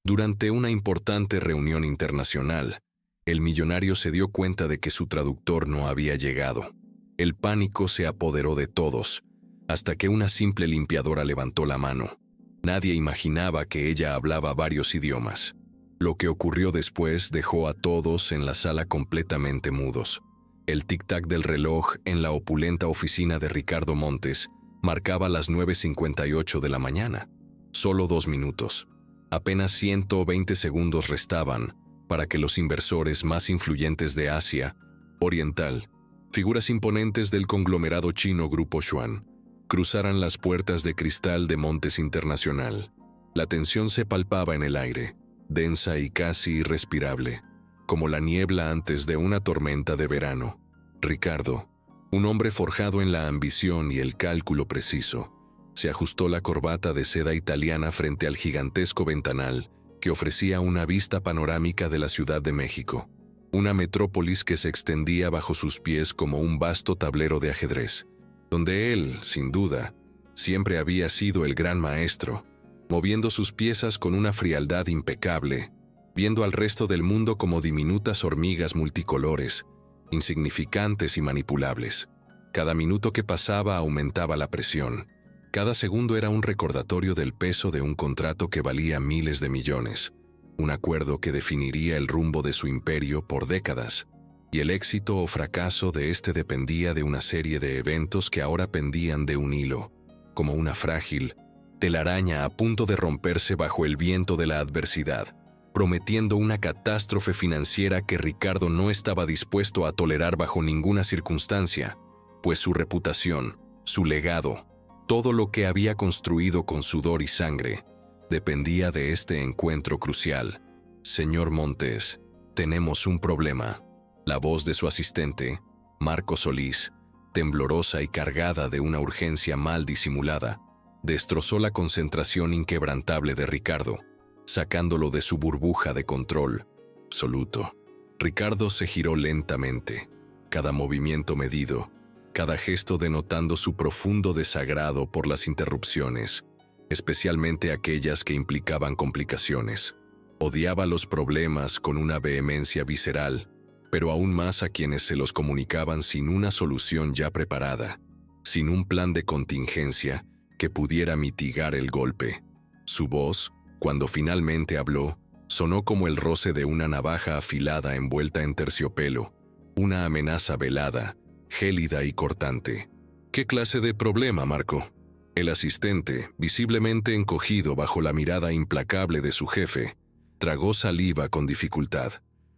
Durante una importante reunión internacional, el millonario se dio cuenta de que su traductor no había llegado. El pánico se apoderó de todos, hasta que una simple limpiadora levantó la mano. Nadie imaginaba que ella hablaba varios idiomas. Lo que ocurrió después dejó a todos en la sala completamente mudos. El tic-tac del reloj en la opulenta oficina de Ricardo Montes marcaba las 9:58 de la mañana. Solo 2 minutos. Apenas 120 segundos restaban para que los inversores más influyentes de Asia Oriental, figuras imponentes del conglomerado chino Grupo Xuan, cruzaran las puertas de cristal de Montes Internacional. La tensión se palpaba en el aire, densa y casi irrespirable, como la niebla antes de una tormenta de verano. Ricardo, un hombre forjado en la ambición y el cálculo preciso, se ajustó la corbata de seda italiana frente al gigantesco ventanal que ofrecía una vista panorámica de la Ciudad de México, una metrópolis que se extendía bajo sus pies como un vasto tablero de ajedrez, donde él, sin duda, siempre había sido el gran maestro, moviendo sus piezas con una frialdad impecable, viendo al resto del mundo como diminutas hormigas multicolores, insignificantes y manipulables. Cada minuto que pasaba aumentaba la presión. Cada segundo era un recordatorio del peso de un contrato que valía miles de millones, un acuerdo que definiría el rumbo de su imperio por décadas, y el éxito o fracaso de este dependía de una serie de eventos que ahora pendían de un hilo, como una frágil telaraña a punto de romperse bajo el viento de la adversidad, prometiendo una catástrofe financiera que Ricardo no estaba dispuesto a tolerar bajo ninguna circunstancia, pues su reputación, su legado, todo lo que había construido con sudor y sangre, dependía de este encuentro crucial. Señor Montes, tenemos un problema. La voz de su asistente, Marco Solís, temblorosa y cargada de una urgencia mal disimulada, destrozó la concentración inquebrantable de Ricardo, sacándolo de su burbuja de control absoluto. Ricardo se giró lentamente, cada movimiento medido, cada gesto denotando su profundo desagrado por las interrupciones, especialmente aquellas que implicaban complicaciones. Odiaba los problemas con una vehemencia visceral, pero aún más a quienes se los comunicaban sin una solución ya preparada, sin un plan de contingencia que pudiera mitigar el golpe. Su voz, cuando finalmente habló, sonó como el roce de una navaja afilada envuelta en terciopelo, una amenaza velada, gélida y cortante. ¿Qué clase de problema, Marco? El asistente, visiblemente encogido bajo la mirada implacable de su jefe, tragó saliva con dificultad,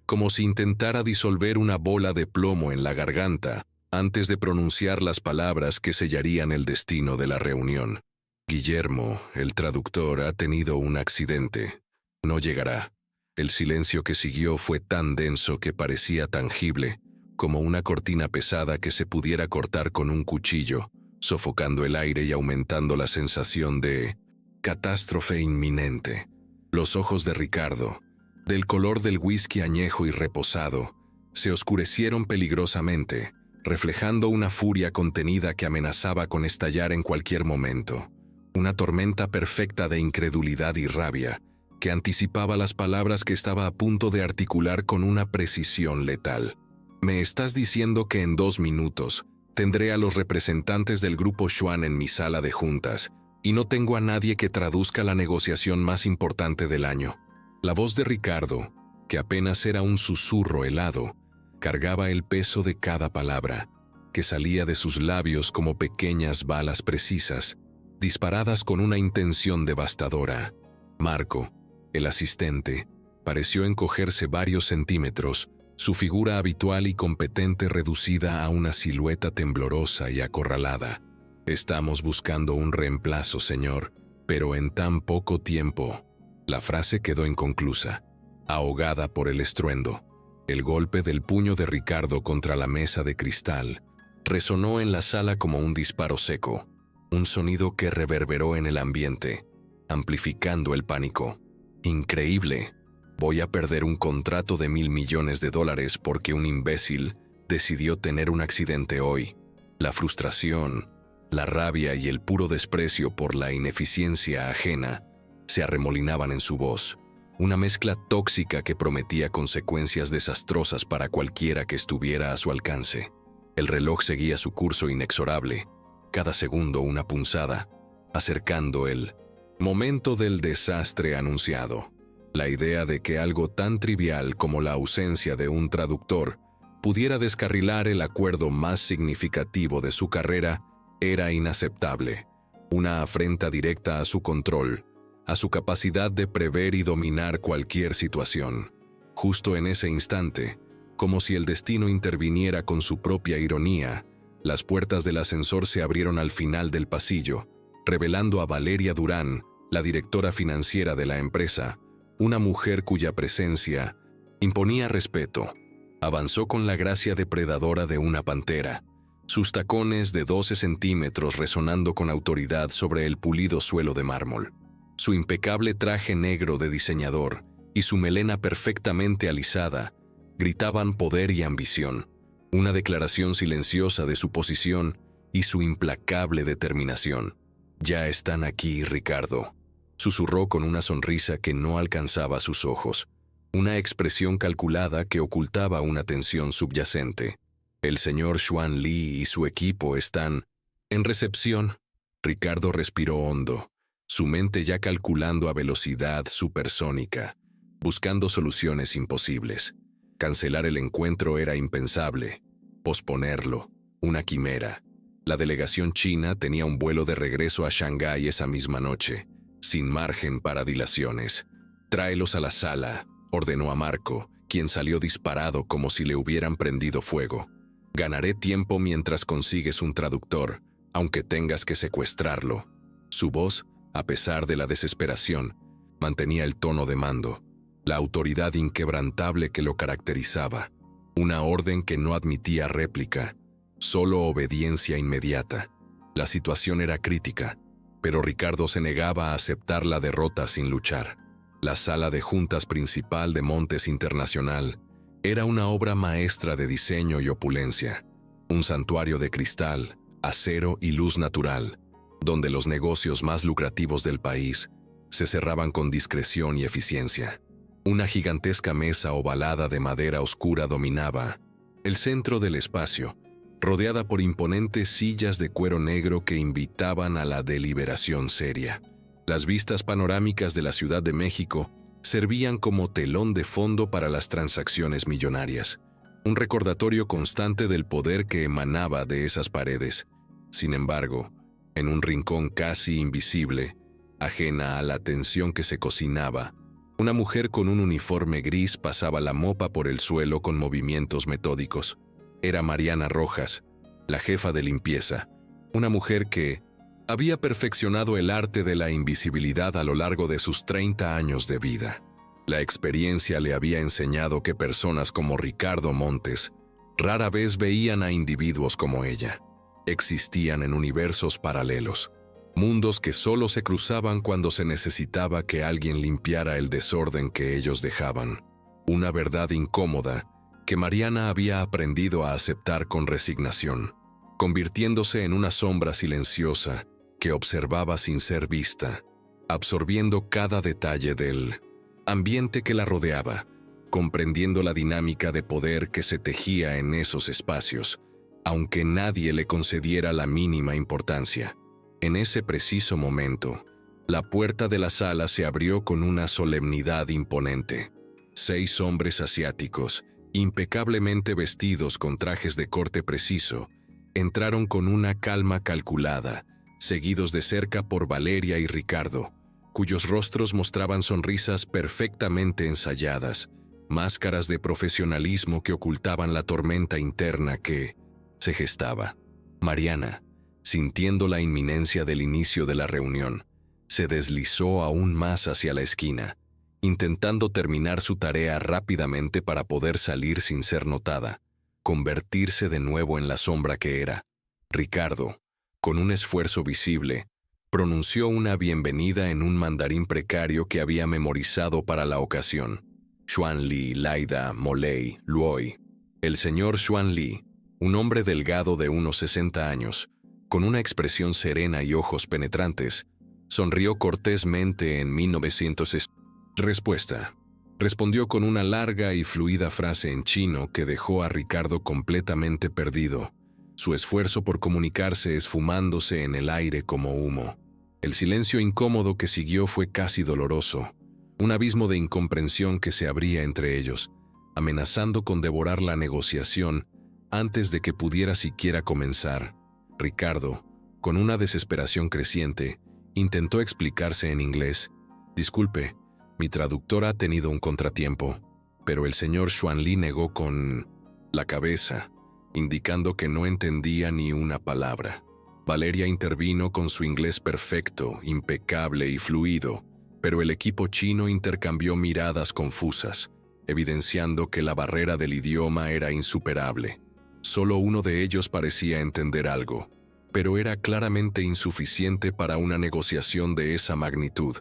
como si intentara disolver una bola de plomo en la garganta antes de pronunciar las palabras que sellarían el destino de la reunión. Guillermo, el traductor, ha tenido un accidente. No llegará. El silencio que siguió fue tan denso que parecía tangible, como una cortina pesada que se pudiera cortar con un cuchillo, sofocando el aire y aumentando la sensación de catástrofe inminente. Los ojos de Ricardo, del color del whisky añejo y reposado, se oscurecieron peligrosamente, reflejando una furia contenida que amenazaba con estallar en cualquier momento. Una tormenta perfecta de incredulidad y rabia, que anticipaba las palabras que estaba a punto de articular con una precisión letal. «Me estás diciendo que en 2 minutos tendré a los representantes del Grupo Xuan en mi sala de juntas, y no tengo a nadie que traduzca la negociación más importante del año». La voz de Ricardo, que apenas era un susurro helado, cargaba el peso de cada palabra, que salía de sus labios como pequeñas balas precisas, disparadas con una intención devastadora. Marco, el asistente, pareció encogerse varios centímetros, su figura habitual y competente reducida a una silueta temblorosa y acorralada. «Estamos buscando un reemplazo, señor, pero en tan poco tiempo». La frase quedó inconclusa, ahogada por el estruendo. El golpe del puño de Ricardo contra la mesa de cristal resonó en la sala como un disparo seco, un sonido que reverberó en el ambiente, amplificando el pánico. «Increíble. Voy a perder un contrato de $1.000 millones porque un imbécil decidió tener un accidente hoy». La frustración, la rabia y el puro desprecio por la ineficiencia ajena se arremolinaban en su voz. una mezcla tóxica que prometía consecuencias desastrosas para cualquiera que estuviera a su alcance. El reloj seguía su curso inexorable, cada segundo una punzada, acercando el momento del desastre anunciado. La idea de que algo tan trivial como la ausencia de un traductor pudiera descarrilar el acuerdo más significativo de su carrera era inaceptable, una afrenta directa a su control, a su capacidad de prever y dominar cualquier situación. Justo en ese instante, como si el destino interviniera con su propia ironía, las puertas del ascensor se abrieron al final del pasillo, revelando a Valeria Durán, la directora financiera de la empresa, una mujer cuya presencia imponía respeto. Avanzó con la gracia depredadora de una pantera, sus tacones de 12 centímetros resonando con autoridad sobre el pulido suelo de mármol. Su impecable traje negro de diseñador y su melena perfectamente alisada gritaban poder y ambición, una declaración silenciosa de su posición y su implacable determinación. «Ya están aquí, Ricardo», susurró con una sonrisa que no alcanzaba sus ojos, una expresión calculada que ocultaba una tensión subyacente. «El señor Xuan Li y su equipo están en recepción». Ricardo respiró hondo, su mente ya calculando a velocidad supersónica, buscando soluciones imposibles. Cancelar el encuentro era impensable, posponerlo, una quimera. La delegación china tenía un vuelo de regreso a Shanghái esa misma noche, sin margen para dilaciones. «Tráelos a la sala», ordenó a Marco, quien salió disparado como si le hubieran prendido fuego. «Ganaré tiempo mientras consigues un traductor, aunque tengas que secuestrarlo». Su voz, a pesar de la desesperación, mantenía el tono de mando, la autoridad inquebrantable que lo caracterizaba, una orden que no admitía réplica, solo obediencia inmediata. La situación era crítica, pero Ricardo se negaba a aceptar la derrota sin luchar. La sala de juntas principal de Montes Internacional era una obra maestra de diseño y opulencia, un santuario de cristal, acero y luz natural, donde los negocios más lucrativos del país se cerraban con discreción y eficiencia. Una gigantesca mesa ovalada de madera oscura dominaba el centro del espacio, rodeada por imponentes sillas de cuero negro que invitaban a la deliberación seria. Las vistas panorámicas de la Ciudad de México servían como telón de fondo para las transacciones millonarias, un recordatorio constante del poder que emanaba de esas paredes. Sin embargo, en un rincón casi invisible, ajena a la tensión que se cocinaba, una mujer con un uniforme gris pasaba la mopa por el suelo con movimientos metódicos. Era Mariana Rojas, la jefa de limpieza, una mujer que había perfeccionado el arte de la invisibilidad a lo largo de sus 30 años de vida. La experiencia le había enseñado que personas como Ricardo Montes rara vez veían a individuos como ella. Existían en universos paralelos, mundos que solo se cruzaban cuando se necesitaba que alguien limpiara el desorden que ellos dejaban. Una verdad incómoda que Mariana había aprendido a aceptar con resignación, convirtiéndose en una sombra silenciosa que observaba sin ser vista, absorbiendo cada detalle del ambiente que la rodeaba, comprendiendo la dinámica de poder que se tejía en esos espacios, aunque nadie le concediera la mínima importancia. En ese preciso momento, la puerta de la sala se abrió con una solemnidad imponente. 6 hombres asiáticos, impecablemente vestidos con trajes de corte preciso, entraron con una calma calculada, seguidos de cerca por Valeria y Ricardo, cuyos rostros mostraban sonrisas perfectamente ensayadas, máscaras de profesionalismo que ocultaban la tormenta interna que se gestaba. Mariana, sintiendo la inminencia del inicio de la reunión, se deslizó aún más hacia la esquina, intentando terminar su tarea rápidamente para poder salir sin ser notada, convertirse de nuevo en la sombra que era. Ricardo, con un esfuerzo visible, pronunció una bienvenida en un mandarín precario que había memorizado para la ocasión. Xuan Li, Laida, Molei, Luoi. El señor Xuan Li, un hombre delgado de unos 60 años, con una expresión serena y ojos penetrantes, sonrió cortésmente en 1960. Respuesta. Respondió con una larga y fluida frase en chino que dejó a Ricardo completamente perdido, su esfuerzo por comunicarse esfumándose en el aire como humo. El silencio incómodo que siguió fue casi doloroso, un abismo de incomprensión que se abría entre ellos, amenazando con devorar la negociación antes de que pudiera siquiera comenzar. Ricardo, con una desesperación creciente, intentó explicarse en inglés. «Disculpe, mi traductor ha tenido un contratiempo», pero el señor Xuanli negó con la cabeza, indicando que no entendía ni una palabra. Valeria intervino con su inglés perfecto, impecable y fluido, pero el equipo chino intercambió miradas confusas, evidenciando que la barrera del idioma era insuperable. Solo uno de ellos parecía entender algo, pero era claramente insuficiente para una negociación de esa magnitud,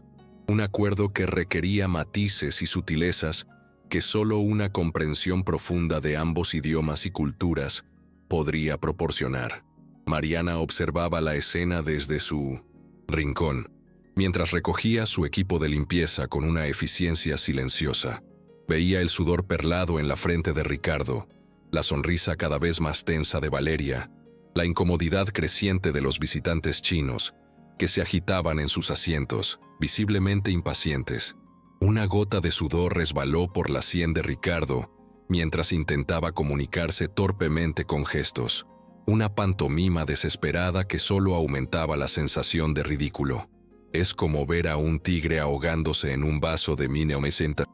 un acuerdo que requería matices y sutilezas que solo una comprensión profunda de ambos idiomas y culturas podría proporcionar. Mariana observaba la escena desde su rincón, mientras recogía su equipo de limpieza con una eficiencia silenciosa. Veía el sudor perlado en la frente de Ricardo, la sonrisa cada vez más tensa de Valeria, la incomodidad creciente de los visitantes chinos, que se agitaban en sus asientos, visiblemente impacientes. Una gota de sudor resbaló por la sien de Ricardo, mientras intentaba comunicarse torpemente con gestos, una pantomima desesperada que solo aumentaba la sensación de ridículo. Es como ver a un tigre ahogándose en un vaso de mineomesenta.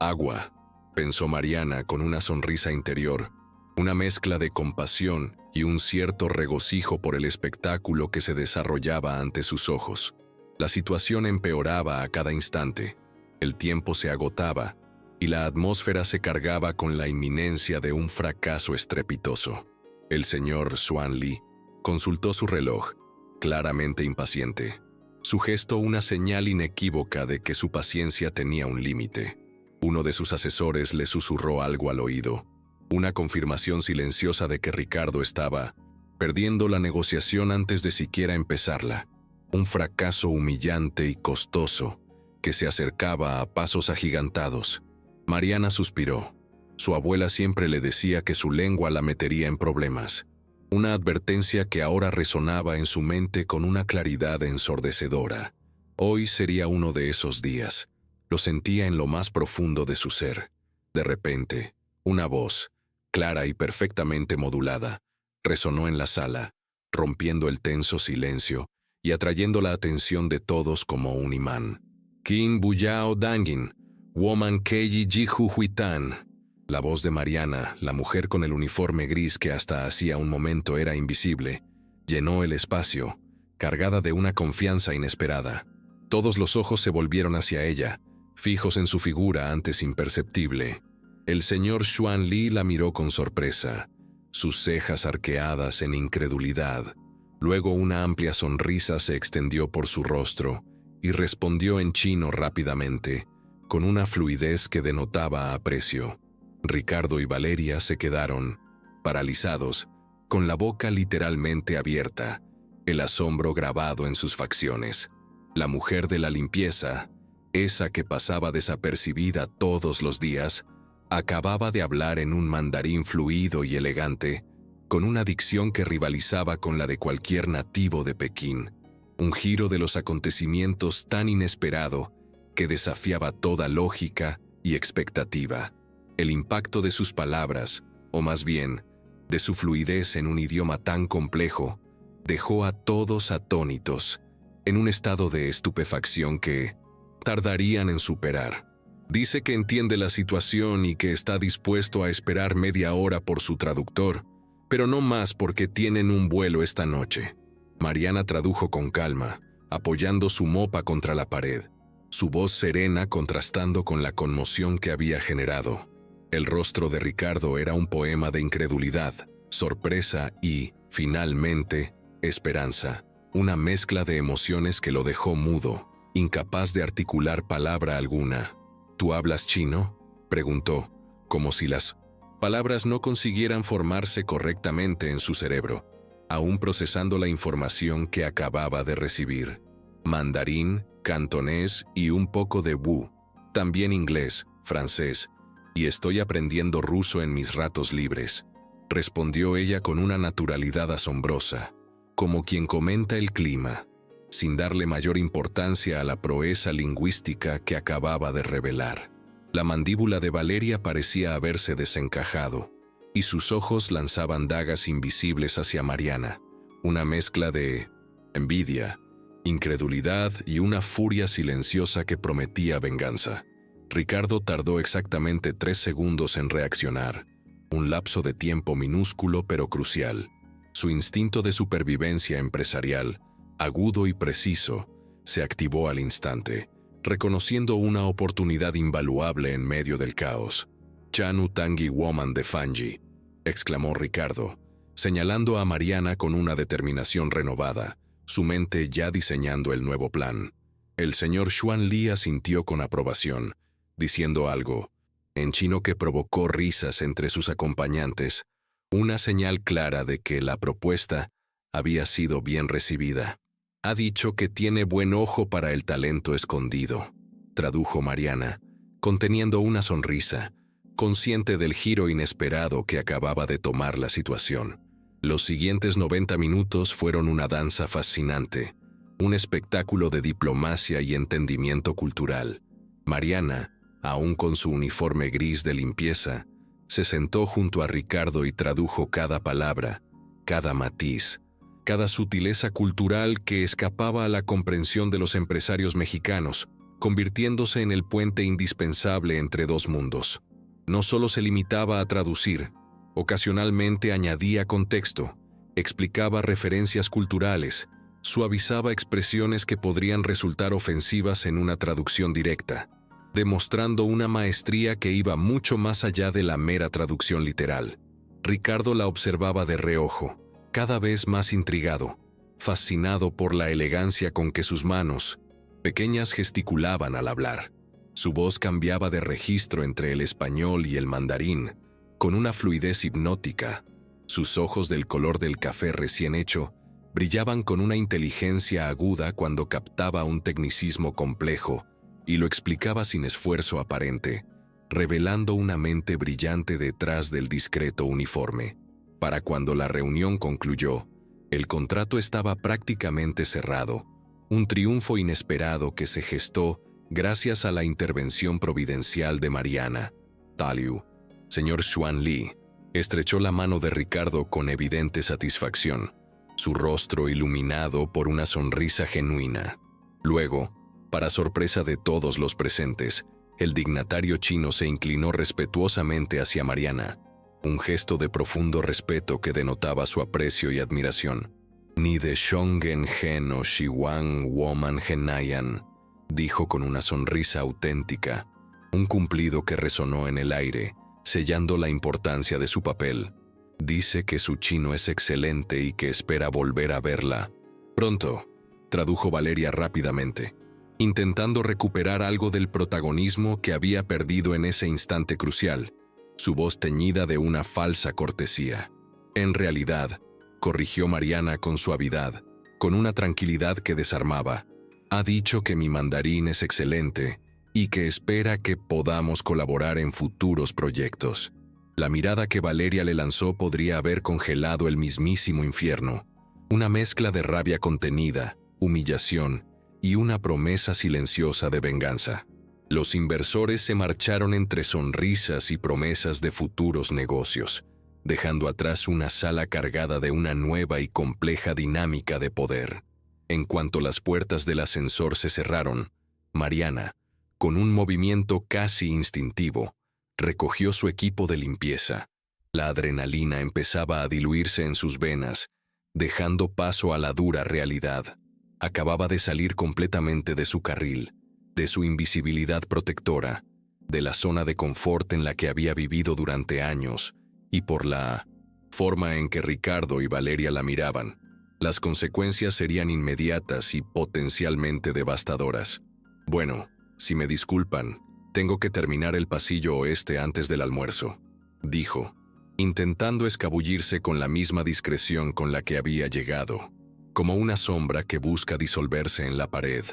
Agua, pensó Mariana con una sonrisa interior, una mezcla de compasión y un cierto regocijo por el espectáculo que se desarrollaba ante sus ojos. La situación empeoraba a cada instante, el tiempo se agotaba y la atmósfera se cargaba con la inminencia de un fracaso estrepitoso. El señor Xuanli consultó su reloj, claramente impaciente, su gesto una señal inequívoca de que su paciencia tenía un límite. Uno de sus asesores le susurró algo al oído, una confirmación silenciosa de que Ricardo estaba perdiendo la negociación antes de siquiera empezarla. Un fracaso humillante y costoso que se acercaba a pasos agigantados. Mariana suspiró. Su abuela siempre le decía que su lengua la metería en problemas. Una advertencia que ahora resonaba en su mente con una claridad ensordecedora. Hoy sería uno de esos días. Lo sentía en lo más profundo de su ser. De repente, una voz, clara y perfectamente modulada, resonó en la sala, rompiendo el tenso silencio y atrayendo la atención de todos como un imán. «Qin Buyao Dangin, Woman Keiji Jihu Huitan». La voz de Mariana, la mujer con el uniforme gris que hasta hacía un momento era invisible, llenó el espacio, cargada de una confianza inesperada. Todos los ojos se volvieron hacia ella, fijos en su figura antes imperceptible. El señor Xuanli la miró con sorpresa, sus cejas arqueadas en incredulidad. Luego una amplia sonrisa se extendió por su rostro y respondió en chino rápidamente, con una fluidez que denotaba aprecio. Ricardo y Valeria se quedaron, paralizados, con la boca literalmente abierta, el asombro grabado en sus facciones. La mujer de la limpieza, esa que pasaba desapercibida todos los días, acababa de hablar en un mandarín fluido y elegante, con una dicción que rivalizaba con la de cualquier nativo de Pekín. Un giro de los acontecimientos tan inesperado que desafiaba toda lógica y expectativa. El impacto de sus palabras, o más bien, de su fluidez en un idioma tan complejo, dejó a todos atónitos, en un estado de estupefacción que tardarían en superar. Dice que entiende la situación y que está dispuesto a esperar media hora por su traductor, pero no más porque tienen un vuelo esta noche. Mariana tradujo con calma, apoyando su mopa contra la pared, su voz serena contrastando con la conmoción que había generado. El rostro de Ricardo era un poema de incredulidad, sorpresa y, finalmente, esperanza, una mezcla de emociones que lo dejó mudo, incapaz de articular palabra alguna. ¿Tú hablas chino?, preguntó, como si las palabras no consiguieran formarse correctamente en su cerebro, aún procesando la información que acababa de recibir. Mandarín, cantonés y un poco de wu. También inglés, francés, y estoy aprendiendo ruso en mis ratos libres, respondió ella con una naturalidad asombrosa, como quien comenta el clima, sin darle mayor importancia a la proeza lingüística que acababa de revelar. La mandíbula de Valeria parecía haberse desencajado, y sus ojos lanzaban dagas invisibles hacia Mariana, una mezcla de envidia, incredulidad y una furia silenciosa que prometía venganza. Ricardo tardó exactamente 3 segundos en reaccionar, un lapso de tiempo minúsculo pero crucial. Su instinto de supervivencia empresarial, agudo y preciso, se activó al instante, reconociendo una oportunidad invaluable en medio del caos. Chanu Tangi Woman de Fanji, exclamó Ricardo, señalando a Mariana con una determinación renovada, su mente ya diseñando el nuevo plan. El señor Xuan Li asintió con aprobación, diciendo algo, en chino que provocó risas entre sus acompañantes, una señal clara de que la propuesta había sido bien recibida. Ha dicho que tiene buen ojo para el talento escondido, tradujo Mariana, conteniendo una sonrisa, consciente del giro inesperado que acababa de tomar la situación. Los siguientes 90 minutos fueron una danza fascinante, un espectáculo de diplomacia y entendimiento cultural. Mariana, aún con su uniforme gris de limpieza, se sentó junto a Ricardo y tradujo cada palabra, cada matiz, cada sutileza cultural que escapaba a la comprensión de los empresarios mexicanos, convirtiéndose en el puente indispensable entre dos mundos. No solo se limitaba a traducir, ocasionalmente añadía contexto, explicaba referencias culturales, suavizaba expresiones que podrían resultar ofensivas en una traducción directa, demostrando una maestría que iba mucho más allá de la mera traducción literal. Ricardo la observaba de reojo, cada vez más intrigado, fascinado por la elegancia con que sus manos, pequeñas, gesticulaban al hablar. Su voz cambiaba de registro entre el español y el mandarín, con una fluidez hipnótica. Sus ojos del color del café recién hecho brillaban con una inteligencia aguda cuando captaba un tecnicismo complejo y lo explicaba sin esfuerzo aparente, revelando una mente brillante detrás del discreto uniforme. Para cuando la reunión concluyó, el contrato estaba prácticamente cerrado, un triunfo inesperado que se gestó gracias a la intervención providencial de Mariana. Taliu, señor Xuan Li, estrechó la mano de Ricardo con evidente satisfacción, su rostro iluminado por una sonrisa genuina. Luego, para sorpresa de todos los presentes, el dignatario chino se inclinó respetuosamente hacia Mariana, un gesto de profundo respeto que denotaba su aprecio y admiración. Ni de Shongen Gen o Shiwan Woman Genayan, dijo con una sonrisa auténtica, un cumplido que resonó en el aire, sellando la importancia de su papel. Dice que su chino es excelente y que espera volver a verla pronto, tradujo Valeria rápidamente, intentando recuperar algo del protagonismo que había perdido en ese instante crucial, su voz teñida de una falsa cortesía. En realidad, corrigió Mariana con suavidad, con una tranquilidad que desarmaba, ha dicho que mi mandarín es excelente y que espera que podamos colaborar en futuros proyectos. La mirada que Valeria le lanzó podría haber congelado el mismísimo infierno, una mezcla de rabia contenida, humillación y una promesa silenciosa de venganza. Los inversores se marcharon entre sonrisas y promesas de futuros negocios, dejando atrás una sala cargada de una nueva y compleja dinámica de poder. En cuanto las puertas del ascensor se cerraron, Mariana, con un movimiento casi instintivo, recogió su equipo de limpieza. La adrenalina empezaba a diluirse en sus venas, dejando paso a la dura realidad. Acababa de salir completamente de su carril, de su invisibilidad protectora, de la zona de confort en la que había vivido durante años, y por la forma en que Ricardo y Valeria la miraban, las consecuencias serían inmediatas y potencialmente devastadoras. Bueno, si me disculpan, tengo que terminar el pasillo oeste antes del almuerzo, dijo, intentando escabullirse con la misma discreción con la que había llegado, como una sombra que busca disolverse en la pared.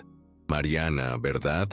Mariana, ¿verdad?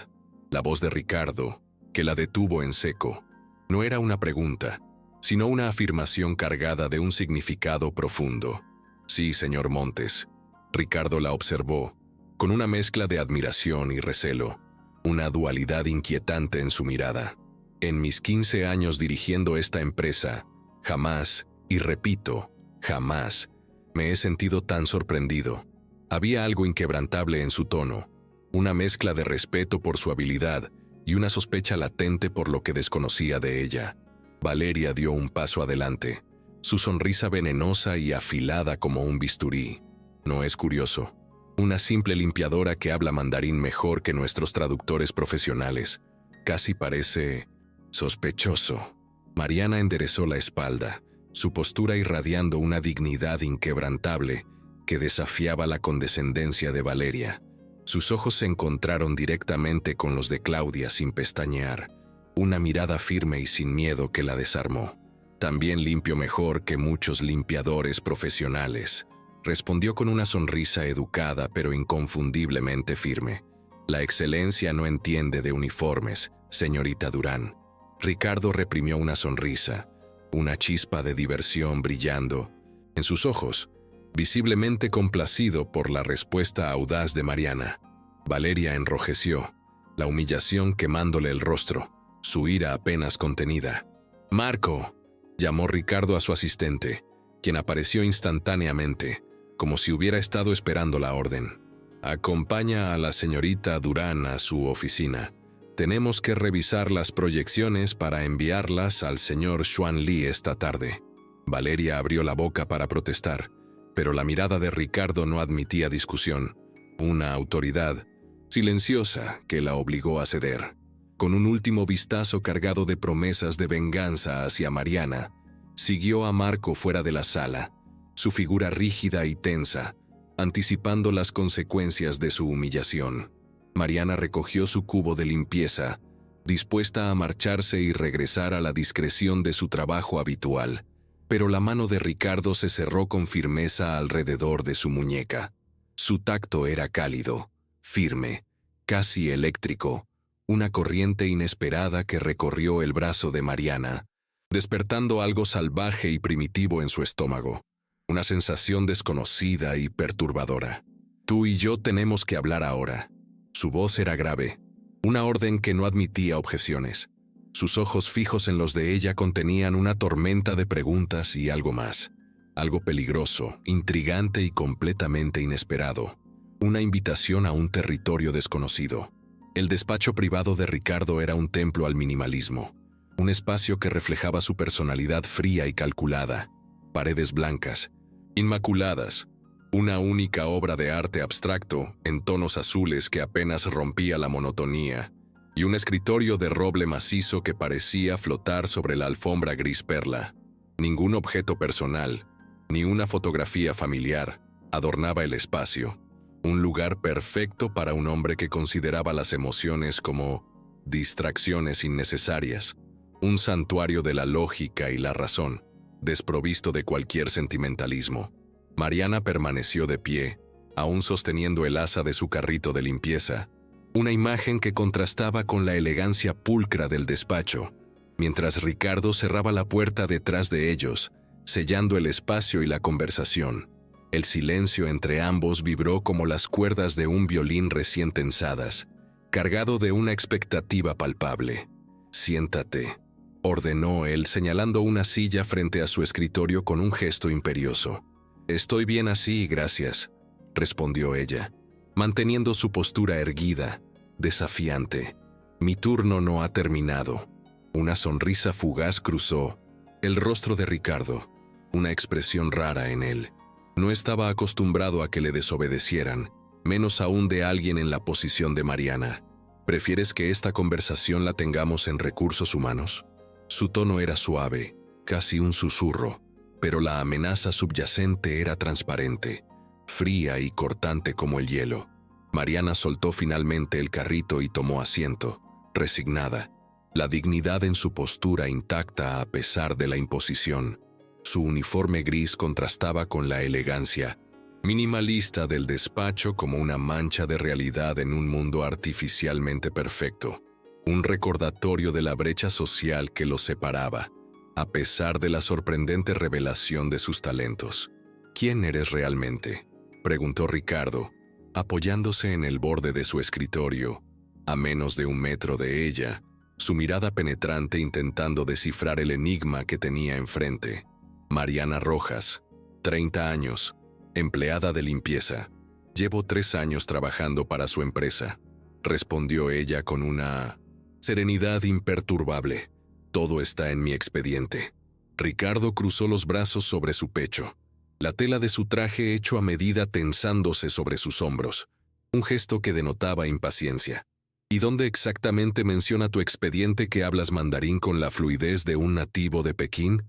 La voz de Ricardo, que la detuvo en seco, no era una pregunta, sino una afirmación cargada de un significado profundo. Sí, señor Montes. Ricardo la observó, con una mezcla de admiración y recelo, una dualidad inquietante en su mirada. En mis 15 años dirigiendo esta empresa, jamás, y repito, jamás, me he sentido tan sorprendido. Había algo inquebrantable en su tono, una mezcla de respeto por su habilidad y una sospecha latente por lo que desconocía de ella. Valeria dio un paso adelante, su sonrisa venenosa y afilada como un bisturí. ¿No es curioso? Una simple limpiadora que habla mandarín mejor que nuestros traductores profesionales. Casi parece sospechoso. Mariana enderezó la espalda, su postura irradiando una dignidad inquebrantable que desafiaba la condescendencia de Valeria. Sus ojos se encontraron directamente con los de Claudia sin pestañear, una mirada firme y sin miedo que la desarmó. También limpio mejor que muchos limpiadores profesionales, respondió con una sonrisa educada pero inconfundiblemente firme. La excelencia no entiende de uniformes, señorita Durán. Ricardo reprimió una sonrisa, una chispa de diversión brillando en sus ojos, visiblemente complacido por la respuesta audaz de Mariana. Valeria enrojeció, la humillación quemándole el rostro, su ira apenas contenida. «Marco», llamó Ricardo a su asistente, quien apareció instantáneamente, como si hubiera estado esperando la orden. «Acompaña a la señorita Durán a su oficina. Tenemos que revisar las proyecciones para enviarlas al señor Xuan Li esta tarde». Valeria abrió la boca para protestar, pero la mirada de Ricardo no admitía discusión. Una autoridad silenciosa que la obligó a ceder. Con un último vistazo cargado de promesas de venganza hacia Mariana, siguió a Marco fuera de la sala, su figura rígida y tensa, anticipando las consecuencias de su humillación. Mariana recogió su cubo de limpieza, dispuesta a marcharse y regresar a la discreción de su trabajo habitual, pero la mano de Ricardo se cerró con firmeza alrededor de su muñeca. Su tacto era cálido, firme, casi eléctrico, una corriente inesperada que recorrió el brazo de Mariana, despertando algo salvaje y primitivo en su estómago, una sensación desconocida y perturbadora. «Tú y yo tenemos que hablar ahora». Su voz era grave, una orden que no admitía objeciones. Sus ojos fijos en los de ella contenían una tormenta de preguntas y algo más. Algo peligroso, intrigante y completamente inesperado. Una invitación a un territorio desconocido. El despacho privado de Ricardo era un templo al minimalismo. Un espacio que reflejaba su personalidad fría y calculada. Paredes blancas, inmaculadas. Una única obra de arte abstracto, en tonos azules que apenas rompía la monotonía. Y un escritorio de roble macizo que parecía flotar sobre la alfombra gris perla. Ningún objeto personal, ni una fotografía familiar, adornaba el espacio. Un lugar perfecto para un hombre que consideraba las emociones como distracciones innecesarias. Un santuario de la lógica y la razón, desprovisto de cualquier sentimentalismo. Mariana permaneció de pie, aún sosteniendo el asa de su carrito de limpieza, una imagen que contrastaba con la elegancia pulcra del despacho, mientras Ricardo cerraba la puerta detrás de ellos, sellando el espacio y la conversación. El silencio entre ambos vibró como las cuerdas de un violín recién tensadas, cargado de una expectativa palpable. «Siéntate», ordenó él señalando una silla frente a su escritorio con un gesto imperioso. «Estoy bien así, gracias», respondió ella, manteniendo su postura erguida, desafiante. «Mi turno no ha terminado». Una sonrisa fugaz cruzó el rostro de Ricardo, una expresión rara en él. No estaba acostumbrado a que le desobedecieran, menos aún de alguien en la posición de Mariana. «¿Prefieres que esta conversación la tengamos en recursos humanos?» Su tono era suave, casi un susurro, pero la amenaza subyacente era transparente, fría y cortante como el hielo. Mariana soltó finalmente el carrito y tomó asiento, resignada, la dignidad en su postura intacta a pesar de la imposición. Su uniforme gris contrastaba con la elegancia minimalista del despacho como una mancha de realidad en un mundo artificialmente perfecto. un recordatorio de la brecha social que los separaba, a pesar de la sorprendente revelación de sus talentos. ¿Quién eres realmente?, preguntó Ricardo, apoyándose en el borde de su escritorio, a menos de 1 metro de ella, su mirada penetrante intentando descifrar el enigma que tenía enfrente. Mariana Rojas, 30 años, empleada de limpieza. Llevo 3 años trabajando para su empresa, respondió ella con una serenidad imperturbable. Todo está en mi expediente. Ricardo cruzó los brazos sobre su pecho, la tela de su traje hecho a medida tensándose sobre sus hombros, un gesto que denotaba impaciencia. ¿Y dónde exactamente menciona tu expediente que hablas mandarín con la fluidez de un nativo de Pekín?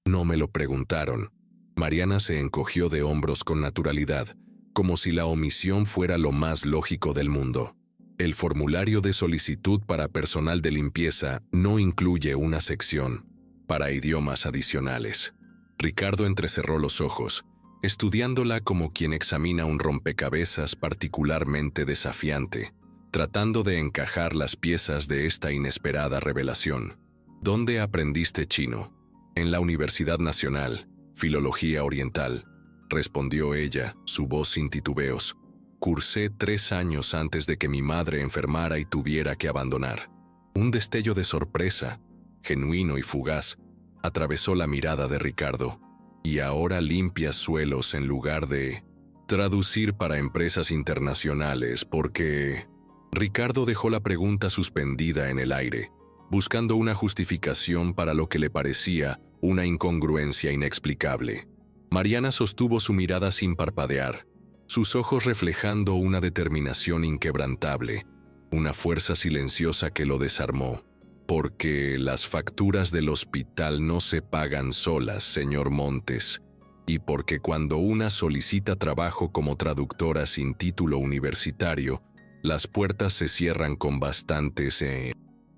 No me lo preguntaron. Mariana se encogió de hombros con naturalidad, como si la omisión fuera lo más lógico del mundo. El formulario de solicitud para personal de limpieza no incluye una sección para idiomas adicionales. Ricardo entrecerró los ojos, estudiándola como quien examina un rompecabezas particularmente desafiante, tratando de encajar las piezas de esta inesperada revelación. ¿Dónde aprendiste chino? En la Universidad Nacional, Filología Oriental, respondió ella, su voz sin titubeos. Cursé 3 años antes de que mi madre enfermara y tuviera que abandonar. Un destello de sorpresa, genuino y fugaz, atravesó la mirada de Ricardo. Y ahora limpias suelos en lugar de traducir para empresas internacionales porque... Ricardo dejó la pregunta suspendida en el aire, buscando una justificación para lo que le parecía una incongruencia inexplicable. Mariana sostuvo su mirada sin parpadear, sus ojos reflejando una determinación inquebrantable, una fuerza silenciosa que lo desarmó. Porque las facturas del hospital no se pagan solas, señor Montes, y porque cuando una solicita trabajo como traductora sin título universitario, las puertas se cierran con bastante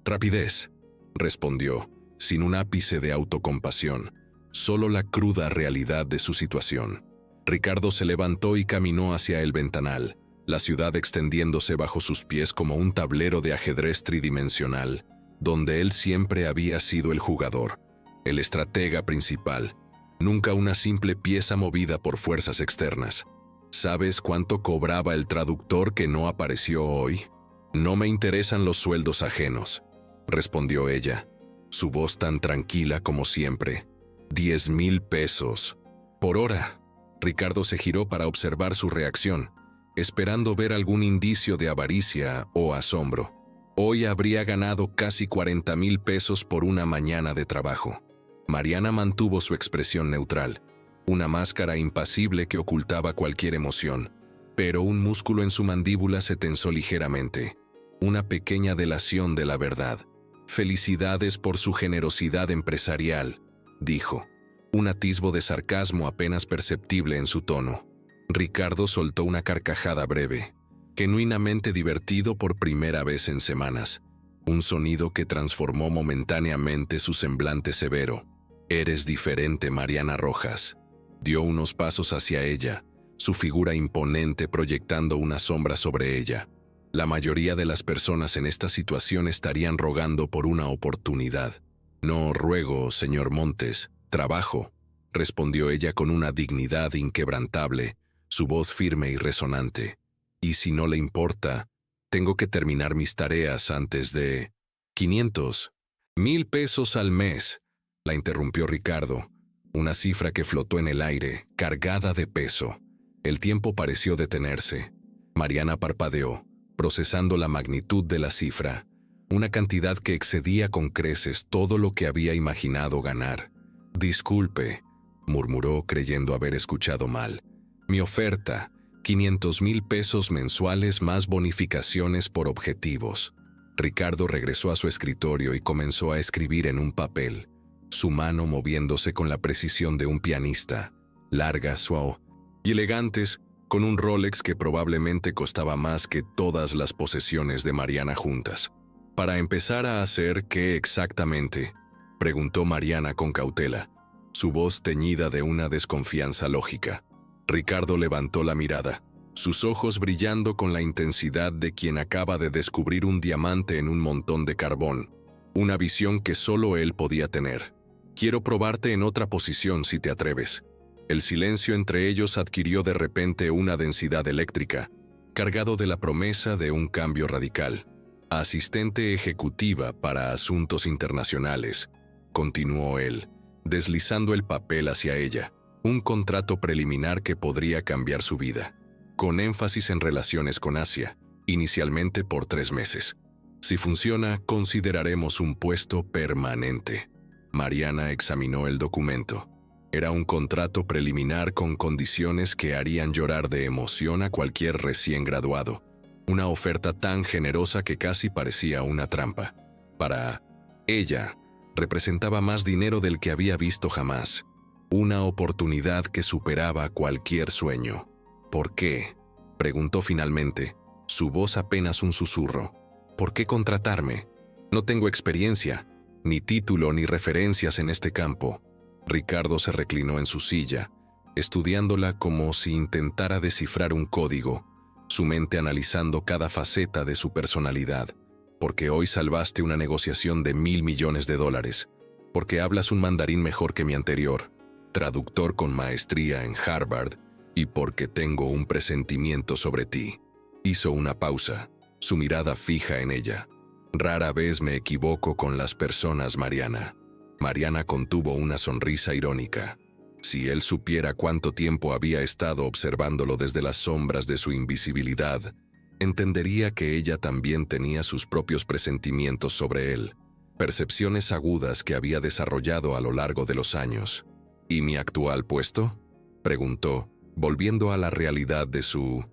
rapidez, respondió, sin un ápice de autocompasión, solo la cruda realidad de su situación. Ricardo se levantó y caminó hacia el ventanal, la ciudad extendiéndose bajo sus pies como un tablero de ajedrez tridimensional, donde él siempre había sido el jugador, el estratega principal, nunca una simple pieza movida por fuerzas externas. ¿Sabes cuánto cobraba el traductor que no apareció hoy? No me interesan los sueldos ajenos, respondió ella, su voz tan tranquila como siempre. 10,000 pesos. ¿Por hora? Ricardo se giró para observar su reacción, esperando ver algún indicio de avaricia o asombro. Hoy habría ganado casi 40,000 pesos por una mañana de trabajo. Mariana mantuvo su expresión neutral, una máscara impasible que ocultaba cualquier emoción, pero un músculo en su mandíbula se tensó ligeramente. Una pequeña delación de la verdad. Felicidades por su generosidad empresarial, dijo, un atisbo de sarcasmo apenas perceptible en su tono. Ricardo soltó una carcajada breve, genuinamente divertido por primera vez en semanas, un sonido que transformó momentáneamente su semblante severo. Eres diferente, Mariana Rojas. Dio unos pasos hacia ella, su figura imponente proyectando una sombra sobre ella. La mayoría de las personas en esta situación estarían rogando por una oportunidad. No ruego, señor Montes, trabajo, respondió ella con una dignidad inquebrantable, su voz firme y resonante. Y si no le importa, tengo que terminar mis tareas antes de... 500, 1,000 pesos al mes, la interrumpió Ricardo, una cifra que flotó en el aire, cargada de peso. El tiempo pareció detenerse. Mariana parpadeó, procesando la magnitud de la cifra, una cantidad que excedía con creces todo lo que había imaginado ganar. Disculpe, murmuró creyendo haber escuchado mal. Mi oferta, 500,000 pesos mensuales más bonificaciones por objetivos. Ricardo regresó a su escritorio y comenzó a escribir en un papel, su mano moviéndose con la precisión de un pianista, largas, suave y elegantes, con un Rolex que probablemente costaba más que todas las posesiones de Mariana juntas. ¿Para empezar a hacer qué exactamente?, preguntó Mariana con cautela, su voz teñida de una desconfianza lógica. Ricardo levantó la mirada, sus ojos brillando con la intensidad de quien acaba de descubrir un diamante en un montón de carbón, una visión que solo él podía tener. Quiero probarte en otra posición si te atreves. El silencio entre ellos adquirió de repente una densidad eléctrica, cargado de la promesa de un cambio radical. Asistente ejecutiva para asuntos internacionales, continuó él, deslizando el papel hacia ella, un contrato preliminar que podría cambiar su vida, con énfasis en relaciones con Asia, inicialmente por 3 meses. Si funciona, consideraremos un puesto permanente. Mariana examinó el documento. Era un contrato preliminar con condiciones que harían llorar de emoción a cualquier recién graduado. Una oferta tan generosa que casi parecía una trampa. Para ella, representaba más dinero del que había visto jamás. Una oportunidad que superaba cualquier sueño. ¿Por qué?, preguntó finalmente, su voz apenas un susurro. ¿Por qué contratarme? No tengo experiencia, ni título ni referencias en este campo. Ricardo se reclinó en su silla, estudiándola como si intentara descifrar un código, su mente analizando cada faceta de su personalidad. Porque hoy salvaste una negociación de $1.000 millones, porque hablas un mandarín mejor que mi anterior, traductor con maestría en Harvard, y porque tengo un presentimiento sobre ti. Hizo una pausa, su mirada fija en ella. Rara vez me equivoco con las personas, Mariana. Mariana contuvo una sonrisa irónica. Si él supiera cuánto tiempo había estado observándolo desde las sombras de su invisibilidad, entendería que ella también tenía sus propios presentimientos sobre él, percepciones agudas que había desarrollado a lo largo de los años. ¿Y mi actual puesto?, preguntó, volviendo a la realidad de su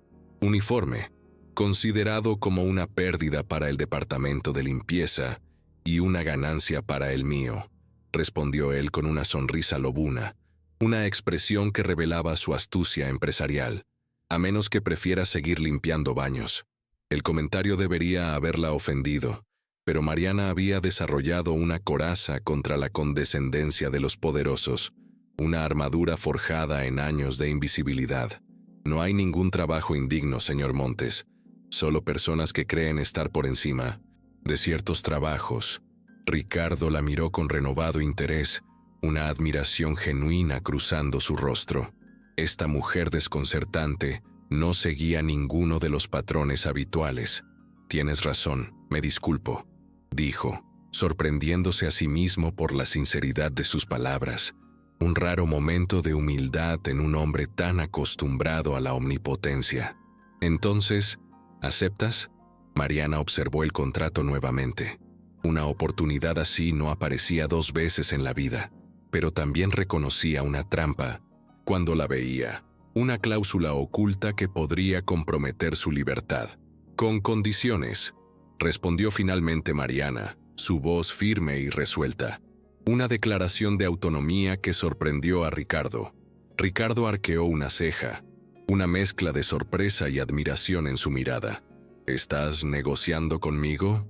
uniforme, considerado como una pérdida para el departamento de limpieza y una ganancia para el mío, respondió él con una sonrisa lobuna, una expresión que revelaba su astucia empresarial, a menos que prefiera seguir limpiando baños. El comentario debería haberla ofendido, pero Mariana había desarrollado una coraza contra la condescendencia de los poderosos, una armadura forjada en años de invisibilidad. No hay ningún trabajo indigno, señor Montes, solo personas que creen estar por encima de ciertos trabajos. Ricardo la miró con renovado interés, una admiración genuina cruzando su rostro. Esta mujer desconcertante no seguía ninguno de los patrones habituales. Tienes razón, me disculpo, dijo, sorprendiéndose a sí mismo por la sinceridad de sus palabras. Un raro momento de humildad en un hombre tan acostumbrado a la omnipotencia. Entonces, ¿aceptas? Mariana observó el contrato nuevamente. Una oportunidad así no aparecía 2 veces en la vida, pero también reconocía una trampa cuando la veía, una cláusula oculta que podría comprometer su libertad. Con condiciones, respondió finalmente Mariana, su voz firme y resuelta. Una declaración de autonomía que sorprendió a Ricardo. Ricardo arqueó una ceja, una mezcla de sorpresa y admiración en su mirada. ¿Estás negociando conmigo?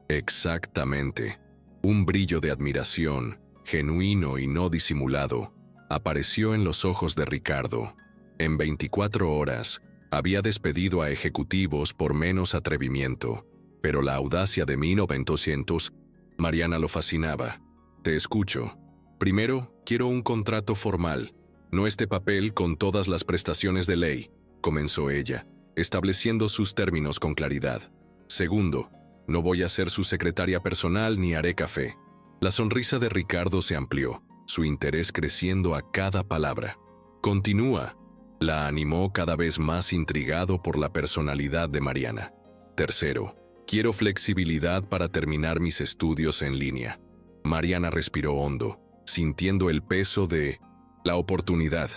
Exactamente. Un brillo de admiración, genuino y no disimulado, apareció en los ojos de Ricardo. En 24 horas, había despedido a ejecutivos por menos atrevimiento, pero la audacia de 1900, Mariana lo fascinaba. Te escucho. Primero, quiero un contrato formal, no este papel con todas las prestaciones de ley, comenzó ella, estableciendo sus términos con claridad. Segundo, no voy a ser su secretaria personal ni haré café. La sonrisa de Ricardo se amplió, su interés creciendo a cada palabra. Continúa, la animó cada vez más intrigado por la personalidad de Mariana. Tercero, quiero flexibilidad para terminar mis estudios en línea. Mariana respiró hondo, sintiendo el peso de la oportunidad.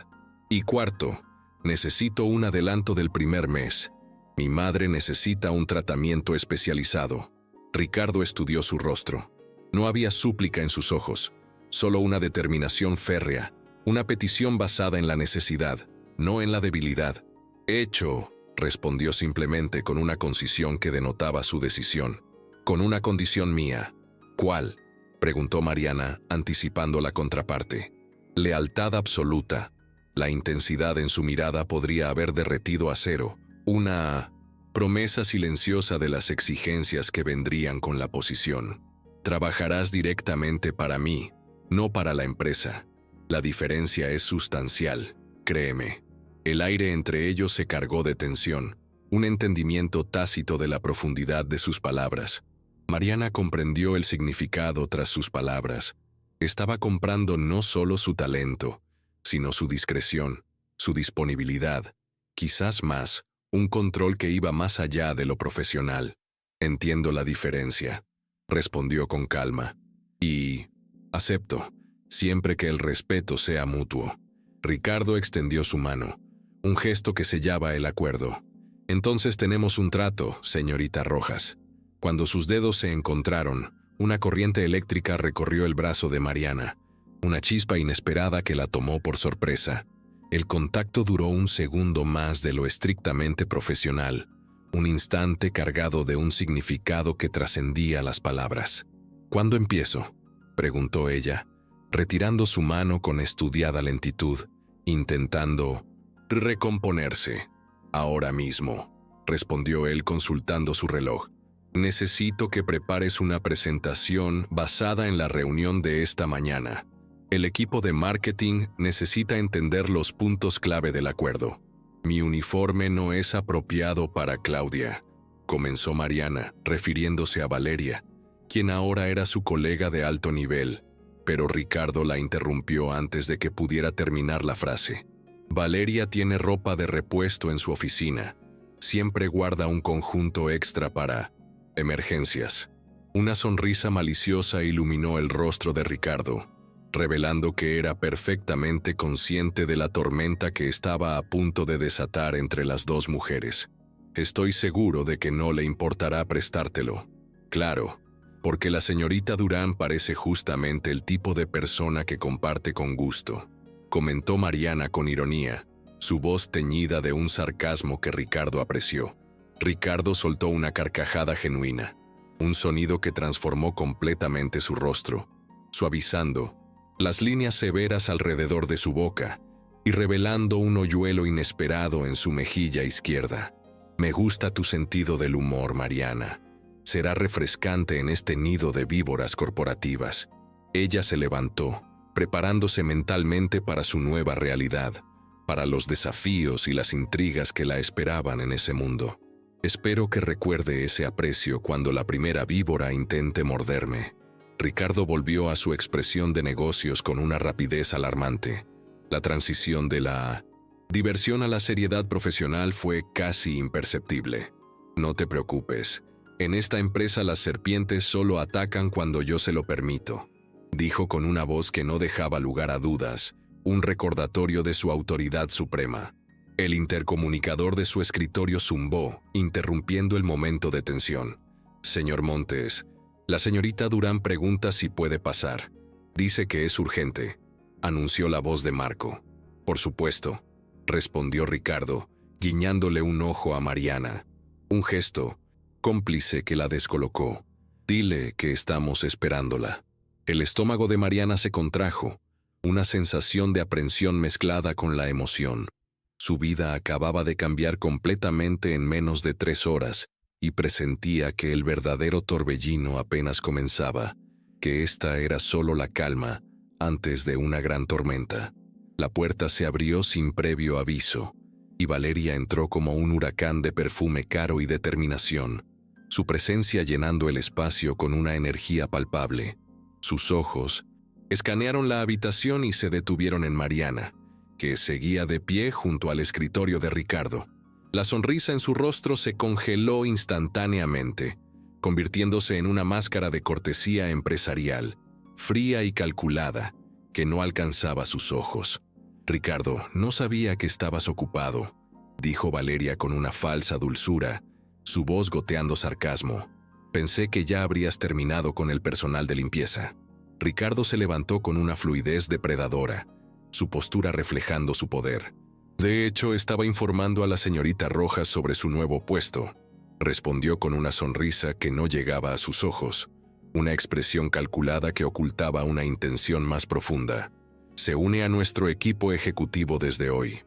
Y cuarto, necesito un adelanto del primer mes. Mi madre necesita un tratamiento especializado. Ricardo estudió su rostro. No había súplica en sus ojos, solo una determinación férrea, una petición basada en la necesidad, no en la debilidad. Hecho, respondió simplemente con una concisión que denotaba su decisión. Con una condición mía. ¿Cuál?, preguntó Mariana, anticipando la contraparte. Lealtad absoluta. La intensidad en su mirada podría haber derretido acero, Una promesa silenciosa de las exigencias que vendrían con la posición. Trabajarás directamente para mí, no para la empresa. La diferencia es sustancial, créeme. El aire entre ellos se cargó de tensión, un entendimiento tácito de la profundidad de sus palabras. Mariana comprendió el significado tras sus palabras. Estaba comprando no solo su talento, sino su discreción, su disponibilidad, quizás más, un control que iba más allá de lo profesional. Entiendo la diferencia, respondió con calma. Y acepto, siempre que el respeto sea mutuo. Ricardo extendió su mano, un gesto que sellaba el acuerdo. Entonces tenemos un trato, señorita Rojas. Cuando sus dedos se encontraron, una corriente eléctrica recorrió el brazo de Mariana, una chispa inesperada que la tomó por sorpresa. El contacto duró un segundo más de lo estrictamente profesional, un instante cargado de un significado que trascendía las palabras. ¿Cuándo empiezo?, preguntó ella, retirando su mano con estudiada lentitud, intentando recomponerse. Ahora mismo, respondió él consultando su reloj. Necesito que prepares una presentación basada en la reunión de esta mañana. El equipo de marketing necesita entender los puntos clave del acuerdo. Mi uniforme no es apropiado para Claudia, comenzó Mariana, refiriéndose a Valeria, quien ahora era su colega de alto nivel, pero Ricardo la interrumpió antes de que pudiera terminar la frase. Valeria tiene ropa de repuesto en su oficina. Siempre guarda un conjunto extra para emergencias. Una sonrisa maliciosa iluminó el rostro de Ricardo, revelando que era perfectamente consciente de la tormenta que estaba a punto de desatar entre las dos mujeres. Estoy seguro de que no le importará prestártelo. Claro, porque la señorita Durán parece justamente el tipo de persona que comparte con gusto, comentó Mariana con ironía, su voz teñida de un sarcasmo que Ricardo apreció. Ricardo soltó una carcajada genuina, un sonido que transformó completamente su rostro, suavizando las líneas severas alrededor de su boca y revelando un hoyuelo inesperado en su mejilla izquierda. Me gusta tu sentido del humor, Mariana. Será refrescante en este nido de víboras corporativas. Ella se levantó, preparándose mentalmente para su nueva realidad, para los desafíos y las intrigas que la esperaban en ese mundo. Espero que recuerde ese aprecio cuando la primera víbora intente morderme. Ricardo volvió a su expresión de negocios con una rapidez alarmante. La transición de la diversión a la seriedad profesional fue casi imperceptible. No te preocupes, en esta empresa las serpientes solo atacan cuando yo se lo permito, dijo con una voz que no dejaba lugar a dudas, un recordatorio de su autoridad suprema. El intercomunicador de su escritorio zumbó, interrumpiendo el momento de tensión. Señor Montes, la señorita Durán pregunta si puede pasar. Dice que es urgente, anunció la voz de Marco. Por supuesto, respondió Ricardo, guiñándole un ojo a Mariana. Un gesto cómplice que la descolocó. Dile que estamos esperándola. El estómago de Mariana se contrajo, una sensación de aprensión mezclada con la emoción. Su vida acababa de cambiar completamente en menos de 3 horas, y presentía que el verdadero torbellino apenas comenzaba, que esta era solo la calma antes de una gran tormenta. La puerta se abrió sin previo aviso, y Valeria entró como un huracán de perfume caro y determinación, su presencia llenando el espacio con una energía palpable. Sus ojos escanearon la habitación y se detuvieron en Mariana, que seguía de pie junto al escritorio de Ricardo. La sonrisa en su rostro se congeló instantáneamente, convirtiéndose en una máscara de cortesía empresarial, fría y calculada, que no alcanzaba sus ojos. Ricardo, no sabía que estabas ocupado, dijo Valeria con una falsa dulzura, su voz goteando sarcasmo. Pensé que ya habrías terminado con el personal de limpieza. Ricardo se levantó con una fluidez depredadora, su postura reflejando su poder. De hecho, estaba informando a la señorita Rojas sobre su nuevo puesto, respondió con una sonrisa que no llegaba a sus ojos, una expresión calculada que ocultaba una intención más profunda. Se une a nuestro equipo ejecutivo desde hoy.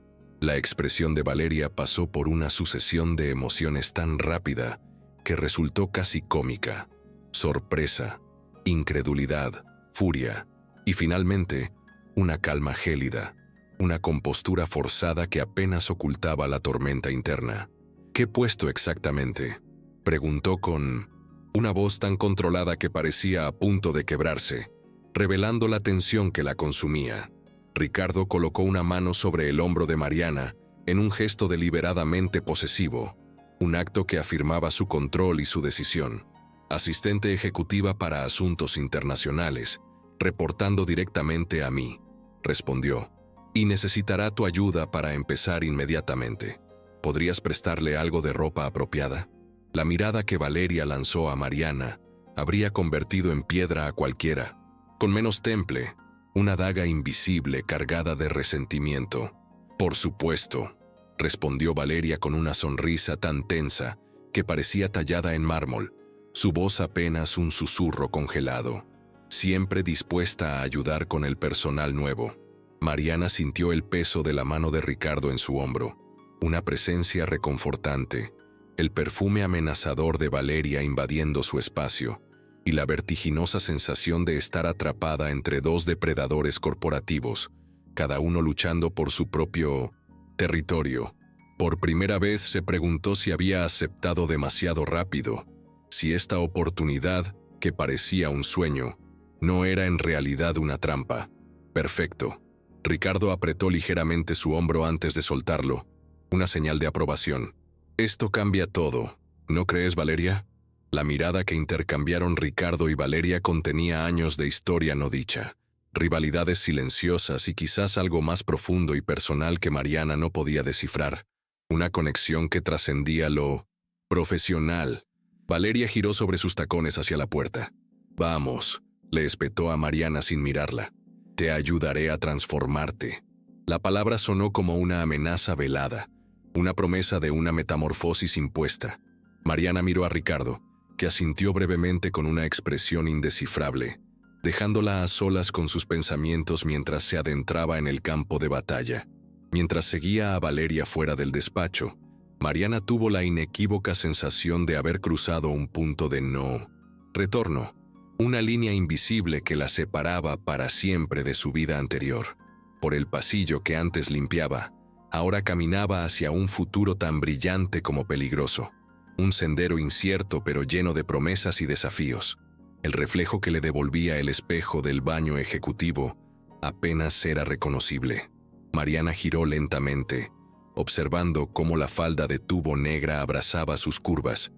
La expresión de Valeria pasó por una sucesión de emociones tan rápida que resultó casi cómica. Sorpresa, incredulidad, furia y finalmente una calma gélida, una compostura forzada que apenas ocultaba la tormenta interna. ¿Qué puesto exactamente?, preguntó con una voz tan controlada que parecía a punto de quebrarse, revelando la tensión que la consumía. Ricardo colocó una mano sobre el hombro de Mariana en un gesto deliberadamente posesivo, un acto que afirmaba su control y su decisión. Asistente ejecutiva para asuntos internacionales, reportando directamente a mí, respondió, y necesitará tu ayuda para empezar inmediatamente. ¿Podrías prestarle algo de ropa apropiada? La mirada que Valeria lanzó a Mariana habría convertido en piedra a cualquiera. Con menos temple, una daga invisible cargada de resentimiento. Por supuesto, respondió Valeria con una sonrisa tan tensa que parecía tallada en mármol, su voz apenas un susurro congelado. Siempre dispuesta a ayudar con el personal nuevo. Mariana sintió el peso de la mano de Ricardo en su hombro, una presencia reconfortante, el perfume amenazador de Valeria invadiendo su espacio, y la vertiginosa sensación de estar atrapada entre dos depredadores corporativos, cada uno luchando por su propio territorio. Por primera vez se preguntó si había aceptado demasiado rápido, si esta oportunidad, que parecía un sueño, no era en realidad una trampa. Perfecto. Ricardo apretó ligeramente su hombro antes de soltarlo, una señal de aprobación. Esto cambia todo, ¿no crees, Valeria? La mirada que intercambiaron Ricardo y Valeria contenía años de historia no dicha, rivalidades silenciosas y quizás algo más profundo y personal que Mariana no podía descifrar, una conexión que trascendía lo profesional. Valeria giró sobre sus tacones hacia la puerta. Vamos, le espetó a Mariana sin mirarla. Te ayudaré a transformarte. La palabra sonó como una amenaza velada, una promesa de una metamorfosis impuesta. Mariana miró a Ricardo, que asintió brevemente con una expresión indescifrable, dejándola a solas con sus pensamientos mientras se adentraba en el campo de batalla. Mientras seguía a Valeria fuera del despacho, Mariana tuvo la inequívoca sensación de haber cruzado un punto de no retorno, una línea invisible que la separaba para siempre de su vida anterior. Por el pasillo que antes limpiaba, ahora caminaba hacia un futuro tan brillante como peligroso. Un sendero incierto pero lleno de promesas y desafíos. El reflejo que le devolvía el espejo del baño ejecutivo apenas era reconocible. Mariana giró lentamente, observando cómo la falda de tubo negra abrazaba sus curvas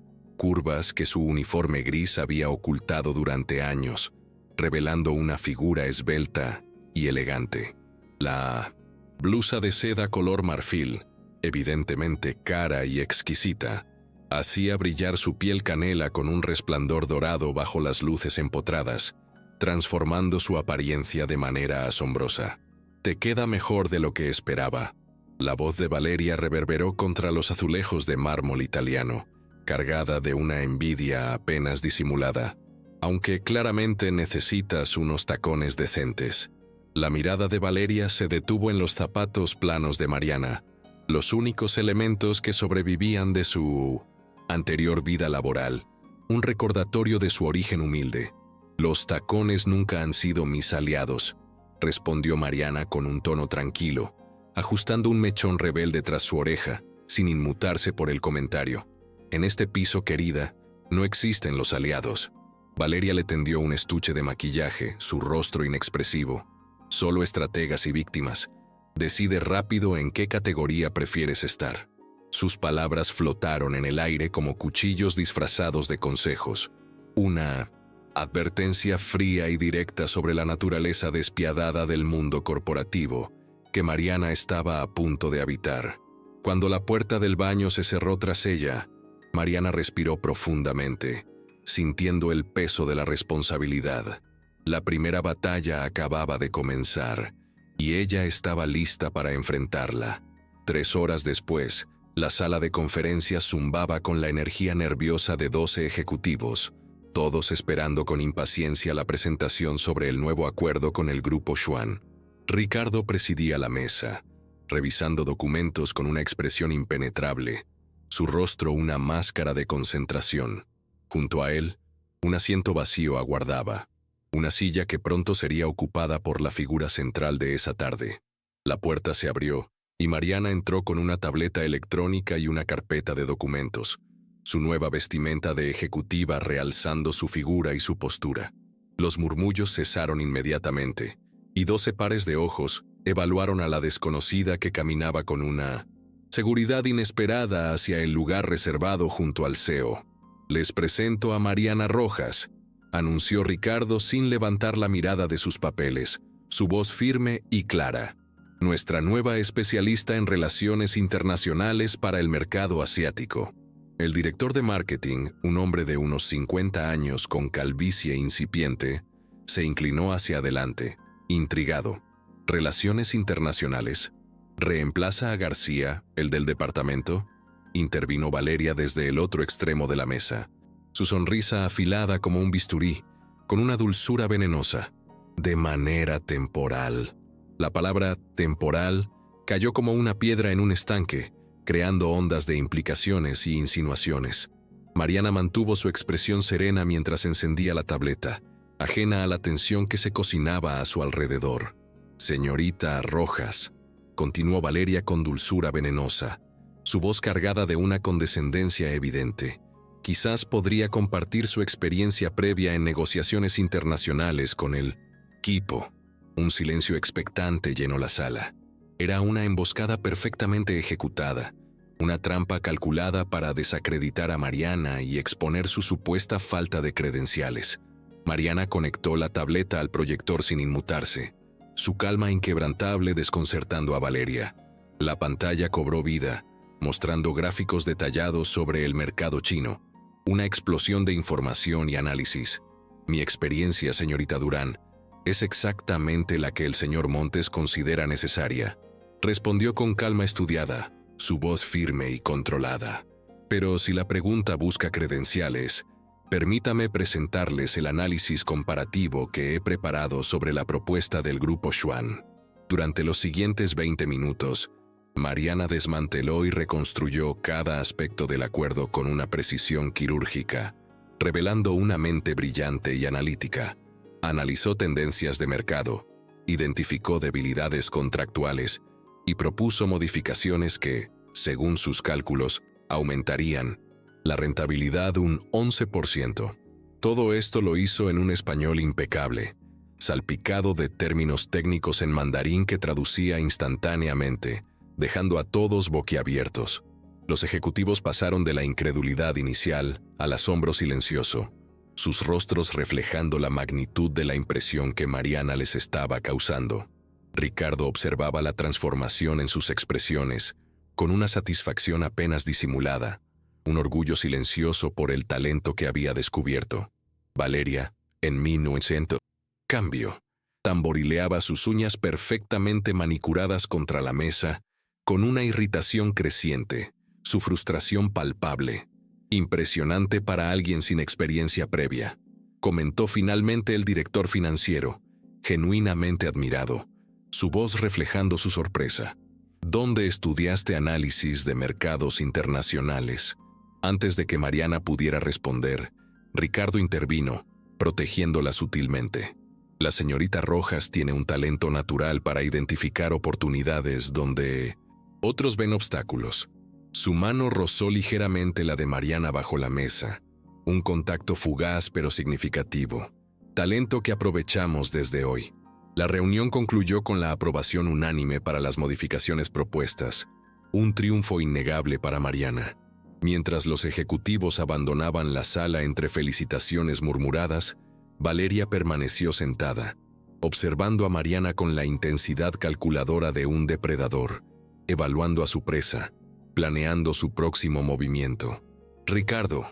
que su uniforme gris había ocultado durante años, revelando una figura esbelta y elegante. La blusa de seda color marfil, evidentemente cara y exquisita, hacía brillar su piel canela con un resplandor dorado bajo las luces empotradas, transformando su apariencia de manera asombrosa. «Te queda mejor de lo que esperaba». La voz de Valeria reverberó contra los azulejos de mármol italiano, cargada de una envidia apenas disimulada. «Aunque claramente necesitas unos tacones decentes». La mirada de Valeria se detuvo en los zapatos planos de Mariana, los únicos elementos que sobrevivían de su anterior vida laboral, un recordatorio de su origen humilde. «Los tacones nunca han sido mis aliados», respondió Mariana con un tono tranquilo, ajustando un mechón rebelde tras su oreja, sin inmutarse por el comentario. «En este piso, querida, no existen los aliados». Valeria le tendió un estuche de maquillaje, su rostro inexpresivo. «Solo estrategas y víctimas. Decide rápido en qué categoría prefieres estar». Sus palabras flotaron en el aire como cuchillos disfrazados de consejos. Una advertencia fría y directa sobre la naturaleza despiadada del mundo corporativo que Mariana estaba a punto de habitar. Cuando la puerta del baño se cerró tras ella, Mariana respiró profundamente, sintiendo el peso de la responsabilidad. La primera batalla acababa de comenzar, y ella estaba lista para enfrentarla. 3 horas después, la sala de conferencias zumbaba con la energía nerviosa de 12 ejecutivos, todos esperando con impaciencia la presentación sobre el nuevo acuerdo con el Grupo Schwan. Ricardo presidía la mesa, revisando documentos con una expresión impenetrable, su rostro una máscara de concentración. Junto a él, un asiento vacío aguardaba, una silla que pronto sería ocupada por la figura central de esa tarde. La puerta se abrió, y Mariana entró con una tableta electrónica y una carpeta de documentos, su nueva vestimenta de ejecutiva realzando su figura y su postura. Los murmullos cesaron inmediatamente, y 12 pares de ojos evaluaron a la desconocida que caminaba con una seguridad inesperada hacia el lugar reservado junto al CEO. «Les presento a Mariana Rojas», anunció Ricardo sin levantar la mirada de sus papeles, su voz firme y clara. «Nuestra nueva especialista en relaciones internacionales para el mercado asiático». El director de marketing, un hombre de unos 50 años con calvicie incipiente, se inclinó hacia adelante, intrigado. «¿Relaciones internacionales? ¿Reemplaza a García, el del departamento?», intervino Valeria desde el otro extremo de la mesa, su sonrisa afilada como un bisturí, con una dulzura venenosa. «De manera temporal». La palabra temporal cayó como una piedra en un estanque, creando ondas de implicaciones y insinuaciones. Mariana mantuvo su expresión serena mientras encendía la tableta, ajena a la tensión que se cocinaba a su alrededor. «Señorita Rojas», continuó Valeria con dulzura venenosa, su voz cargada de una condescendencia evidente. «Quizás podría compartir su experiencia previa en negociaciones internacionales con el equipo». Un silencio expectante llenó la sala. Era una emboscada perfectamente ejecutada, una trampa calculada para desacreditar a Mariana y exponer su supuesta falta de credenciales. Mariana conectó la tableta al proyector sin inmutarse, su calma inquebrantable desconcertando a Valeria. La pantalla cobró vida, mostrando gráficos detallados sobre el mercado chino, una explosión de información y análisis. «Mi experiencia, señorita Durán, es exactamente la que el señor Montes considera necesaria», respondió con calma estudiada, su voz firme y controlada. «Pero si la pregunta busca credenciales, permítame presentarles el análisis comparativo que he preparado sobre la propuesta del Grupo Xuan». Durante los siguientes 20 minutos, Mariana desmanteló y reconstruyó cada aspecto del acuerdo con una precisión quirúrgica, revelando una mente brillante y analítica. Analizó tendencias de mercado, identificó debilidades contractuales y propuso modificaciones que, según sus cálculos, aumentarían la rentabilidad un 11%. Todo esto lo hizo en un español impecable, salpicado de términos técnicos en mandarín que traducía instantáneamente, dejando a todos boquiabiertos. Los ejecutivos pasaron de la incredulidad inicial al asombro silencioso, sus rostros reflejando la magnitud de la impresión que Mariana les estaba causando. Ricardo observaba la transformación en sus expresiones, con una satisfacción apenas disimulada, un orgullo silencioso por el talento que había descubierto. Valeria, en 1900, cambio, tamborileaba sus uñas perfectamente manicuradas contra la mesa, con una irritación creciente, su frustración palpable. «Impresionante para alguien sin experiencia previa», comentó finalmente el director financiero, genuinamente admirado, su voz reflejando su sorpresa. «¿Dónde estudiaste análisis de mercados internacionales?». Antes de que Mariana pudiera responder, Ricardo intervino, protegiéndola sutilmente. «La señorita Rojas tiene un talento natural para identificar oportunidades donde otros ven obstáculos». Su mano rozó ligeramente la de Mariana bajo la mesa, un contacto fugaz pero significativo, talento que aprovechamos desde hoy. La reunión concluyó con la aprobación unánime para las modificaciones propuestas, un triunfo innegable para Mariana. Mientras los ejecutivos abandonaban la sala entre felicitaciones murmuradas, Valeria permaneció sentada, observando a Mariana con la intensidad calculadora de un depredador, evaluando a su presa, planeando su próximo movimiento. «Ricardo,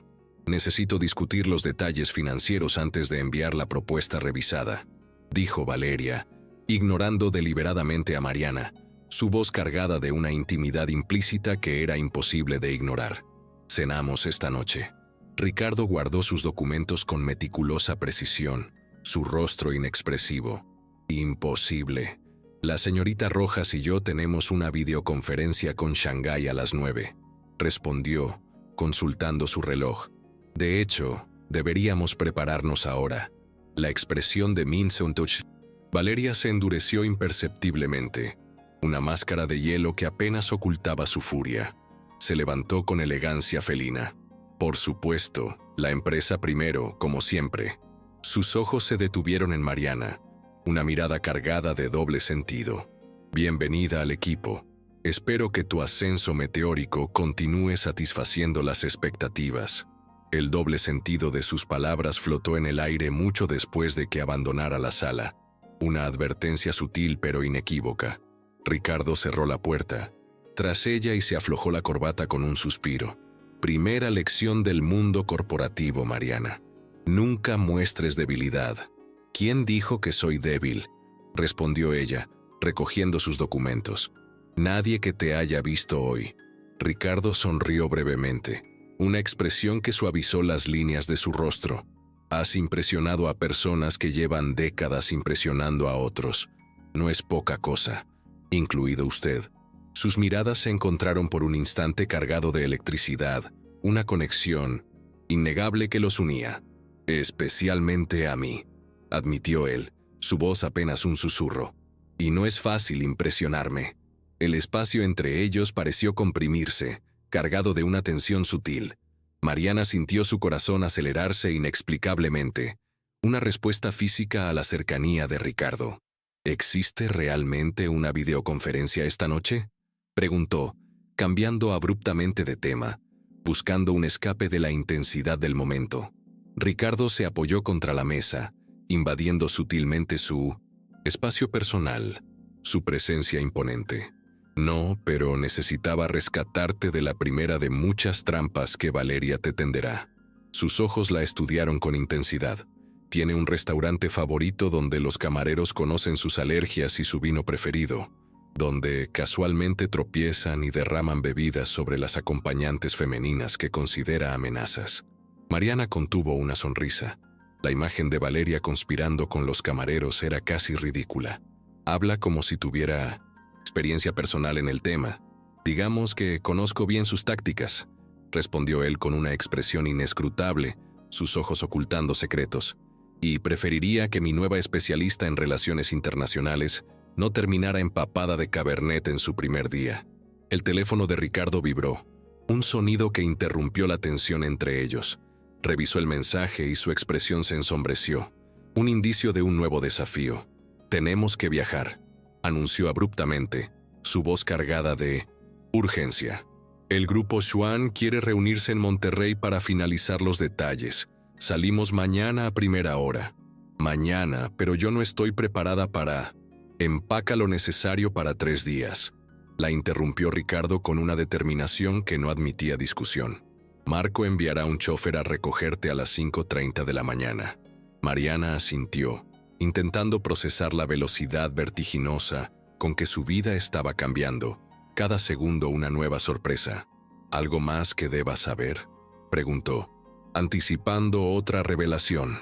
necesito discutir los detalles financieros antes de enviar la propuesta revisada», dijo Valeria, ignorando deliberadamente a Mariana, su voz cargada de una intimidad implícita que era imposible de ignorar. «Cenamos esta noche». Ricardo guardó sus documentos con meticulosa precisión, su rostro inexpresivo. «Imposible». La señorita Rojas y yo tenemos una videoconferencia con Shanghái a las 9, respondió, consultando su reloj. De hecho, deberíamos prepararnos ahora. La expresión de Min Seung-touch. Valeria se endureció imperceptiblemente. Una máscara de hielo que apenas ocultaba su furia. Se levantó con elegancia felina. Por supuesto, la empresa primero, como siempre. Sus ojos se detuvieron en Mariana. Una mirada cargada de doble sentido. Bienvenida al equipo. Espero que tu ascenso meteórico continúe satisfaciendo las expectativas. El doble sentido de sus palabras flotó en el aire mucho después de que abandonara la sala. Una advertencia sutil pero inequívoca. Ricardo cerró la puerta, tras ella y se aflojó la corbata con un suspiro. Primera lección del mundo corporativo, Mariana. Nunca muestres debilidad. ¿Quién dijo que soy débil?, respondió ella, recogiendo sus documentos. Nadie que te haya visto hoy. Ricardo sonrió brevemente, una expresión que suavizó las líneas de su rostro. Has impresionado a personas que llevan décadas impresionando a otros. No es poca cosa, incluido usted. Sus miradas se encontraron por un instante cargado de electricidad, una conexión innegable que los unía. Especialmente a mí, admitió él, su voz apenas un susurro. Y no es fácil impresionarme. El espacio entre ellos pareció comprimirse, cargado de una tensión sutil. Mariana sintió su corazón acelerarse inexplicablemente, una respuesta física a la cercanía de Ricardo. ¿Existe realmente una videoconferencia esta noche?, preguntó, cambiando abruptamente de tema, buscando un escape de la intensidad del momento. Ricardo se apoyó contra la mesa, invadiendo sutilmente su espacio personal, su presencia imponente. No, pero necesitaba rescatarte de la primera de muchas trampas que Valeria te tenderá. Sus ojos la estudiaron con intensidad. Tiene un restaurante favorito donde los camareros conocen sus alergias y su vino preferido, donde casualmente tropiezan y derraman bebidas sobre las acompañantes femeninas que considera amenazas. Mariana contuvo una sonrisa. La imagen de Valeria conspirando con los camareros era casi ridícula. Habla como si tuviera experiencia personal en el tema. Digamos que conozco bien sus tácticas, respondió él con una expresión inescrutable, sus ojos ocultando secretos. Y preferiría que mi nueva especialista en relaciones internacionales no terminara empapada de Cabernet en su primer día. El teléfono de Ricardo vibró, un sonido que interrumpió la tensión entre ellos. Revisó el mensaje y su expresión se ensombreció, un indicio de un nuevo desafío. Tenemos que viajar, anunció abruptamente, su voz cargada de urgencia. El grupo Xuan quiere reunirse en Monterrey para finalizar los detalles. Salimos mañana a primera hora. Mañana, pero yo no estoy preparada para... Empaca lo necesario para 3 días. La interrumpió Ricardo con una determinación que no admitía discusión. Marco enviará un chofer a recogerte a las 5:30 de la mañana. Mariana asintió, intentando procesar la velocidad vertiginosa con que su vida estaba cambiando. Cada segundo una nueva sorpresa. ¿Algo más que deba saber?, preguntó, anticipando otra revelación.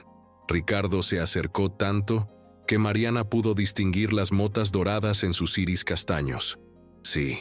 Ricardo se acercó tanto que Mariana pudo distinguir las motas doradas en sus iris castaños. Sí,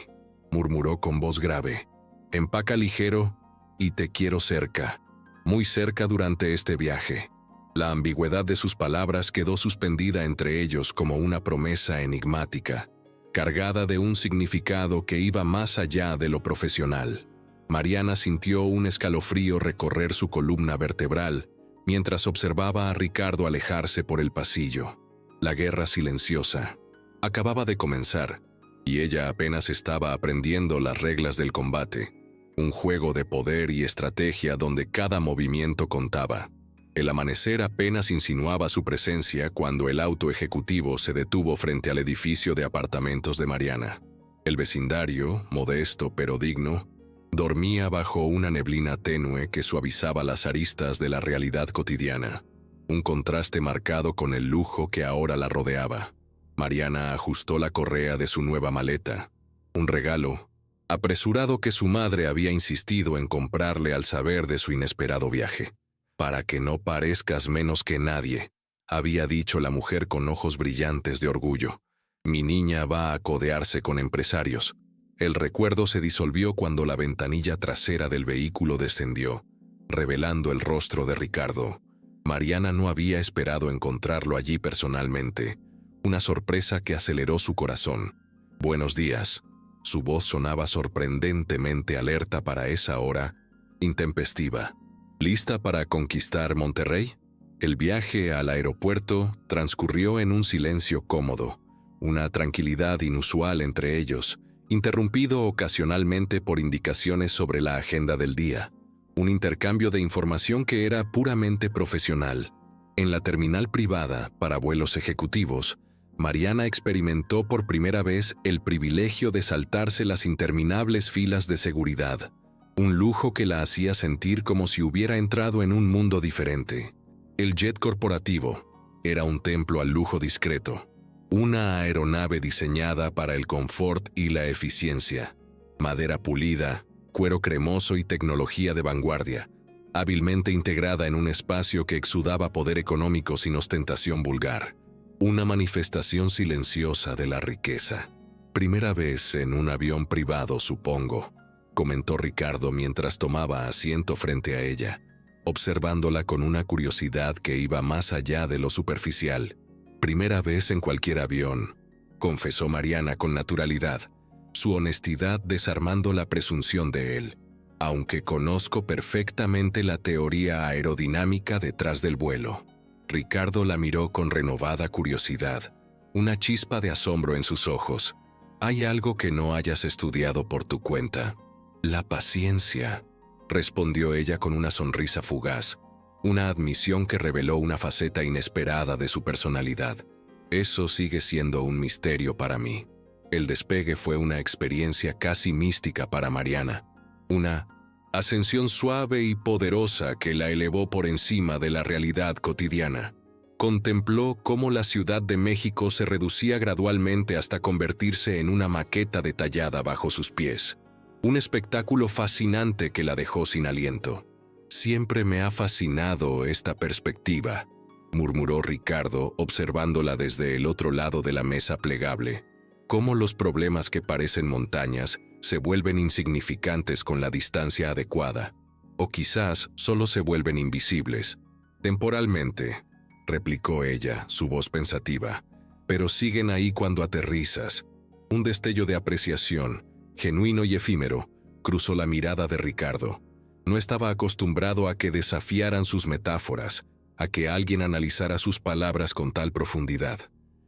murmuró con voz grave. Empaca ligero y te quiero cerca, muy cerca durante este viaje. La ambigüedad de sus palabras quedó suspendida entre ellos como una promesa enigmática, cargada de un significado que iba más allá de lo profesional. Mariana sintió un escalofrío recorrer su columna vertebral mientras observaba a Ricardo alejarse por el pasillo. La guerra silenciosa acababa de comenzar, y ella apenas estaba aprendiendo las reglas del combate, un juego de poder y estrategia donde cada movimiento contaba. El amanecer apenas insinuaba su presencia cuando el auto ejecutivo se detuvo frente al edificio de apartamentos de Mariana. El vecindario, modesto pero digno, dormía bajo una neblina tenue que suavizaba las aristas de la realidad cotidiana, un contraste marcado con el lujo que ahora la rodeaba. Mariana ajustó la correa de su nueva maleta, un regalo apresurado que su madre había insistido en comprarle al saber de su inesperado viaje. Para que no parezcas menos que nadie, había dicho la mujer con ojos brillantes de orgullo. Mi niña va a codearse con empresarios. El recuerdo se disolvió cuando la ventanilla trasera del vehículo descendió, revelando el rostro de Ricardo. Mariana no había esperado encontrarlo allí personalmente, una sorpresa que aceleró su corazón. «Buenos días». Su voz sonaba sorprendentemente alerta para esa hora, intempestiva. ¿Lista para conquistar Monterrey? El viaje al aeropuerto transcurrió en un silencio cómodo, una tranquilidad inusual entre ellos, interrumpido ocasionalmente por indicaciones sobre la agenda del día. Un intercambio de información que era puramente profesional. En la terminal privada para vuelos ejecutivos, Mariana experimentó por primera vez el privilegio de saltarse las interminables filas de seguridad, un lujo que la hacía sentir como si hubiera entrado en un mundo diferente. El jet corporativo era un templo al lujo discreto, una aeronave diseñada para el confort y la eficiencia, madera pulida, cuero cremoso y tecnología de vanguardia, hábilmente integrada en un espacio que exudaba poder económico sin ostentación vulgar. Una manifestación silenciosa de la riqueza. «Primera vez en un avión privado, supongo», comentó Ricardo mientras tomaba asiento frente a ella, observándola con una curiosidad que iba más allá de lo superficial. «Primera vez en cualquier avión», confesó Mariana con naturalidad, su honestidad desarmando la presunción de él. «Aunque conozco perfectamente la teoría aerodinámica detrás del vuelo». Ricardo la miró con renovada curiosidad, una chispa de asombro en sus ojos. «¿Hay algo que no hayas estudiado por tu cuenta?» «La paciencia», respondió ella con una sonrisa fugaz, una admisión que reveló una faceta inesperada de su personalidad. «Eso sigue siendo un misterio para mí». El despegue fue una experiencia casi mística para Mariana, una ascensión suave y poderosa que la elevó por encima de la realidad cotidiana. Contempló cómo la Ciudad de México se reducía gradualmente hasta convertirse en una maqueta detallada bajo sus pies. Un espectáculo fascinante que la dejó sin aliento. «Siempre me ha fascinado esta perspectiva», murmuró Ricardo observándola desde el otro lado de la mesa plegable. «Cómo los problemas que parecen montañas se vuelven insignificantes con la distancia adecuada. O quizás solo se vuelven invisibles. Temporalmente», replicó ella, su voz pensativa, «pero siguen ahí cuando aterrizas». Un destello de apreciación, genuino y efímero, cruzó la mirada de Ricardo. No estaba acostumbrado a que desafiaran sus metáforas, a que alguien analizara sus palabras con tal profundidad.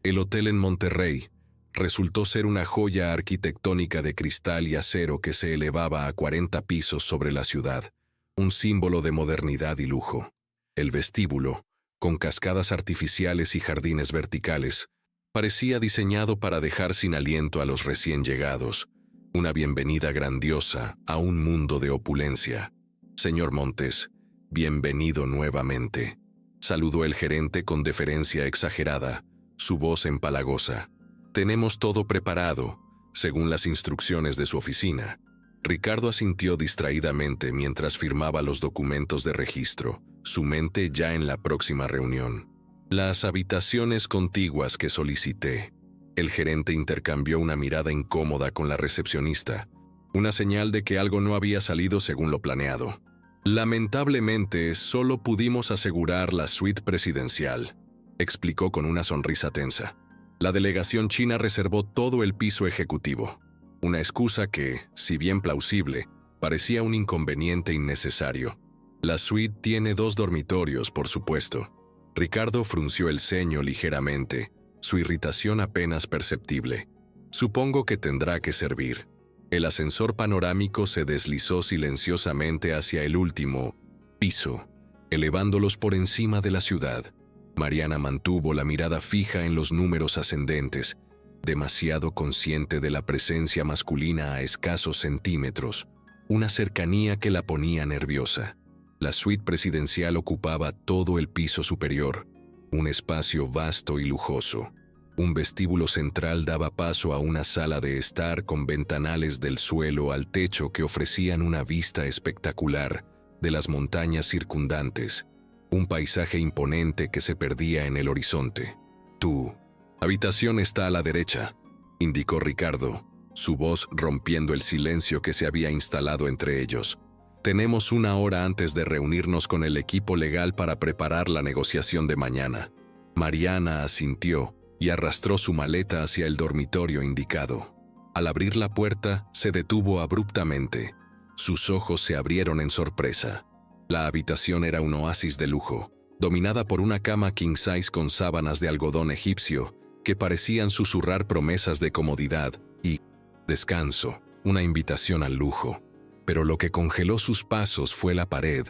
El hotel en Monterrey resultó ser una joya arquitectónica de cristal y acero que se elevaba a 40 pisos sobre la ciudad, un símbolo de modernidad y lujo. El vestíbulo, con cascadas artificiales y jardines verticales, parecía diseñado para dejar sin aliento a los recién llegados, una bienvenida grandiosa a un mundo de opulencia. «Señor Montes, bienvenido nuevamente», saludó el gerente con deferencia exagerada, su voz empalagosa. «Tenemos todo preparado, según las instrucciones de su oficina». Ricardo asintió distraídamente mientras firmaba los documentos de registro, su mente ya en la próxima reunión. «Las habitaciones contiguas que solicité». El gerente intercambió una mirada incómoda con la recepcionista, una señal de que algo no había salido según lo planeado. «Lamentablemente, solo pudimos asegurar la suite presidencial», explicó con una sonrisa tensa. «La delegación china reservó todo el piso ejecutivo». Una excusa que, si bien plausible, parecía un inconveniente innecesario. «La suite tiene 2 dormitorios, por supuesto». Ricardo frunció el ceño ligeramente, su irritación apenas perceptible. «Supongo que tendrá que servir». El ascensor panorámico se deslizó silenciosamente hacia el último piso, elevándolos por encima de la ciudad. Mariana mantuvo la mirada fija en los números ascendentes, demasiado consciente de la presencia masculina a escasos centímetros, una cercanía que la ponía nerviosa. La suite presidencial ocupaba todo el piso superior, un espacio vasto y lujoso. Un vestíbulo central daba paso a una sala de estar con ventanales del suelo al techo que ofrecían una vista espectacular de las montañas circundantes, un paisaje imponente que se perdía en el horizonte. «Tú», Habitación está a la derecha, indicó Ricardo, su voz rompiendo el silencio que se había instalado entre ellos. Tenemos 1 hora antes de reunirnos con el equipo legal para preparar la negociación de mañana. Mariana asintió y arrastró su maleta hacia el dormitorio indicado. Al abrir la puerta, se detuvo abruptamente. Sus ojos se abrieron en sorpresa. La habitación era un oasis de lujo, dominada por una cama king size con sábanas de algodón egipcio que parecían susurrar promesas de comodidad y descanso, una invitación al lujo. Pero lo que congeló sus pasos fue la pared,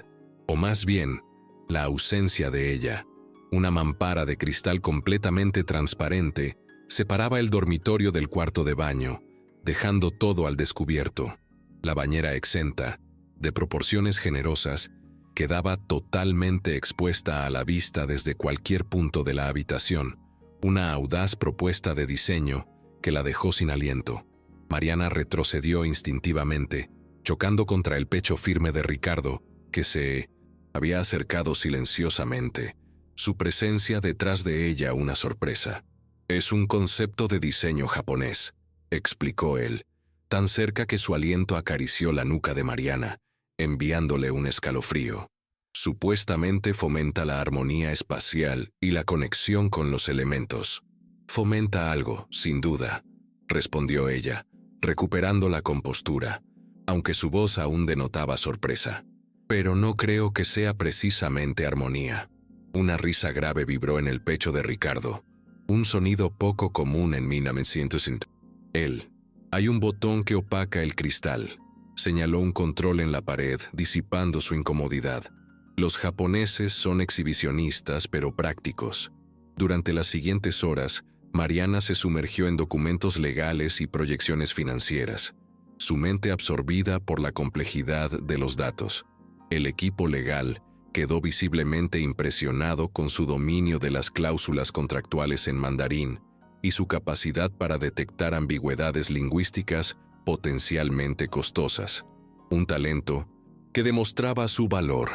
o más bien, la ausencia de ella. Una mampara de cristal completamente transparente separaba el dormitorio del cuarto de baño, dejando todo al descubierto. La bañera exenta, de proporciones generosas, quedaba totalmente expuesta a la vista desde cualquier punto de la habitación, una audaz propuesta de diseño que la dejó sin aliento. Mariana retrocedió instintivamente, chocando contra el pecho firme de Ricardo, que se había acercado silenciosamente, su presencia detrás de ella una sorpresa. «Es un concepto de diseño japonés», explicó él, tan cerca que su aliento acarició la nuca de Mariana, enviándole un escalofrío. «Supuestamente fomenta la armonía espacial y la conexión con los elementos». «Fomenta algo, sin duda», respondió ella, recuperando la compostura, aunque su voz aún denotaba sorpresa. «Pero no creo que sea precisamente armonía». Una risa grave vibró en el pecho de Ricardo, un sonido poco común en 1900. Él. «Hay un botón que opaca el cristal», señaló un control en la pared, disipando su incomodidad. «Los japoneses son exhibicionistas pero prácticos». Durante las siguientes horas, Mariana se sumergió en documentos legales y proyecciones financieras, su mente absorbida por la complejidad de los datos. El equipo legal quedó visiblemente impresionado con su dominio de las cláusulas contractuales en mandarín y su capacidad para detectar ambigüedades lingüísticas potencialmente costosas. Un talento que demostraba su valor.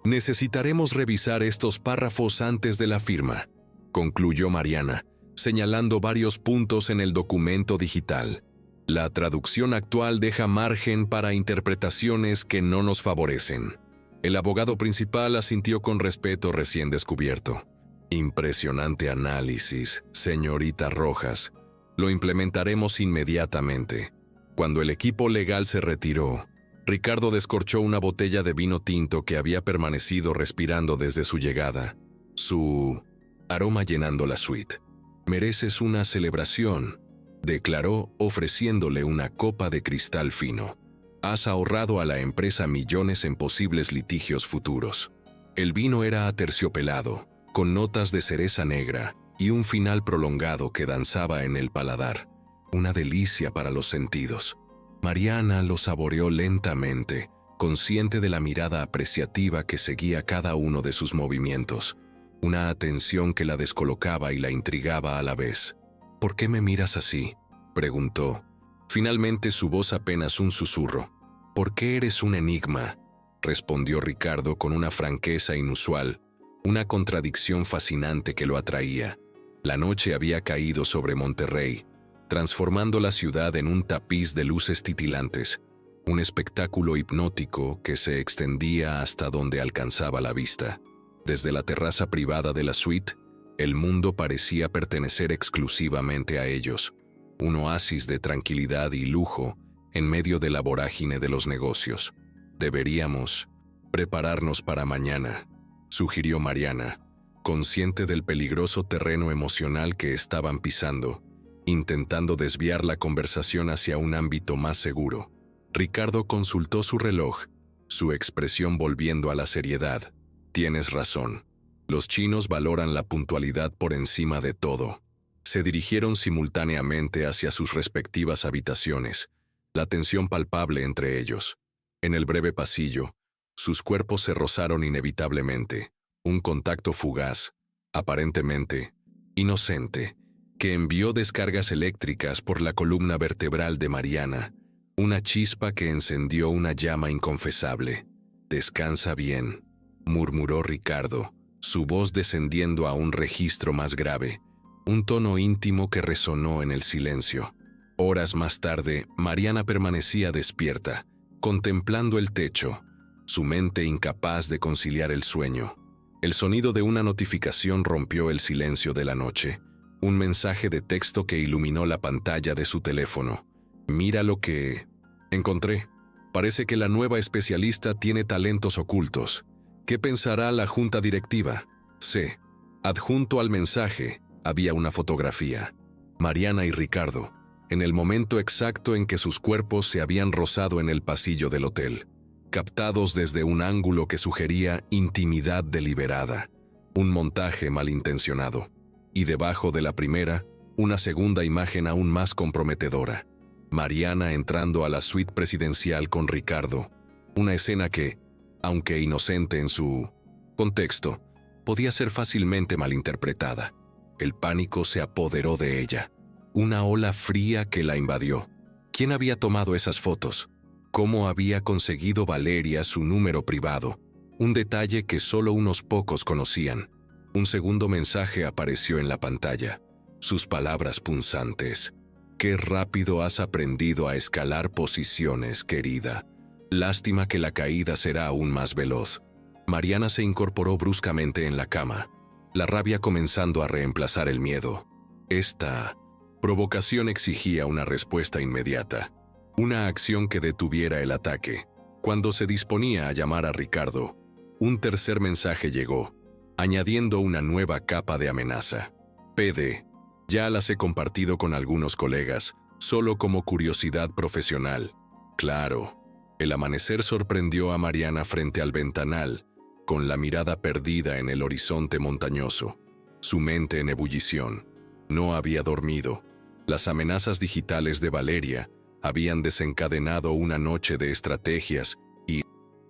«Necesitaremos revisar estos párrafos antes de la firma», concluyó Mariana, señalando varios puntos en el documento digital. «La traducción actual deja margen para interpretaciones que no nos favorecen». El abogado principal asintió con respeto recién descubierto. «Impresionante análisis, señorita Rojas. Lo implementaremos inmediatamente». Cuando el equipo legal se retiró, Ricardo descorchó una botella de vino tinto que había permanecido respirando desde su llegada, su aroma llenando la suite. «Mereces una celebración», declaró ofreciéndole una copa de cristal fino. «Has ahorrado a la empresa millones en posibles litigios futuros». El vino era aterciopelado, con notas de cereza negra y un final prolongado que danzaba en el paladar. Una delicia para los sentidos. Mariana lo saboreó lentamente, consciente de la mirada apreciativa que seguía cada uno de sus movimientos. Una atención que la descolocaba y la intrigaba a la vez. «¿Por qué me miras así?», preguntó. Finalmente su voz apenas un susurro. «¿Por qué eres un enigma?», respondió Ricardo con una franqueza inusual, una contradicción fascinante que lo atraía. La noche había caído sobre Monterrey, transformando la ciudad en un tapiz de luces titilantes, un espectáculo hipnótico que se extendía hasta donde alcanzaba la vista. Desde la terraza privada de la suite, el mundo parecía pertenecer exclusivamente a ellos, un oasis de tranquilidad y lujo en medio de la vorágine de los negocios. «Deberíamos prepararnos para mañana», sugirió Mariana, consciente del peligroso terreno emocional que estaban pisando, intentando desviar la conversación hacia un ámbito más seguro. Ricardo consultó su reloj, su expresión volviendo a la seriedad. «Tienes razón. Los chinos valoran la puntualidad por encima de todo». Se dirigieron simultáneamente hacia sus respectivas habitaciones, la tensión palpable entre ellos. En el breve pasillo, sus cuerpos se rozaron inevitablemente, un contacto fugaz, aparentemente inocente, que envió descargas eléctricas por la columna vertebral de Mariana, una chispa que encendió una llama inconfesable. «Descansa bien», murmuró Ricardo, su voz descendiendo a un registro más grave. un tono íntimo que resonó en el silencio. Horas más tarde, Mariana permanecía despierta, contemplando el techo, su mente incapaz de conciliar el sueño. El sonido de una notificación rompió el silencio de la noche. Un mensaje de texto que iluminó la pantalla de su teléfono. «Mira lo que encontré. Parece que la nueva especialista tiene talentos ocultos. ¿Qué pensará la junta directiva?» C. Adjunto al mensaje había una fotografía. Mariana y Ricardo, en el momento exacto en que sus cuerpos se habían rozado en el pasillo del hotel, captados desde un ángulo que sugería intimidad deliberada, un montaje malintencionado. Y debajo de la primera, una segunda imagen aún más comprometedora. Mariana entrando a la suite presidencial con Ricardo, una escena que, aunque inocente en su contexto, podía ser fácilmente malinterpretada. El pánico se apoderó de ella, una ola fría que la invadió. ¿Quién había tomado esas fotos? ¿Cómo había conseguido Valeria su número privado? Un detalle que solo unos pocos conocían. Un segundo mensaje apareció en la pantalla. Sus palabras punzantes. «Qué rápido has aprendido a escalar posiciones, querida. Lástima que la caída será aún más veloz». Mariana se incorporó bruscamente en la cama, la rabia comenzando a reemplazar el miedo. Esta provocación exigía una respuesta inmediata, una acción que detuviera el ataque. Cuando se disponía a llamar a Ricardo, un tercer mensaje llegó, añadiendo una nueva capa de amenaza. «PD, ya las he compartido con algunos colegas, solo como curiosidad profesional». Claro, el amanecer sorprendió a Mariana frente al ventanal, con la mirada perdida en el horizonte montañoso, su mente en ebullición. No había dormido. Las amenazas digitales de Valeria habían desencadenado una noche de estrategias y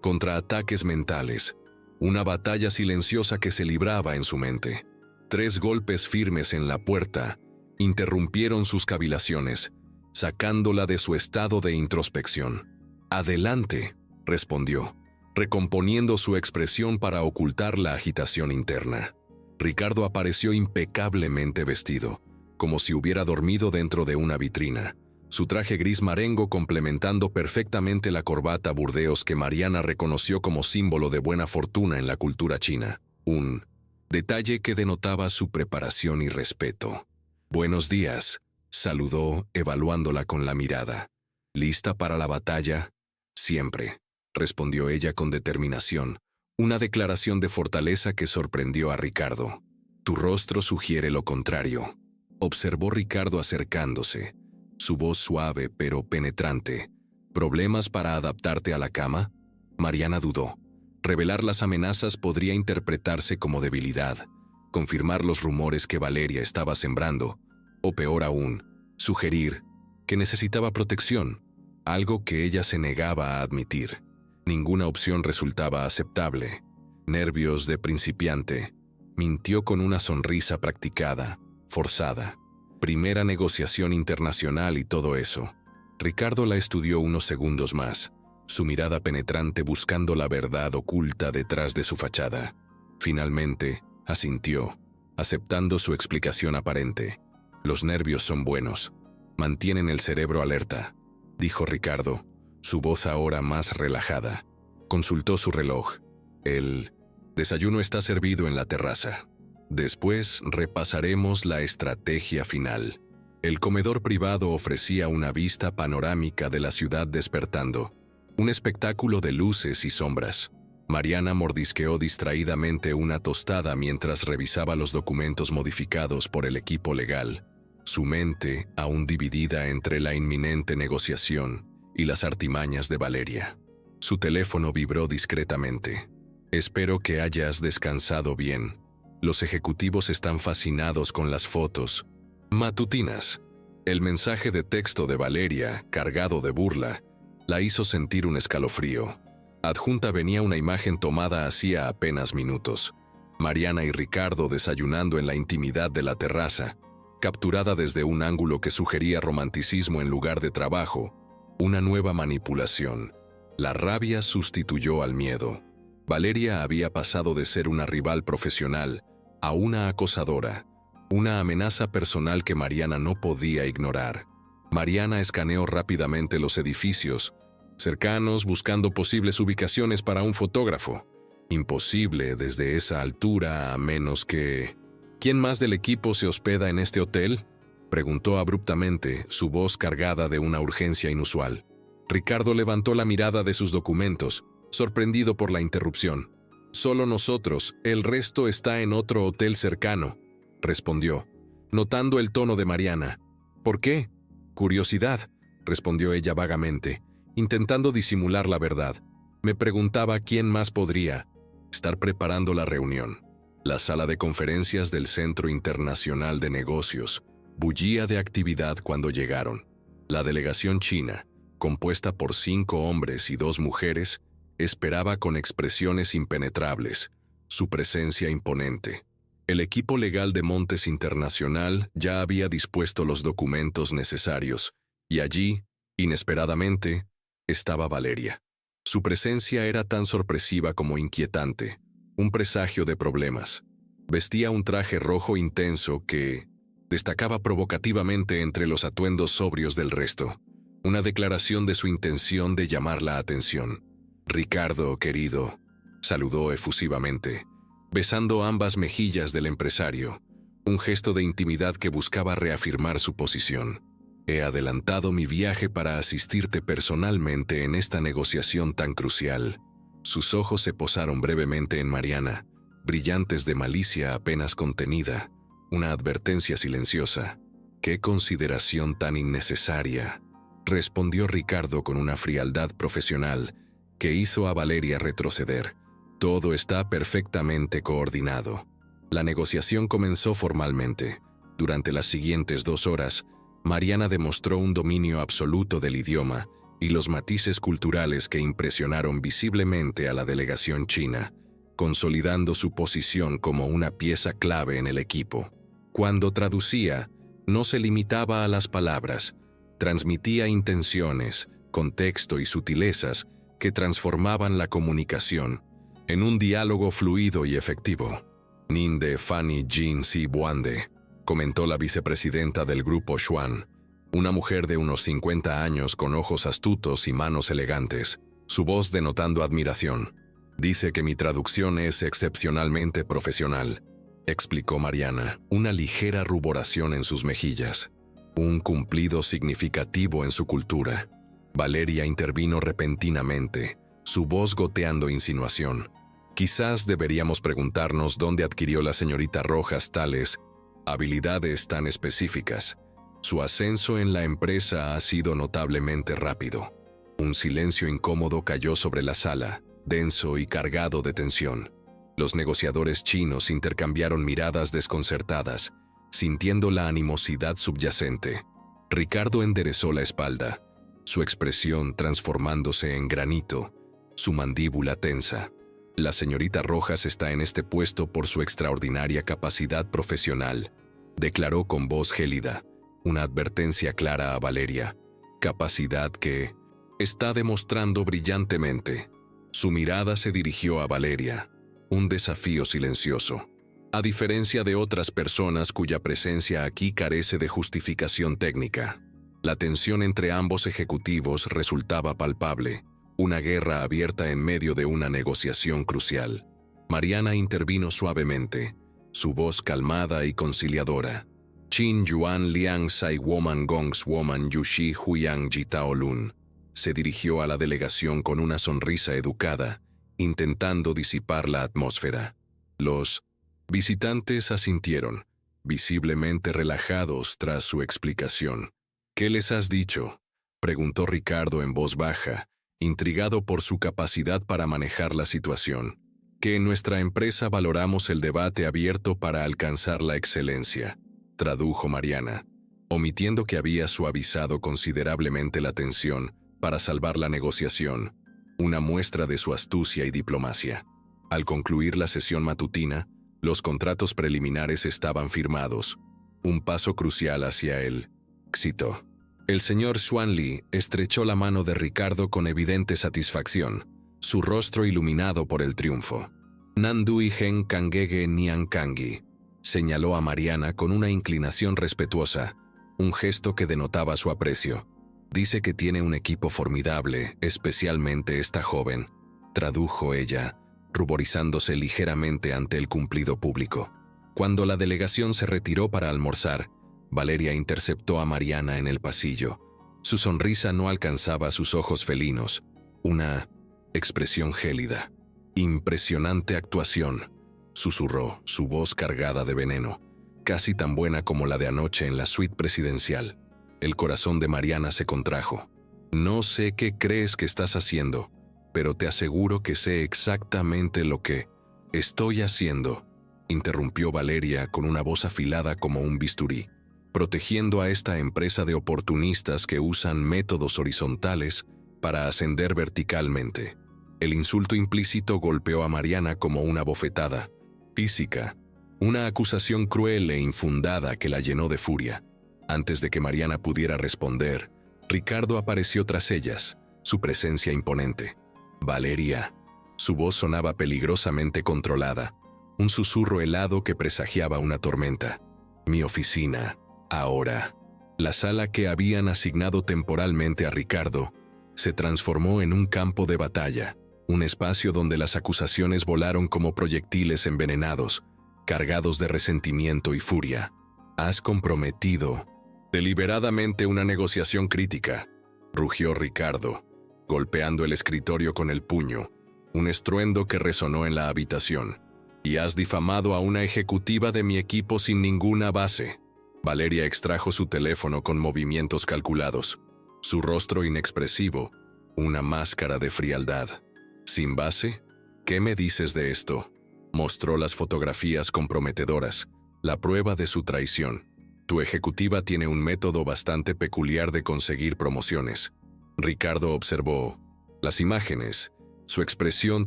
contraataques mentales, una batalla silenciosa que se libraba en su mente. 3 golpes firmes en la puerta interrumpieron sus cavilaciones, sacándola de su estado de introspección. «Adelante», respondió, recomponiendo su expresión para ocultar la agitación interna. Ricardo apareció impecablemente vestido, como si hubiera dormido dentro de una vitrina, su traje gris marengo complementando perfectamente la corbata burdeos que Mariana reconoció como símbolo de buena fortuna en la cultura china, un detalle que denotaba su preparación y respeto. «Buenos días», saludó, evaluándola con la mirada. «¿Lista para la batalla?» «Siempre», respondió ella con determinación, una declaración de fortaleza que sorprendió a Ricardo. «Tu rostro sugiere lo contrario», observó Ricardo acercándose, su voz suave pero penetrante. «¿Problemas para adaptarte a la cama?» Mariana dudó. Revelar las amenazas podría interpretarse como debilidad, confirmar los rumores que Valeria estaba sembrando, o peor aún, sugerir que necesitaba protección, algo que ella se negaba a admitir. Ninguna opción resultaba aceptable. Nervios de principiante. Mintió con una sonrisa practicada, forzada. Primera negociación internacional y todo eso. Ricardo la estudió unos segundos más, su mirada penetrante buscando la verdad oculta detrás de su fachada. Finalmente, asintió, aceptando su explicación aparente. «Los nervios son buenos. Mantienen el cerebro alerta», dijo Ricardo, su voz ahora más relajada. Consultó su reloj. «El desayuno está servido en la terraza. Después repasaremos la estrategia final». El comedor privado ofrecía una vista panorámica de la ciudad despertando, un espectáculo de luces y sombras. Mariana mordisqueó distraídamente una tostada mientras revisaba los documentos modificados por el equipo legal, su mente aún dividida entre la inminente negociación y las artimañas de Valeria. Su teléfono vibró discretamente. «Espero que hayas descansado bien. Los ejecutivos están fascinados con las fotos matutinas». El mensaje de texto de Valeria, cargado de burla, la hizo sentir un escalofrío. Adjunta venía una imagen tomada hacía apenas minutos. Mariana y Ricardo desayunando en la intimidad de la terraza, capturada desde un ángulo que sugería romanticismo en lugar de trabajo. Una nueva manipulación. La rabia sustituyó al miedo. Valeria había pasado de ser una rival profesional a una acosadora, Una amenaza personal que Mariana no podía ignorar. Mariana escaneó rápidamente los edificios cercanos buscando posibles ubicaciones para un fotógrafo. Imposible desde esa altura a menos que... ¿Quién más del equipo se hospeda en este hotel?, preguntó abruptamente, su voz cargada de una urgencia inusual. Ricardo levantó la mirada de sus documentos, sorprendido por la interrupción. «Solo nosotros, el resto está en otro hotel cercano», respondió, notando el tono de Mariana. «¿Por qué?» «Curiosidad», respondió ella vagamente, intentando disimular la verdad. «Me preguntaba quién más podría estar preparando la reunión». La sala de conferencias del Centro Internacional de Negocios bullía de actividad cuando llegaron. La delegación china, compuesta por 5 hombres y 2 mujeres, esperaba con expresiones impenetrables, su presencia imponente. El equipo legal de Montes Internacional ya había dispuesto los documentos necesarios, y allí, inesperadamente, estaba Valeria. Su presencia era tan sorpresiva como inquietante, un presagio de problemas. Vestía un traje rojo intenso que destacaba provocativamente entre los atuendos sobrios del resto, una declaración de su intención de llamar la atención. «Ricardo, querido», saludó efusivamente, besando ambas mejillas del empresario, un gesto de intimidad que buscaba reafirmar su posición. «He adelantado mi viaje para asistirte personalmente en esta negociación tan crucial». Sus ojos se posaron brevemente en Mariana, brillantes de malicia apenas contenida, una advertencia silenciosa. «¡Qué consideración tan innecesaria!», respondió Ricardo con una frialdad profesional que hizo a Valeria retroceder. «Todo está perfectamente coordinado». La negociación comenzó formalmente. Durante las siguientes 2 horas, Mariana demostró un dominio absoluto del idioma y los matices culturales que impresionaron visiblemente a la delegación china, consolidando su posición como una pieza clave en el equipo. Cuando traducía, no se limitaba a las palabras, transmitía intenciones, contexto y sutilezas que transformaban la comunicación en un diálogo fluido y efectivo. «Ninde Fanny Jin Si Buande», comentó la vicepresidenta del grupo Xuan, una mujer de unos 50 años con ojos astutos y manos elegantes, su voz denotando admiración. «Dice que mi traducción es excepcionalmente profesional», explicó Mariana, una ligera ruboración en sus mejillas. Un cumplido significativo en su cultura. Valeria intervino repentinamente, su voz goteando insinuación. «Quizás deberíamos preguntarnos dónde adquirió la señorita Rojas tales habilidades tan específicas. Su ascenso en la empresa ha sido notablemente rápido». Un silencio incómodo cayó sobre la sala, denso y cargado de tensión. Los negociadores chinos intercambiaron miradas desconcertadas, sintiendo la animosidad subyacente. Ricardo enderezó la espalda, su expresión transformándose en granito, su mandíbula tensa. «La señorita Rojas está en este puesto por su extraordinaria capacidad profesional», declaró con voz gélida, una advertencia clara a Valeria. «Capacidad que está demostrando brillantemente». Su mirada se dirigió a Valeria, un desafío silencioso. A diferencia de otras personas cuya presencia aquí carece de justificación técnica, la tensión entre ambos ejecutivos resultaba palpable, una guerra abierta en medio de una negociación crucial. Mariana intervino suavemente, su voz calmada y conciliadora. «Qin Yuan Liang Sai Woman Gongs Woman Yushi Huyang Jitaolun», se dirigió a la delegación con una sonrisa educada, intentando disipar la atmósfera. Los visitantes asintieron, visiblemente relajados tras su explicación. «¿Qué les has dicho?», preguntó Ricardo en voz baja, intrigado por su capacidad para manejar la situación. «Que en nuestra empresa valoramos el debate abierto para alcanzar la excelencia», tradujo Mariana, omitiendo que había suavizado considerablemente la tensión para salvar la negociación, una muestra de su astucia y diplomacia. Al concluir la sesión matutina, los contratos preliminares estaban firmados, un paso crucial hacia el éxito. El señor Xuanli estrechó la mano de Ricardo con evidente satisfacción, su rostro iluminado por el triunfo. «Nandui Gen Kangege Nian Kangi», Señaló a Mariana con una inclinación respetuosa, un gesto que denotaba su aprecio. Dice que tiene un equipo formidable, especialmente esta joven, tradujo ella, ruborizándose ligeramente ante el cumplido público. Cuando la delegación se retiró para almorzar, Valeria interceptó a Mariana en el pasillo. Su sonrisa no alcanzaba sus ojos felinos, una expresión gélida. Impresionante actuación, susurró, su voz cargada de veneno, casi tan buena como la de anoche en la suite presidencial. El corazón de Mariana se contrajo. No sé qué crees que estás haciendo, pero te aseguro que sé exactamente lo que estoy haciendo, interrumpió Valeria con una voz afilada como un bisturí, protegiendo a esta empresa de oportunistas que usan métodos horizontales para ascender verticalmente. El insulto implícito golpeó a Mariana como una bofetada física, una acusación cruel e infundada que la llenó de furia. Antes de que Mariana pudiera responder, Ricardo apareció tras ellas, su presencia imponente. Valeria. Su voz sonaba peligrosamente controlada, un susurro helado que presagiaba una tormenta. Mi oficina, ahora. La sala que habían asignado temporalmente a Ricardo se transformó en un campo de batalla, un espacio donde las acusaciones volaron como proyectiles envenenados, cargados de resentimiento y furia. Has comprometido deliberadamente una negociación crítica, rugió Ricardo, golpeando el escritorio con el puño, un estruendo que resonó en la habitación. Y has difamado a una ejecutiva de mi equipo sin ninguna base. Valeria extrajo su teléfono con movimientos calculados, su rostro inexpresivo, una máscara de frialdad. ¿Sin base? ¿Qué me dices de esto? Mostró las fotografías comprometedoras, la prueba de su traición. Tu ejecutiva tiene un método bastante peculiar de conseguir promociones. Ricardo observó las imágenes, su expresión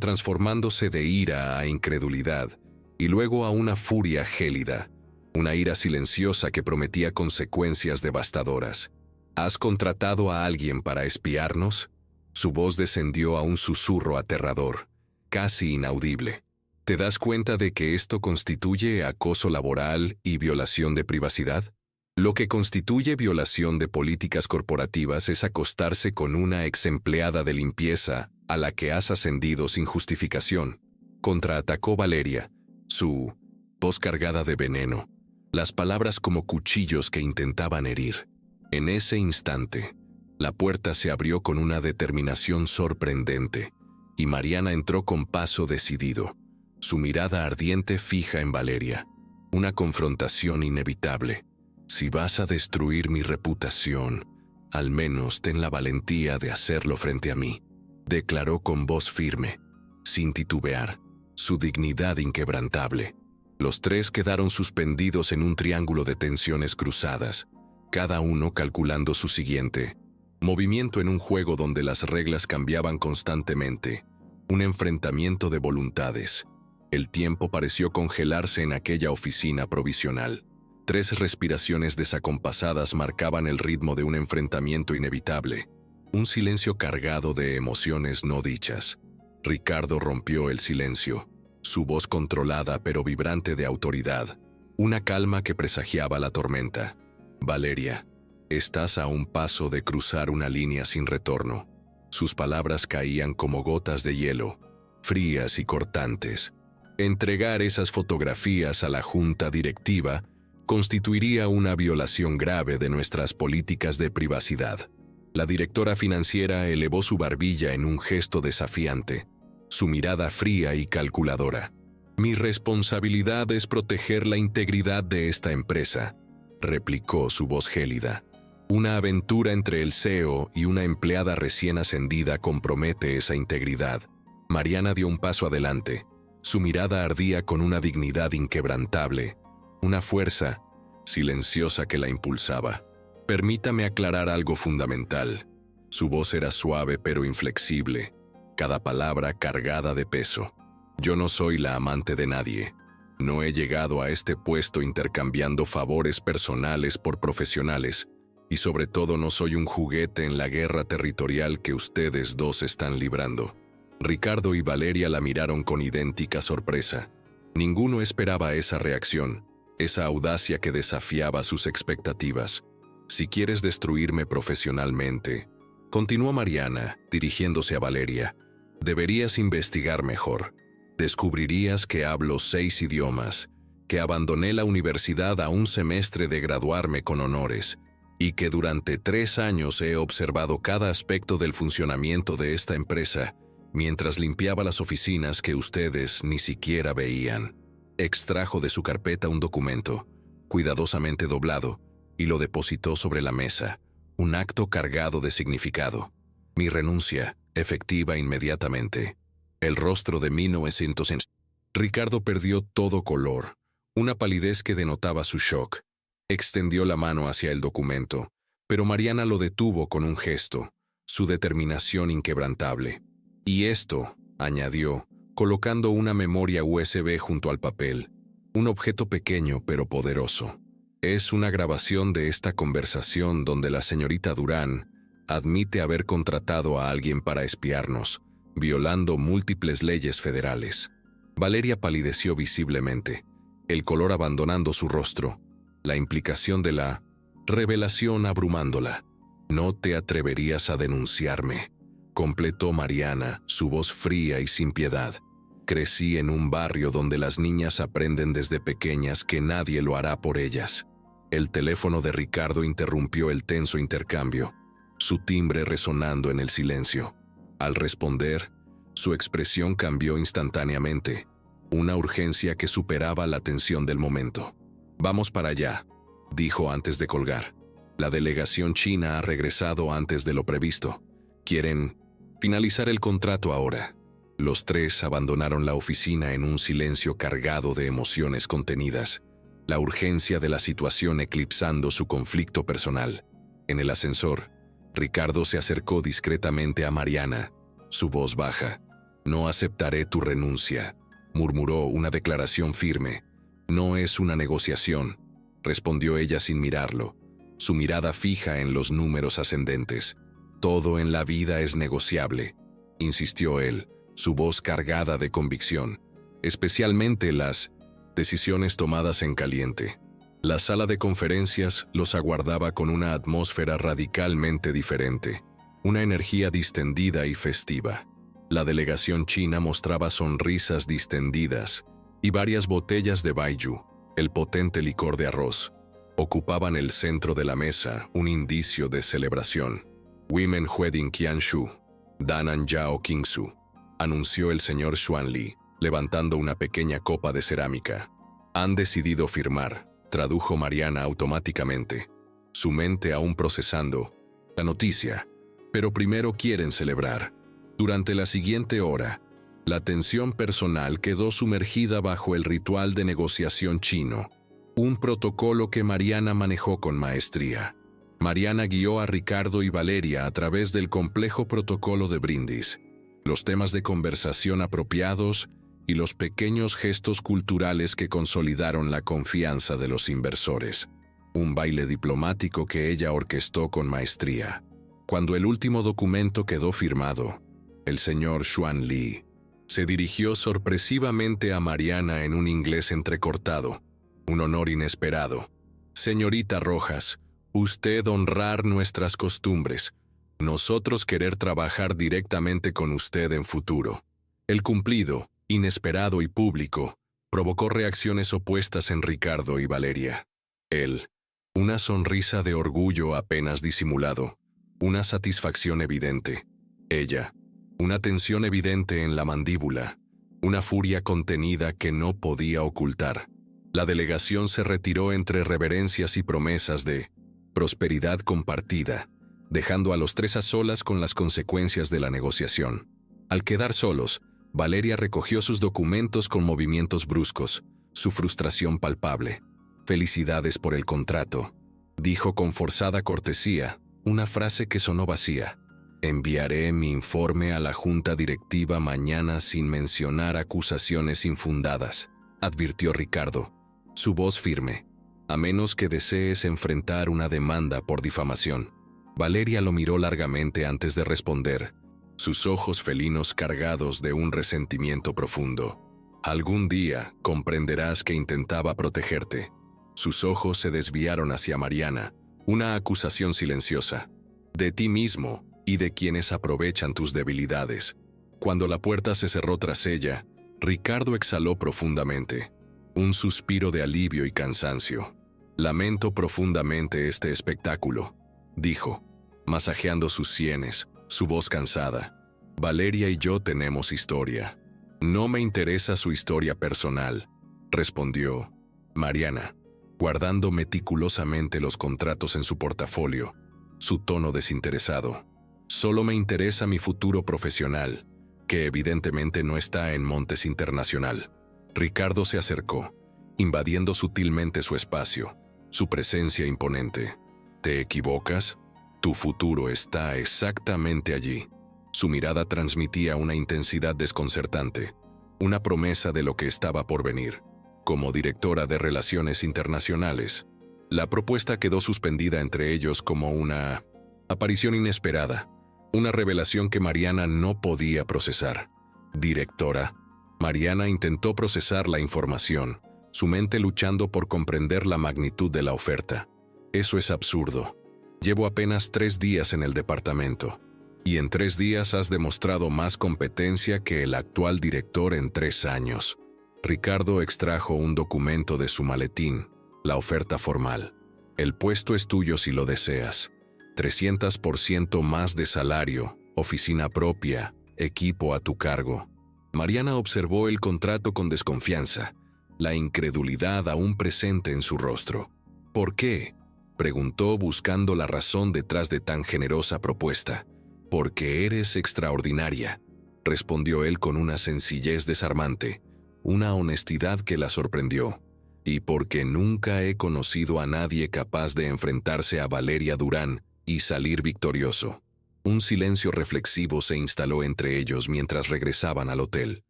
transformándose de ira a incredulidad y luego a una furia gélida, una ira silenciosa que prometía consecuencias devastadoras. ¿Has contratado a alguien para espiarnos? Su voz descendió a un susurro aterrador, casi inaudible. ¿Te das cuenta de que esto constituye acoso laboral y violación de privacidad? Lo que constituye violación de políticas corporativas es acostarse con una exempleada de limpieza a la que has ascendido sin justificación. Contraatacó Valeria, su voz cargada de veneno, las palabras como cuchillos que intentaban herir. En ese instante, la puerta se abrió con una determinación sorprendente, y Mariana entró con paso decidido, su mirada ardiente fija en Valeria. Una confrontación inevitable. Si vas a destruir mi reputación, al menos ten la valentía de hacerlo frente a mí, declaró con voz firme, sin titubear, su dignidad inquebrantable. Los tres quedaron suspendidos en un triángulo de tensiones cruzadas, cada uno calculando su siguiente movimiento en un juego donde las reglas cambiaban constantemente, un enfrentamiento de voluntades. El tiempo pareció congelarse en aquella oficina provisional. 3 respiraciones desacompasadas marcaban el ritmo de un enfrentamiento inevitable, un silencio cargado de emociones no dichas. Ricardo rompió el silencio, su voz controlada pero vibrante de autoridad, una calma que presagiaba la tormenta. Valeria, estás a un paso de cruzar una línea sin retorno. Sus palabras caían como gotas de hielo, frías y cortantes. Entregar esas fotografías a la junta directiva constituiría una violación grave de nuestras políticas de privacidad. La directora financiera elevó su barbilla en un gesto desafiante, su mirada fría y calculadora. Mi responsabilidad es proteger la integridad de esta empresa, replicó su voz gélida. Una aventura entre el CEO y una empleada recién ascendida compromete esa integridad. Mariana dio un paso adelante. Su mirada ardía con una dignidad inquebrantable, una fuerza silenciosa que la impulsaba. Permítame aclarar algo fundamental. Su voz era suave pero inflexible, cada palabra cargada de peso. Yo no soy la amante de nadie. No he llegado a este puesto intercambiando favores personales por profesionales, y sobre todo no soy un juguete en la guerra territorial que ustedes dos están librando. Ricardo y Valeria la miraron con idéntica sorpresa. Ninguno esperaba esa reacción, esa audacia que desafiaba sus expectativas. «Si quieres destruirme profesionalmente», continuó Mariana, dirigiéndose a Valeria, «deberías investigar mejor. Descubrirías que hablo 6 idiomas, que abandoné la universidad a un semestre de graduarme con honores, y que durante 3 años he observado cada aspecto del funcionamiento de esta empresa, mientras limpiaba las oficinas que ustedes ni siquiera veían». Extrajo de su carpeta un documento, cuidadosamente doblado, y lo depositó sobre la mesa, un acto cargado de significado. «Mi renuncia, efectiva inmediatamente». El rostro de 1900. Ricardo perdió todo color, una palidez que denotaba su shock. Extendió la mano hacia el documento, pero Mariana lo detuvo con un gesto, su determinación inquebrantable. «Y esto», añadió, colocando una memoria USB junto al papel, un objeto pequeño pero poderoso. «Es una grabación de esta conversación donde la señorita Durán admite haber contratado a alguien para espiarnos, violando múltiples leyes federales». Valeria palideció visiblemente, el color abandonando su rostro, la implicación de la revelación abrumándola. «No te atreverías a denunciarme», completó Mariana, su voz fría y sin piedad. «Crecí en un barrio donde las niñas aprenden desde pequeñas que nadie lo hará por ellas». El teléfono de Ricardo interrumpió el tenso intercambio, su timbre resonando en el silencio. Al responder, su expresión cambió instantáneamente, una urgencia que superaba la tensión del momento. «Vamos para allá», dijo antes de colgar. «La delegación china ha regresado antes de lo previsto. Quieren finalizar el contrato ahora». Los 3 abandonaron la oficina en un silencio cargado de emociones contenidas, la urgencia de la situación eclipsando su conflicto personal. En el ascensor, Ricardo se acercó discretamente a Mariana, su voz baja. «No aceptaré tu renuncia», murmuró una declaración firme. «No es una negociación», respondió ella sin mirarlo, su mirada fija en los números ascendentes. «Todo en la vida es negociable», insistió él, su voz cargada de convicción, «especialmente las decisiones tomadas en caliente». La sala de conferencias los aguardaba con una atmósfera radicalmente diferente, una energía distendida y festiva. La delegación china mostraba sonrisas distendidas y varias botellas de baijiu, el potente licor de arroz, ocupaban el centro de la mesa, un indicio de celebración. «Women Wedding Qianshu, Danan Yao Kingsu», anunció el señor Xuanli, levantando una pequeña copa de cerámica. «Han decidido firmar», tradujo Mariana automáticamente, su mente aún procesando la noticia. «Pero primero quieren celebrar». Durante la siguiente hora, la tensión personal quedó sumergida bajo el ritual de negociación chino, un protocolo que Mariana manejó con maestría. Mariana guió a Ricardo y Valeria a través del complejo protocolo de brindis, los temas de conversación apropiados y los pequeños gestos culturales que consolidaron la confianza de los inversores. Un baile diplomático que ella orquestó con maestría. Cuando el último documento quedó firmado, el señor Xuanli se dirigió sorpresivamente a Mariana en un inglés entrecortado, un honor inesperado. «Señorita Rojas, usted honrar nuestras costumbres, nosotros querer trabajar directamente con usted en futuro». El cumplido, inesperado y público, provocó reacciones opuestas en Ricardo y Valeria. Él, una sonrisa de orgullo apenas disimulado, una satisfacción evidente. Ella, una tensión evidente en la mandíbula, una furia contenida que no podía ocultar. La delegación se retiró entre reverencias y promesas de prosperidad compartida, dejando a los 3 a solas con las consecuencias de la negociación. Al quedar solos, Valeria recogió sus documentos con movimientos bruscos, su frustración palpable. «Felicidades por el contrato», dijo con forzada cortesía, una frase que sonó vacía. «Enviaré mi informe a la junta directiva mañana sin mencionar acusaciones infundadas», advirtió Ricardo, su voz firme, «a menos que desees enfrentar una demanda por difamación». Valeria lo miró largamente antes de responder, sus ojos felinos cargados de un resentimiento profundo. «Algún día comprenderás que intentaba protegerte», Sus ojos se desviaron hacia Mariana, una acusación silenciosa. De ti mismo y de quienes aprovechan tus debilidades. Cuando la puerta se cerró tras ella, Ricardo exhaló profundamente. Un suspiro de alivio y cansancio. Lamento profundamente este espectáculo, dijo, masajeando sus sienes, su voz cansada. Valeria y yo tenemos historia. No me interesa su historia personal, respondió Mariana, guardando meticulosamente los contratos en su portafolio, su tono desinteresado. Solo me interesa mi futuro profesional, que evidentemente no está en Montes Internacional. Ricardo se acercó, invadiendo sutilmente su espacio, su presencia imponente. ¿Te equivocas? Tu futuro está exactamente allí. Su mirada transmitía una intensidad desconcertante, una promesa de lo que estaba por venir. Como directora de Relaciones Internacionales, la propuesta quedó suspendida entre ellos como una aparición inesperada, una revelación que Mariana no podía procesar. Directora. Mariana intentó procesar la información, su mente luchando por comprender la magnitud de la oferta. Eso es absurdo. Llevo apenas 3 días en el departamento. Y en 3 días has demostrado más competencia que el actual director en 3 años. Ricardo extrajo un documento de su maletín, la oferta formal. El puesto es tuyo si lo deseas. 300% más de salario, oficina propia, equipo a tu cargo. Mariana observó el contrato con desconfianza, la incredulidad aún presente en su rostro. ¿Por qué?, preguntó buscando la razón detrás de tan generosa propuesta. Porque eres extraordinaria, respondió él con una sencillez desarmante, una honestidad que la sorprendió. Y porque nunca he conocido a nadie capaz de enfrentarse a Valeria Durán y salir victorioso. Un silencio reflexivo se instaló entre ellos mientras regresaban al hotel.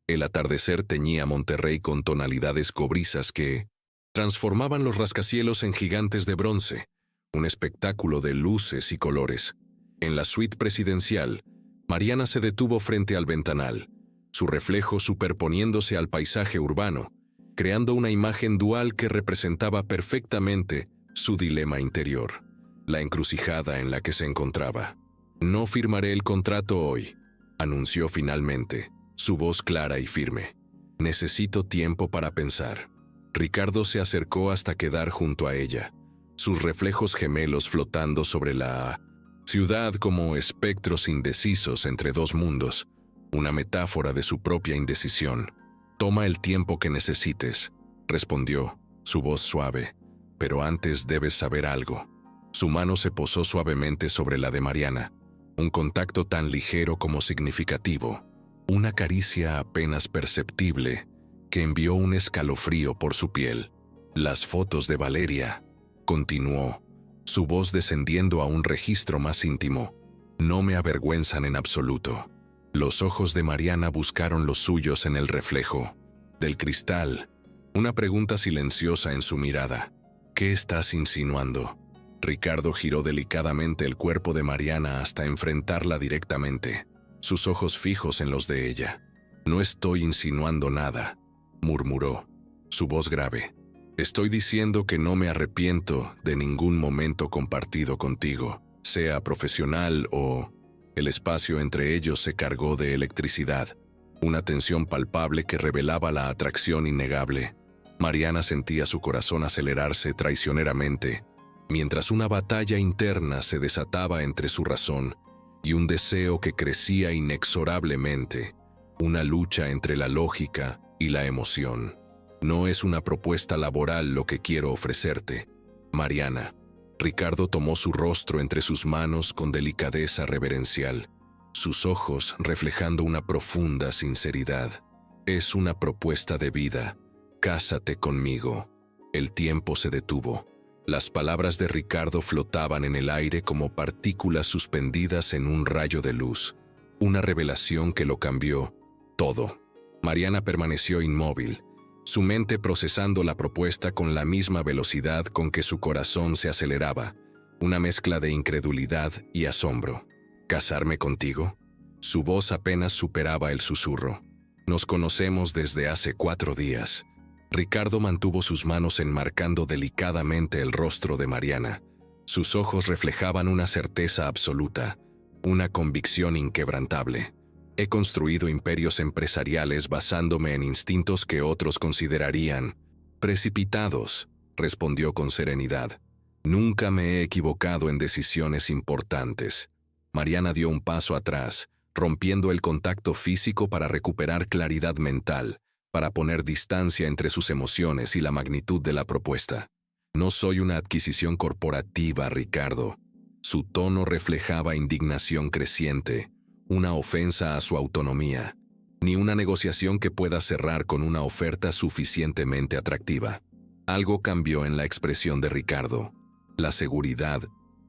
El atardecer teñía Monterrey con tonalidades cobrizas que transformaban los rascacielos en gigantes de bronce, un espectáculo de luces y colores. En la suite presidencial, Mariana se detuvo frente al ventanal, su reflejo superponiéndose al paisaje urbano, creando una imagen dual que representaba perfectamente su dilema interior, la encrucijada en la que se encontraba. No firmaré el contrato hoy, anunció finalmente, su voz clara y firme. Necesito tiempo para pensar. Ricardo se acercó hasta quedar junto a ella, sus reflejos gemelos flotando sobre la ciudad como espectros indecisos entre dos mundos, una metáfora de su propia indecisión. Toma el tiempo que necesites, respondió, su voz suave, pero antes debes saber algo. Su mano se posó suavemente sobre la de Mariana, un contacto tan ligero como significativo, una caricia apenas perceptible que envió un escalofrío por su piel. Las fotos de Valeria, continuó, su voz descendiendo a un registro más íntimo, no me avergüenzan en absoluto. Los ojos de Mariana buscaron los suyos en el reflejo del cristal, una pregunta silenciosa en su mirada. ¿Qué estás insinuando? Ricardo giró delicadamente el cuerpo de Mariana hasta enfrentarla directamente, sus ojos fijos en los de ella. No estoy insinuando nada, murmuró, su voz grave. Estoy diciendo que no me arrepiento de ningún momento compartido contigo, sea profesional o... El espacio entre ellos se cargó de electricidad, una tensión palpable que revelaba la atracción innegable. Mariana sentía su corazón acelerarse traicioneramente, mientras una batalla interna se desataba entre su razón y un deseo que crecía inexorablemente, una lucha entre la lógica y la emoción. No es una propuesta laboral lo que quiero ofrecerte, Mariana. Ricardo tomó su rostro entre sus manos con delicadeza reverencial, sus ojos reflejando una profunda sinceridad. Es una propuesta de vida. Cásate conmigo. El tiempo se detuvo. Las palabras de Ricardo flotaban en el aire como partículas suspendidas en un rayo de luz. Una revelación que lo cambió todo. Mariana permaneció inmóvil, su mente procesando la propuesta con la misma velocidad con que su corazón se aceleraba, una mezcla de incredulidad y asombro. ¿Casarme contigo? Su voz apenas superaba el susurro. Nos conocemos desde hace 4 días. Ricardo mantuvo sus manos enmarcando delicadamente el rostro de Mariana. Sus ojos reflejaban una certeza absoluta, una convicción inquebrantable. He construido imperios empresariales basándome en instintos que otros considerarían precipitados, respondió con serenidad. Nunca me he equivocado en decisiones importantes. Mariana dio un paso atrás, rompiendo el contacto físico para recuperar claridad mental, para poner distancia entre sus emociones y la magnitud de la propuesta. No soy una adquisición corporativa, Ricardo. Su tono reflejaba indignación creciente, una ofensa a su autonomía, ni una negociación que pueda cerrar con una oferta suficientemente atractiva. Algo cambió en la expresión de Ricardo. La seguridad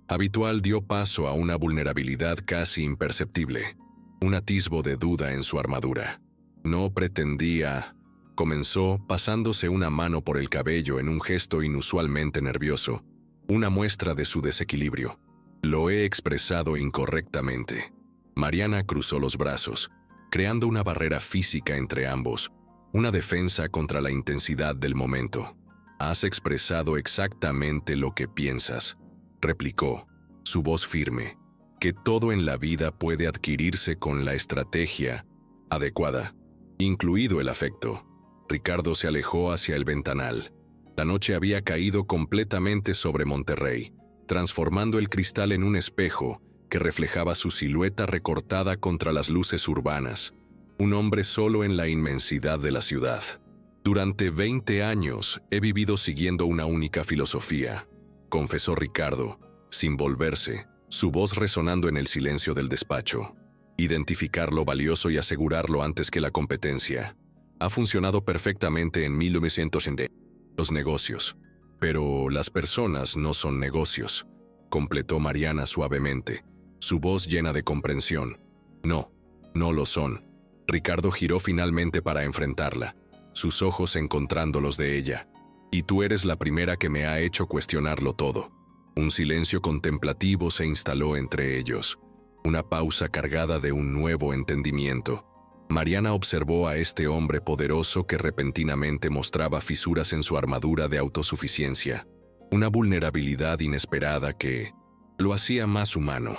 habitual dio paso a una vulnerabilidad casi imperceptible, un atisbo de duda en su armadura. No pretendía, comenzó pasándose una mano por el cabello en un gesto inusualmente nervioso, una muestra de su desequilibrio. Lo he expresado incorrectamente. Mariana cruzó los brazos, creando una barrera física entre ambos, una defensa contra la intensidad del momento. Has expresado exactamente lo que piensas, replicó, su voz firme, que todo en la vida puede adquirirse con la estrategia adecuada, incluido el afecto. Ricardo se alejó hacia el ventanal. La noche había caído completamente sobre Monterrey, transformando el cristal en un espejo que reflejaba su silueta recortada contra las luces urbanas, un hombre solo en la inmensidad de la ciudad. Durante 20 años he vivido siguiendo una única filosofía, confesó Ricardo, sin volverse, su voz resonando en el silencio del despacho. Identificar lo valioso y asegurarlo antes que la competencia. Ha funcionado perfectamente en 1900 los negocios. Pero las personas no son negocios, completó Mariana suavemente, su voz llena de comprensión. No, no lo son. Ricardo giró finalmente para enfrentarla, sus ojos encontrando los de ella. Y tú eres la primera que me ha hecho cuestionarlo todo. Un silencio contemplativo se instaló entre ellos, una pausa cargada de un nuevo entendimiento. Mariana observó a este hombre poderoso que repentinamente mostraba fisuras en su armadura de autosuficiencia, una vulnerabilidad inesperada que lo hacía más humano.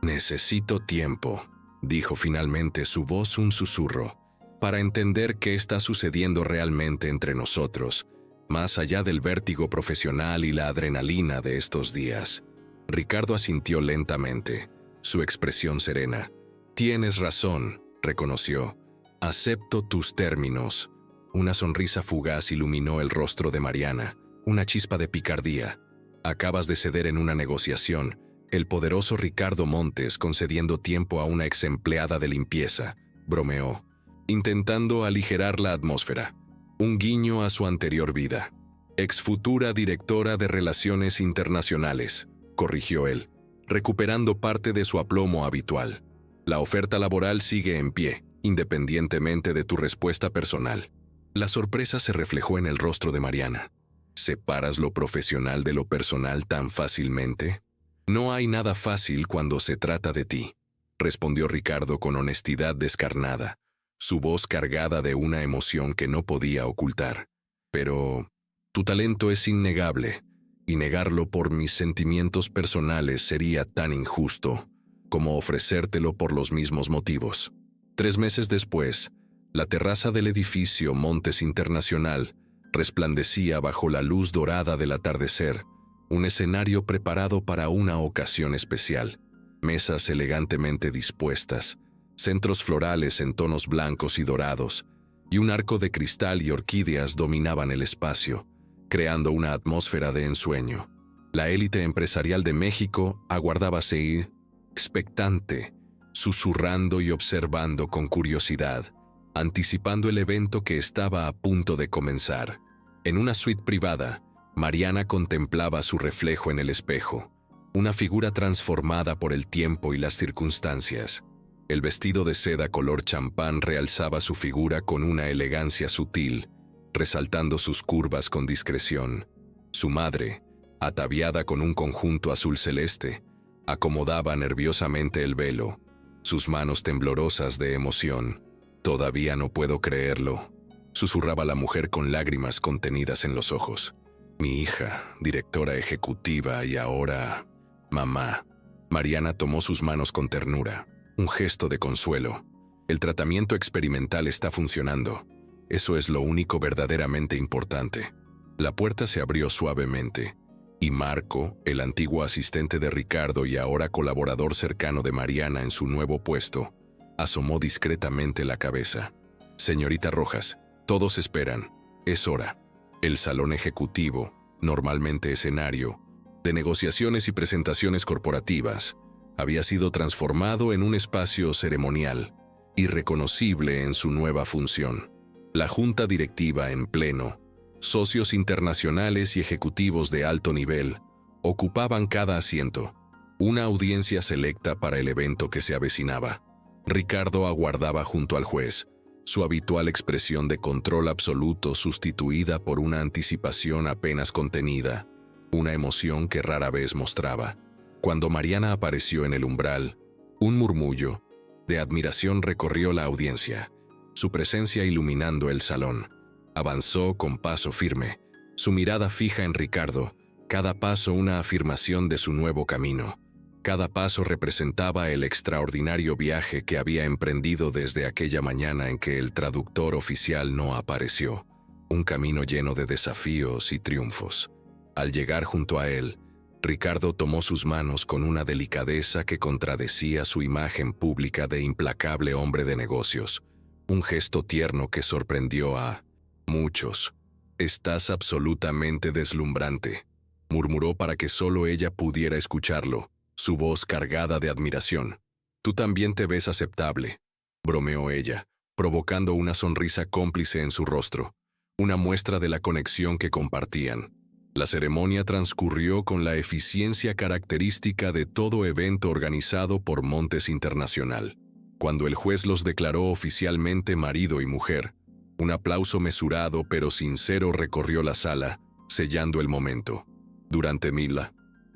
Necesito tiempo, dijo finalmente, su voz un susurro, para entender qué está sucediendo realmente entre nosotros, más allá del vértigo profesional y la adrenalina de estos días. Ricardo asintió lentamente, su expresión serena. Tienes razón, reconoció. Acepto tus términos. Una sonrisa fugaz iluminó el rostro de Mariana, una chispa de picardía. Acabas de ceder en una negociación, el poderoso Ricardo Montes concediendo tiempo a una ex empleada de limpieza, bromeó, intentando aligerar la atmósfera. Un guiño a su anterior vida. Ex futura directora de Relaciones Internacionales, corrigió él, recuperando parte de su aplomo habitual. La oferta laboral sigue en pie, independientemente de tu respuesta personal. La sorpresa se reflejó en el rostro de Mariana. ¿Separas lo profesional de lo personal tan fácilmente? No hay nada fácil cuando se trata de ti, respondió Ricardo con honestidad descarnada, su voz cargada de una emoción que no podía ocultar. Pero tu talento es innegable, y negarlo por mis sentimientos personales sería tan injusto como ofrecértelo por los mismos motivos. 3 meses después, la terraza del edificio Montes Internacional resplandecía bajo la luz dorada del atardecer, un escenario preparado para una ocasión especial, mesas elegantemente dispuestas, centros florales en tonos blancos y dorados, y un arco de cristal y orquídeas dominaban el espacio, creando una atmósfera de ensueño. La élite empresarial de México aguardaba seguir, expectante, susurrando y observando con curiosidad, anticipando el evento que estaba a punto de comenzar. En una suite privada, Mariana contemplaba su reflejo en el espejo, una figura transformada por el tiempo y las circunstancias. El vestido de seda color champán realzaba su figura con una elegancia sutil, resaltando sus curvas con discreción. Su madre, ataviada con un conjunto azul celeste, acomodaba nerviosamente el velo, sus manos temblorosas de emoción. Todavía no puedo creerlo, susurraba la mujer con lágrimas contenidas en los ojos. Mi hija, directora ejecutiva y ahora mamá. Mariana tomó sus manos con ternura, un gesto de consuelo. El tratamiento experimental está funcionando. Eso es lo único verdaderamente importante. La puerta se abrió suavemente, y Marco, el antiguo asistente de Ricardo y ahora colaborador cercano de Mariana en su nuevo puesto, asomó discretamente la cabeza. Señorita Rojas, todos esperan. Es hora. El salón ejecutivo, normalmente escenario de negociaciones y presentaciones corporativas, había sido transformado en un espacio ceremonial, irreconocible en su nueva función. La junta directiva en pleno, socios internacionales y ejecutivos de alto nivel, ocupaban cada asiento, una audiencia selecta para el evento que se avecinaba. Ricardo aguardaba junto al juez, su habitual expresión de control absoluto sustituida por una anticipación apenas contenida, una emoción que rara vez mostraba. Cuando Mariana apareció en el umbral, un murmullo de admiración recorrió la audiencia, su presencia iluminando el salón. Avanzó con paso firme, su mirada fija en Ricardo, cada paso una afirmación de su nuevo camino. Cada paso representaba el extraordinario viaje que había emprendido desde aquella mañana en que el traductor oficial no apareció, un camino lleno de desafíos y triunfos. Al llegar junto a él, Ricardo tomó sus manos con una delicadeza que contradecía su imagen pública de implacable hombre de negocios, un gesto tierno que sorprendió a muchos. «Estás absolutamente deslumbrante», murmuró para que solo ella pudiera escucharlo, su voz cargada de admiración. «Tú también te ves aceptable», bromeó ella, provocando una sonrisa cómplice en su rostro, una muestra de la conexión que compartían. La ceremonia transcurrió con la eficiencia característica de todo evento organizado por Montes Internacional. Cuando el juez los declaró oficialmente marido y mujer, un aplauso mesurado pero sincero recorrió la sala, sellando el momento. Durante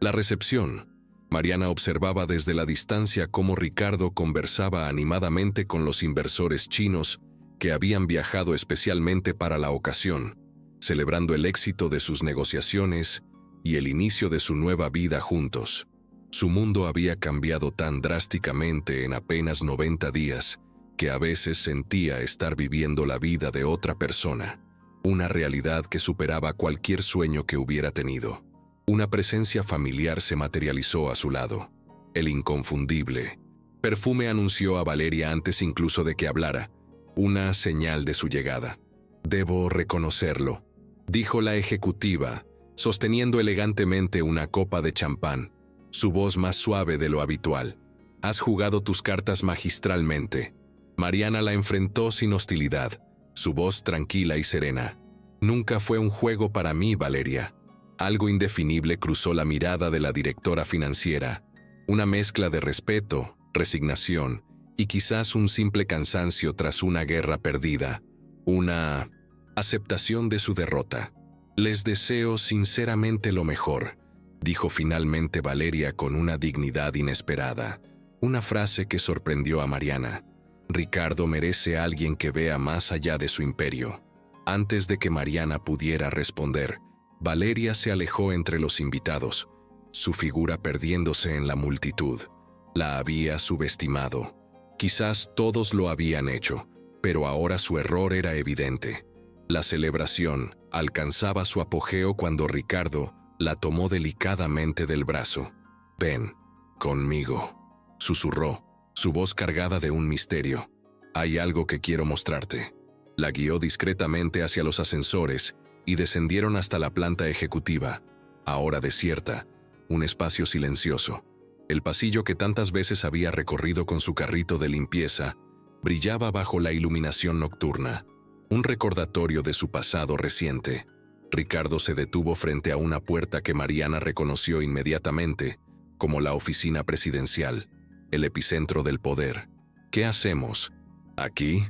la recepción, Mariana observaba desde la distancia cómo Ricardo conversaba animadamente con los inversores chinos que habían viajado especialmente para la ocasión, celebrando el éxito de sus negociaciones y el inicio de su nueva vida juntos. Su mundo había cambiado tan drásticamente en apenas 90 días que a veces sentía estar viviendo la vida de otra persona, una realidad que superaba cualquier sueño que hubiera tenido. Una presencia familiar se materializó a su lado. El inconfundible perfume anunció a Valeria antes incluso de que hablara, una señal de su llegada. «Debo reconocerlo», dijo la ejecutiva, sosteniendo elegantemente una copa de champán, su voz más suave de lo habitual. «Has jugado tus cartas magistralmente». Mariana la enfrentó sin hostilidad, su voz tranquila y serena. «Nunca fue un juego para mí, Valeria». Algo indefinible cruzó la mirada de la directora financiera, una mezcla de respeto, resignación y quizás un simple cansancio tras una guerra perdida, una aceptación de su derrota. «Les deseo sinceramente lo mejor», dijo finalmente Valeria con una dignidad inesperada, una frase que sorprendió a Mariana. Ricardo merece a alguien que vea más allá de su imperio. Antes de que Mariana pudiera responder, Valeria se alejó entre los invitados, su figura perdiéndose en la multitud. La había subestimado. Quizás todos lo habían hecho, pero ahora su error era evidente. La celebración alcanzaba su apogeo cuando Ricardo la tomó delicadamente del brazo. «Ven conmigo», susurró, su voz cargada de un misterio. «Hay algo que quiero mostrarte». La guió discretamente hacia los ascensores y descendieron hasta la planta ejecutiva, ahora desierta, un espacio silencioso. El pasillo que tantas veces había recorrido con su carrito de limpieza brillaba bajo la iluminación nocturna, un recordatorio de su pasado reciente. Ricardo se detuvo frente a una puerta que Mariana reconoció inmediatamente como la oficina presidencial, el epicentro del poder. «¿Qué hacemos aquí?»,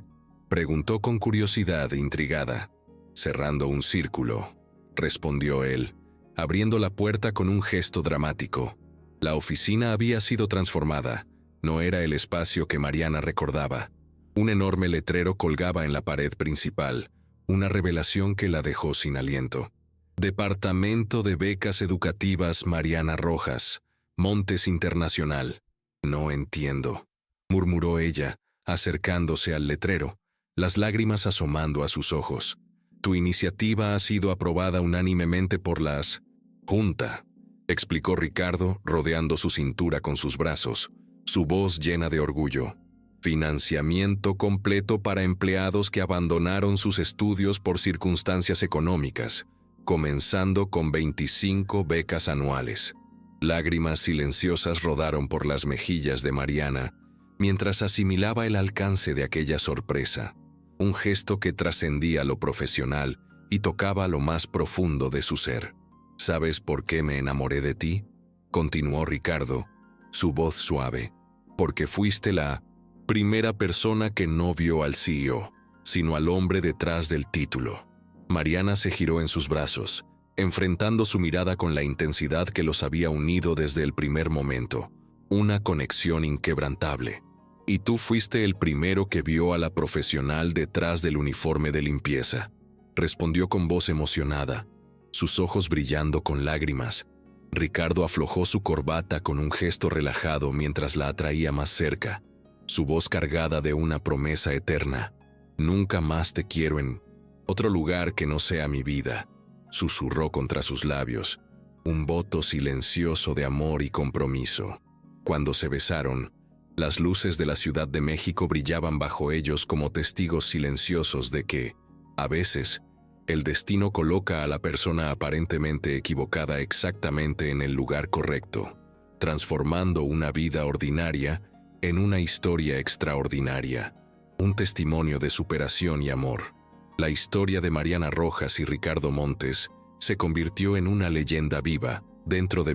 preguntó con curiosidad intrigada. «Cerrando un círculo», respondió él, abriendo la puerta con un gesto dramático. La oficina había sido transformada, no era el espacio que Mariana recordaba. Un enorme letrero colgaba en la pared principal, una revelación que la dejó sin aliento. Departamento de Becas Educativas Mariana Rojas, Montes Internacional. No entiendo, murmuró ella, acercándose al letrero, las lágrimas asomando a sus ojos. Tu iniciativa ha sido aprobada unánimemente por las Junta, explicó Ricardo, rodeando su cintura con sus brazos, su voz llena de orgullo. Financiamiento completo para empleados que abandonaron sus estudios por circunstancias económicas, comenzando con 25 becas anuales. Lágrimas silenciosas rodaron por las mejillas de Mariana, mientras asimilaba el alcance de aquella sorpresa, un gesto que trascendía lo profesional y tocaba lo más profundo de su ser. ¿Sabes por qué me enamoré de ti?, continuó Ricardo, su voz suave. Porque fuiste la primera persona que no vio al CEO, sino al hombre detrás del título. Mariana se giró en sus brazos, enfrentando su mirada con la intensidad que los había unido desde el primer momento, una conexión inquebrantable. Y tú fuiste el primero que vio a la profesional detrás del uniforme de limpieza, respondió con voz emocionada, sus ojos brillando con lágrimas. Ricardo aflojó su corbata con un gesto relajado mientras la atraía más cerca, su voz cargada de una promesa eterna. Nunca más te quiero en otro lugar que no sea mi vida, susurró contra sus labios, un voto silencioso de amor y compromiso. Cuando se besaron, las luces de la Ciudad de México brillaban bajo ellos como testigos silenciosos de que, a veces, el destino coloca a la persona aparentemente equivocada exactamente en el lugar correcto, transformando una vida ordinaria en una historia extraordinaria, un testimonio de superación y amor. La historia de Mariana Rojas y Ricardo Montes se convirtió en una leyenda viva dentro de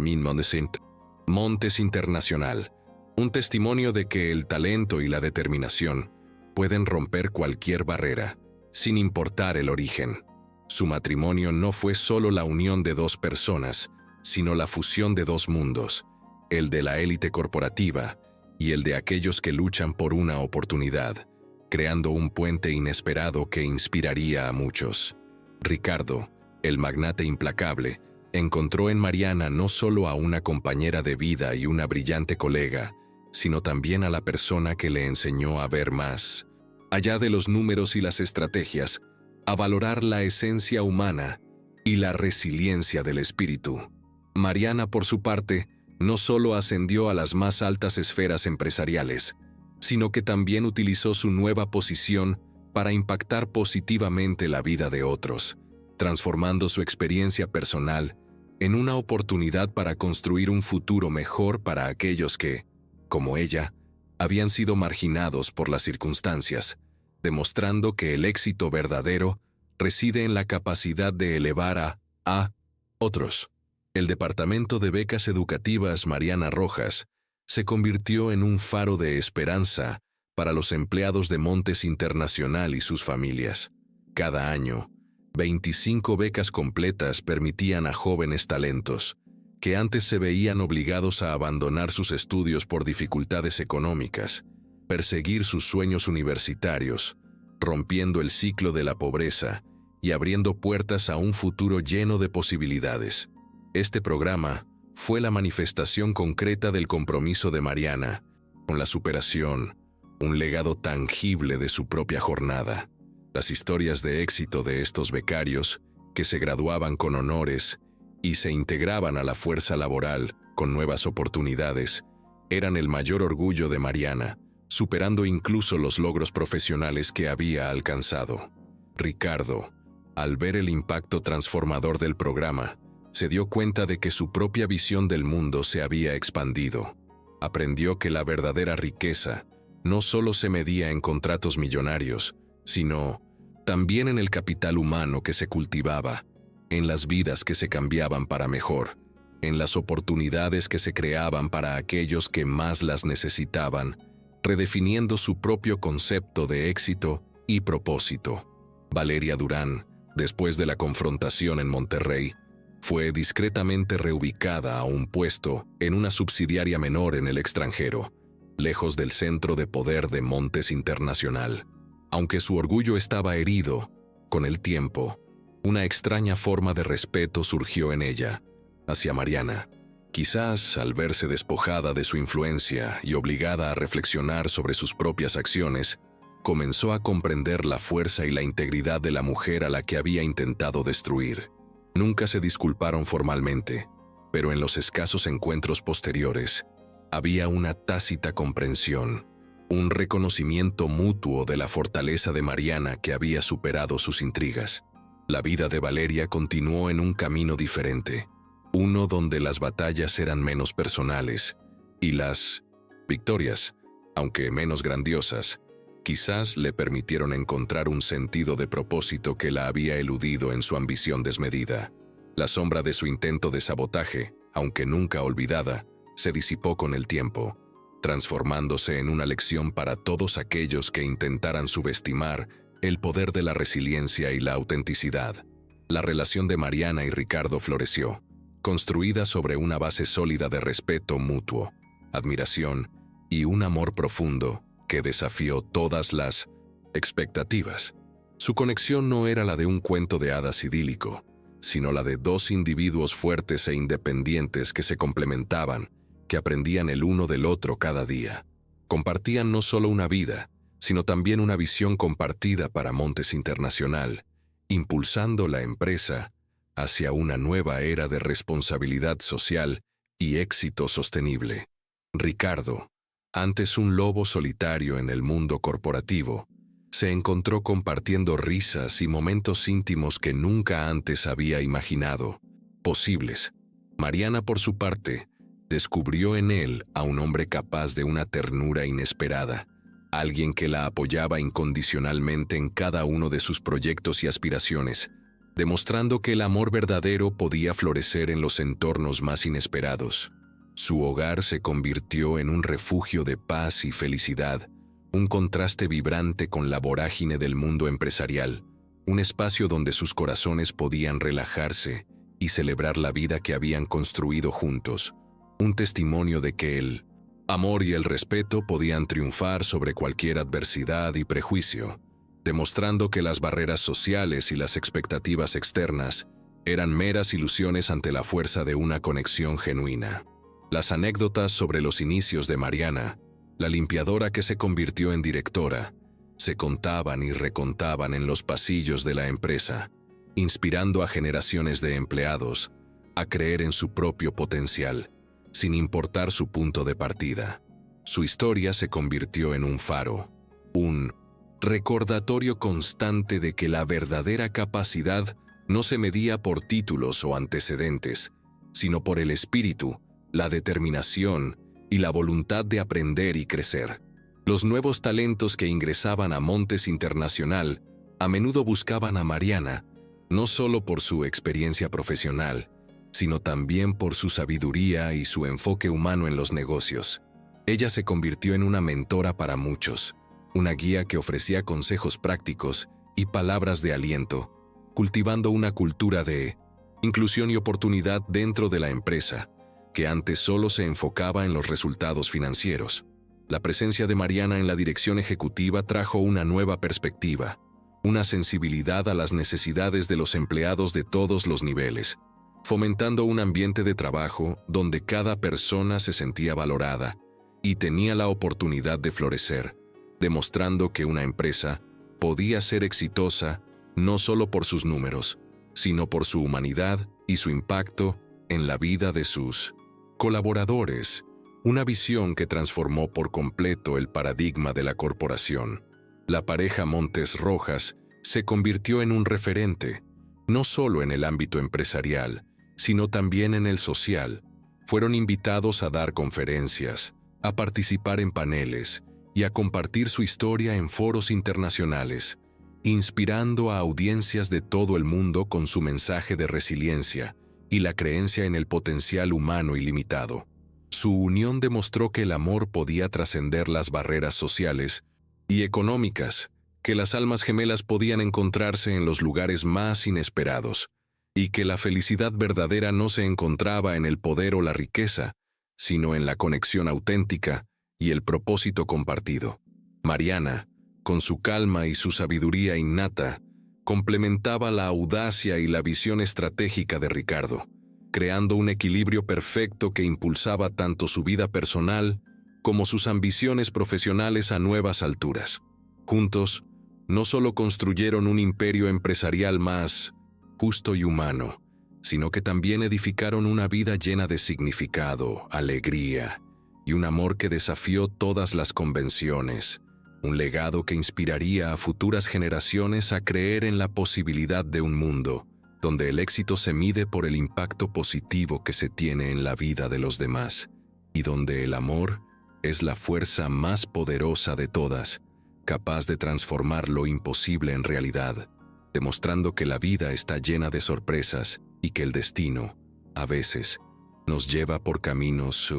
Montes Internacional, un testimonio de que el talento y la determinación pueden romper cualquier barrera, sin importar el origen. Su matrimonio no fue solo la unión de dos personas, sino la fusión de dos mundos, el de la élite corporativa y el de aquellos que luchan por una oportunidad, creando un puente inesperado que inspiraría a muchos. Ricardo, el magnate implacable, encontró en Mariana no solo a una compañera de vida y una brillante colega, sino también a la persona que le enseñó a ver más allá de los números y las estrategias, a valorar la esencia humana y la resiliencia del espíritu. Mariana, por su parte, no solo ascendió a las más altas esferas empresariales, sino que también utilizó su nueva posición para impactar positivamente la vida de otros, transformando su experiencia personal en una oportunidad para construir un futuro mejor para aquellos que, como ella, habían sido marginados por las circunstancias, demostrando que el éxito verdadero reside en la capacidad de elevar a otros. El Departamento de Becas Educativas Mariana Rojas se convirtió en un faro de esperanza para los empleados de Montes Internacional y sus familias. Cada año, 25 becas completas permitían a jóvenes talentos, que antes se veían obligados a abandonar sus estudios por dificultades económicas, perseguir sus sueños universitarios, rompiendo el ciclo de la pobreza y abriendo puertas a un futuro lleno de posibilidades. Este programa fue la manifestación concreta del compromiso de Mariana con la superación, un legado tangible de su propia jornada. Las historias de éxito de estos becarios, que se graduaban con honores y se integraban a la fuerza laboral con nuevas oportunidades, eran el mayor orgullo de Mariana, superando incluso los logros profesionales que había alcanzado. Ricardo, al ver el impacto transformador del programa, se dio cuenta de que su propia visión del mundo se había expandido. Aprendió que la verdadera riqueza no solo se medía en contratos millonarios, sino también en el capital humano que se cultivaba, en las vidas que se cambiaban para mejor, en las oportunidades que se creaban para aquellos que más las necesitaban, redefiniendo su propio concepto de éxito y propósito. Valeria Durán, después de la confrontación en Monterrey, fue discretamente reubicada a un puesto en una subsidiaria menor en el extranjero, lejos del centro de poder de Montes Internacional. Aunque su orgullo estaba herido, Con el tiempo, una extraña forma de respeto surgió en ella, hacia Mariana. Quizás al verse despojada de su influencia y obligada a reflexionar sobre sus propias acciones, comenzó a comprender la fuerza y la integridad de la mujer a la que había intentado destruir. Nunca se disculparon formalmente, pero en los escasos encuentros posteriores, había una tácita comprensión, un reconocimiento mutuo de la fortaleza de Mariana que había superado sus intrigas. La vida de Valeria continuó en un camino diferente, uno donde las batallas eran menos personales y las victorias, aunque menos grandiosas, quizás le permitieron encontrar un sentido de propósito que la había eludido en su ambición desmedida. La sombra de su intento de sabotaje, aunque nunca olvidada, se disipó con el tiempo, transformándose en una lección para todos aquellos que intentaran subestimar el poder de la resiliencia y la autenticidad. La relación de Mariana y Ricardo floreció, construida sobre una base sólida de respeto mutuo, admiración y un amor profundo que desafió todas las expectativas. Su conexión no era la de un cuento de hadas idílico, sino la de dos individuos fuertes e independientes que se complementaban, que aprendían el uno del otro cada día. Compartían no solo una vida, sino también una visión compartida para Montes Internacional, impulsando la empresa hacia una nueva era de responsabilidad social y éxito sostenible. Ricardo, antes un lobo solitario en el mundo corporativo, se encontró compartiendo risas y momentos íntimos que nunca antes había imaginado posibles. Mariana, por su parte, descubrió en él a un hombre capaz de una ternura inesperada, alguien que la apoyaba incondicionalmente en cada uno de sus proyectos y aspiraciones, demostrando que el amor verdadero podía florecer en los entornos más inesperados. Su hogar se convirtió en un refugio de paz y felicidad, un contraste vibrante con la vorágine del mundo empresarial, un espacio donde sus corazones podían relajarse y celebrar la vida que habían construido juntos, un testimonio de que el amor y el respeto podían triunfar sobre cualquier adversidad y prejuicio, demostrando que las barreras sociales y las expectativas externas eran meras ilusiones ante la fuerza de una conexión genuina. Las anécdotas sobre los inicios de Mariana, la limpiadora que se convirtió en directora, se contaban y recontaban en los pasillos de la empresa, inspirando a generaciones de empleados a creer en su propio potencial, sin importar su punto de partida. Su historia se convirtió en un faro, un recordatorio constante de que la verdadera capacidad no se medía por títulos o antecedentes, sino por el espíritu, la determinación y la voluntad de aprender y crecer. Los nuevos talentos que ingresaban a Montes Internacional a menudo buscaban a Mariana, no solo por su experiencia profesional, sino también por su sabiduría y su enfoque humano en los negocios. Ella se convirtió en una mentora para muchos, una guía que ofrecía consejos prácticos y palabras de aliento, cultivando una cultura de inclusión y oportunidad dentro de la empresa, que antes solo se enfocaba en los resultados financieros. La presencia de Mariana en la dirección ejecutiva trajo una nueva perspectiva, una sensibilidad a las necesidades de los empleados de todos los niveles, fomentando un ambiente de trabajo donde cada persona se sentía valorada y tenía la oportunidad de florecer, demostrando que una empresa podía ser exitosa no solo por sus números, sino por su humanidad y su impacto en la vida de sus colaboradores, una visión que transformó por completo el paradigma de la corporación. La pareja Montes Rojas se convirtió en un referente, no solo en el ámbito empresarial, sino también en el social. Fueron invitados a dar conferencias, a participar en paneles y a compartir su historia en foros internacionales, inspirando a audiencias de todo el mundo con su mensaje de resiliencia y la creencia en el potencial humano ilimitado. Su unión demostró que el amor podía trascender las barreras sociales y económicas, que las almas gemelas podían encontrarse en los lugares más inesperados, y que la felicidad verdadera no se encontraba en el poder o la riqueza, sino en la conexión auténtica y el propósito compartido. Mariana, con su calma y su sabiduría innata, complementaba la audacia y la visión estratégica de Ricardo, creando un equilibrio perfecto que impulsaba tanto su vida personal como sus ambiciones profesionales a nuevas alturas. Juntos, no solo construyeron un imperio empresarial más justo y humano, sino que también edificaron una vida llena de significado, alegría y un amor que desafió todas las convenciones, un legado que inspiraría a futuras generaciones a creer en la posibilidad de un mundo donde el éxito se mide por el impacto positivo que se tiene en la vida de los demás, y donde el amor es la fuerza más poderosa de todas, capaz de transformar lo imposible en realidad, demostrando que la vida está llena de sorpresas y que el destino, a veces, nos lleva por caminos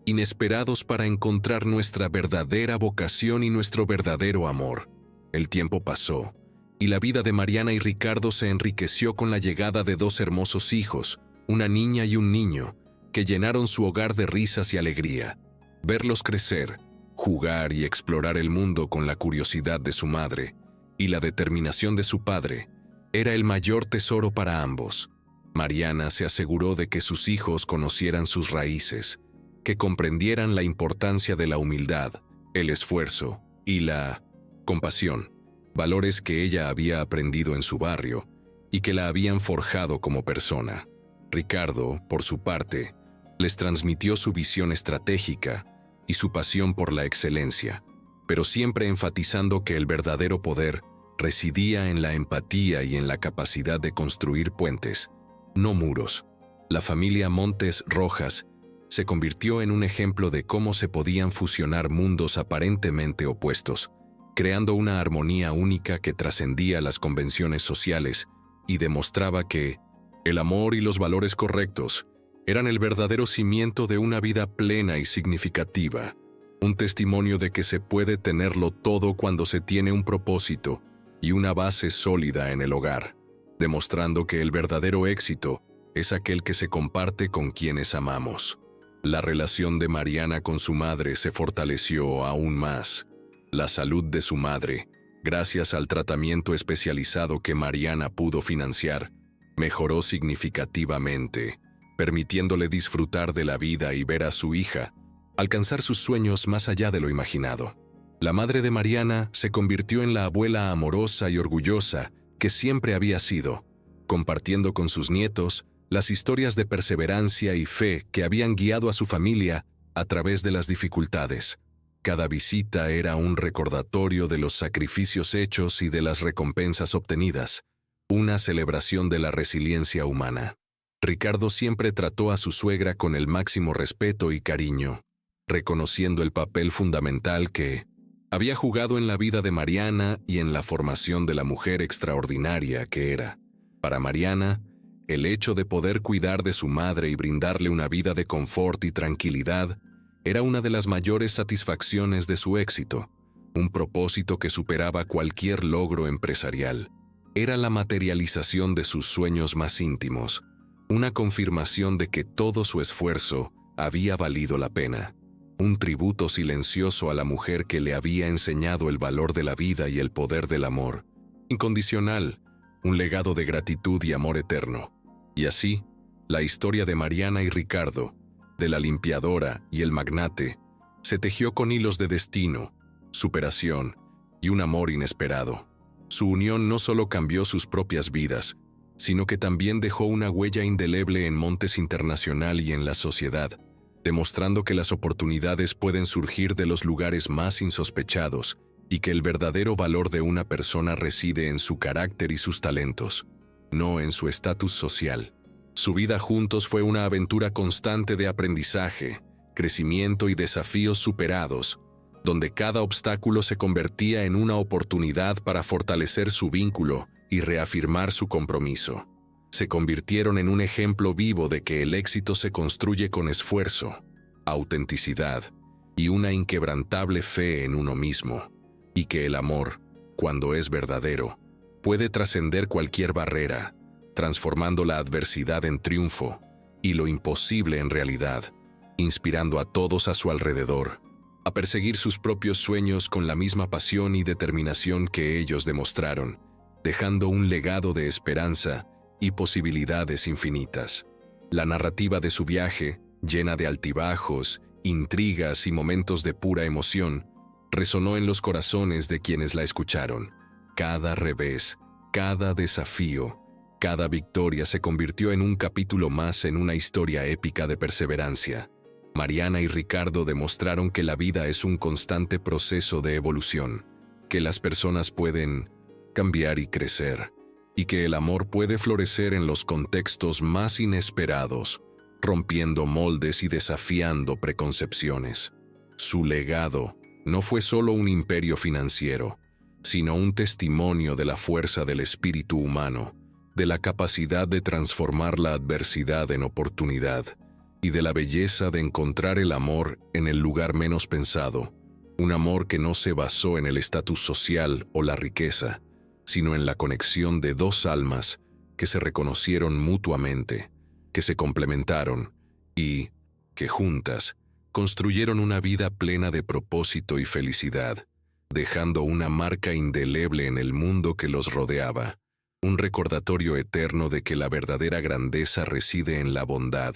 inesperados para encontrar nuestra verdadera vocación y nuestro verdadero amor. El tiempo pasó, y la vida de Mariana y Ricardo se enriqueció con la llegada de dos hermosos hijos, una niña y un niño, que llenaron su hogar de risas y alegría. Verlos crecer, jugar y explorar el mundo con la curiosidad de su madre y la determinación de su padre era el mayor tesoro para ambos. Mariana se aseguró de que sus hijos conocieran sus raíces, que comprendieran la importancia de la humildad, el esfuerzo y la compasión, valores que ella había aprendido en su barrio y que la habían forjado como persona. Ricardo, por su parte, les transmitió su visión estratégica y su pasión por la excelencia, pero siempre enfatizando que el verdadero poder residía en la empatía y en la capacidad de construir puentes, no muros. La familia Montes Rojas se convirtió en un ejemplo de cómo se podían fusionar mundos aparentemente opuestos, creando una armonía única que trascendía las convenciones sociales y demostraba que el amor y los valores correctos eran el verdadero cimiento de una vida plena y significativa, un testimonio de que se puede tenerlo todo cuando se tiene un propósito y una base sólida en el hogar, demostrando que el verdadero éxito es aquel que se comparte con quienes amamos. La relación de Mariana con su madre se fortaleció aún más. La salud de su madre, gracias al tratamiento especializado que Mariana pudo financiar, mejoró significativamente, permitiéndole disfrutar de la vida y ver a su hija alcanzar sus sueños más allá de lo imaginado. La madre de Mariana se convirtió en la abuela amorosa y orgullosa que siempre había sido, compartiendo con sus nietos las historias de perseverancia y fe que habían guiado a su familia a través de las dificultades. Cada visita era un recordatorio de los sacrificios hechos y de las recompensas obtenidas, una celebración de la resiliencia humana. Ricardo siempre trató a su suegra con el máximo respeto y cariño, reconociendo el papel fundamental que había jugado en la vida de Mariana y en la formación de la mujer extraordinaria que era. Para Mariana, el hecho de poder cuidar de su madre y brindarle una vida de confort y tranquilidad era una de las mayores satisfacciones de su éxito, un propósito que superaba cualquier logro empresarial. Era la materialización de sus sueños más íntimos, una confirmación de que todo su esfuerzo había valido la pena, un tributo silencioso a la mujer que le había enseñado el valor de la vida y el poder del amor, incondicional, un legado de gratitud y amor eterno. Y así, la historia de Mariana y Ricardo, de la limpiadora y el magnate, se tejió con hilos de destino, superación y un amor inesperado. Su unión no solo cambió sus propias vidas, sino que también dejó una huella indeleble en Montes Internacional y en la sociedad, demostrando que las oportunidades pueden surgir de los lugares más insospechados y que el verdadero valor de una persona reside en su carácter y sus talentos, no en su estatus social. Su vida juntos fue una aventura constante de aprendizaje, crecimiento y desafíos superados, donde cada obstáculo se convertía en una oportunidad para fortalecer su vínculo y reafirmar su compromiso. Se convirtieron en un ejemplo vivo de que el éxito se construye con esfuerzo, autenticidad y una inquebrantable fe en uno mismo, y que el amor, cuando es verdadero, puede trascender cualquier barrera, transformando la adversidad en triunfo y lo imposible en realidad, inspirando a todos a su alrededor a perseguir sus propios sueños con la misma pasión y determinación que ellos demostraron, dejando un legado de esperanza y posibilidades infinitas. La narrativa de su viaje, llena de altibajos, intrigas y momentos de pura emoción, resonó en los corazones de quienes la escucharon. Cada revés, cada desafío, cada victoria se convirtió en un capítulo más en una historia épica de perseverancia. Mariana y Ricardo demostraron que la vida es un constante proceso de evolución, que las personas pueden cambiar y crecer, y que el amor puede florecer en los contextos más inesperados, rompiendo moldes y desafiando preconcepciones. Su legado no fue solo un imperio financiero, sino un testimonio de la fuerza del espíritu humano, de la capacidad de transformar la adversidad en oportunidad y de la belleza de encontrar el amor en el lugar menos pensado, un amor que no se basó en el estatus social o la riqueza, sino en la conexión de dos almas que se reconocieron mutuamente, que se complementaron y que juntas construyeron una vida plena de propósito y felicidad, dejando una marca indeleble en el mundo que los rodeaba, un recordatorio eterno de que la verdadera grandeza reside en la bondad,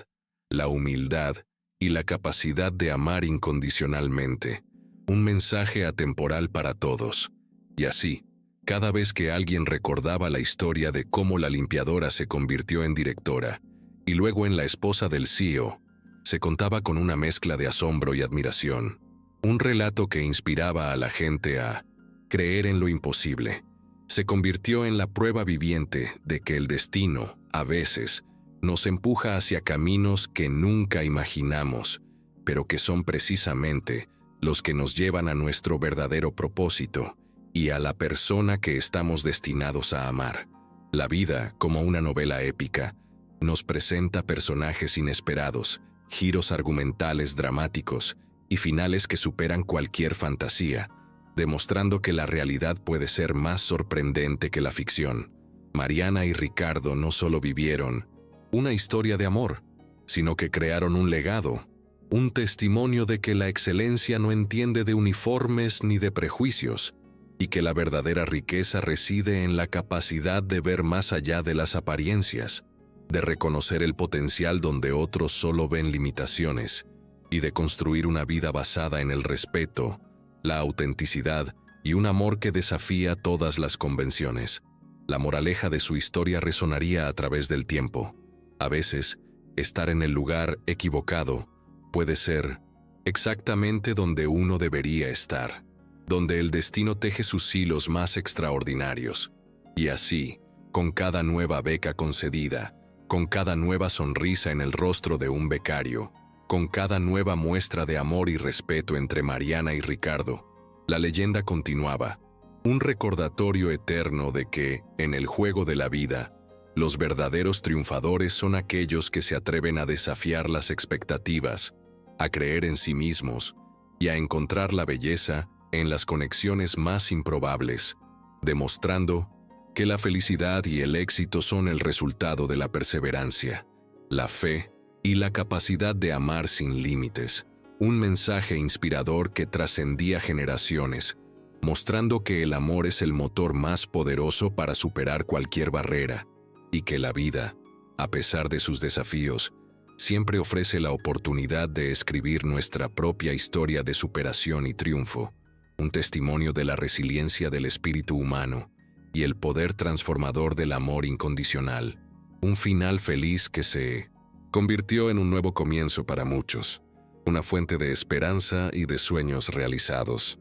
la humildad y la capacidad de amar incondicionalmente, un mensaje atemporal para todos. Y así, cada vez que alguien recordaba la historia de cómo la limpiadora se convirtió en directora y luego en la esposa del CEO, se contaba con una mezcla de asombro y admiración, un relato que inspiraba a la gente a creer en lo imposible. Se convirtió en la prueba viviente de que el destino, a veces, nos empuja hacia caminos que nunca imaginamos, pero que son precisamente los que nos llevan a nuestro verdadero propósito y a la persona que estamos destinados a amar. La vida, como una novela épica, nos presenta personajes inesperados, giros argumentales dramáticos y finales que superan cualquier fantasía, demostrando que la realidad puede ser más sorprendente que la ficción. Mariana y Ricardo no solo vivieron una historia de amor, sino que crearon un legado, un testimonio de que la excelencia no entiende de uniformes ni de prejuicios, y que la verdadera riqueza reside en la capacidad de ver más allá de las apariencias, de reconocer el potencial donde otros solo ven limitaciones, y de construir una vida basada en el respeto, la autenticidad y un amor que desafía todas las convenciones. La moraleja de su historia resonaría a través del tiempo. A veces, estar en el lugar equivocado puede ser exactamente donde uno debería estar, donde el destino teje sus hilos más extraordinarios. Y así, con cada nueva beca concedida, con cada nueva sonrisa en el rostro de un becario, con cada nueva muestra de amor y respeto entre Mariana y Ricardo, la leyenda continuaba, un recordatorio eterno de que, en el juego de la vida, los verdaderos triunfadores son aquellos que se atreven a desafiar las expectativas, a creer en sí mismos y a encontrar la belleza en las conexiones más improbables, demostrando que la felicidad y el éxito son el resultado de la perseverancia, la fe y la capacidad de amar sin límites, un mensaje inspirador que trascendía generaciones, mostrando que el amor es el motor más poderoso para superar cualquier barrera, y que la vida, a pesar de sus desafíos, siempre ofrece la oportunidad de escribir nuestra propia historia de superación y triunfo, un testimonio de la resiliencia del espíritu humano y el poder transformador del amor incondicional, un final feliz que se convirtió en un nuevo comienzo para muchos, una fuente de esperanza y de sueños realizados.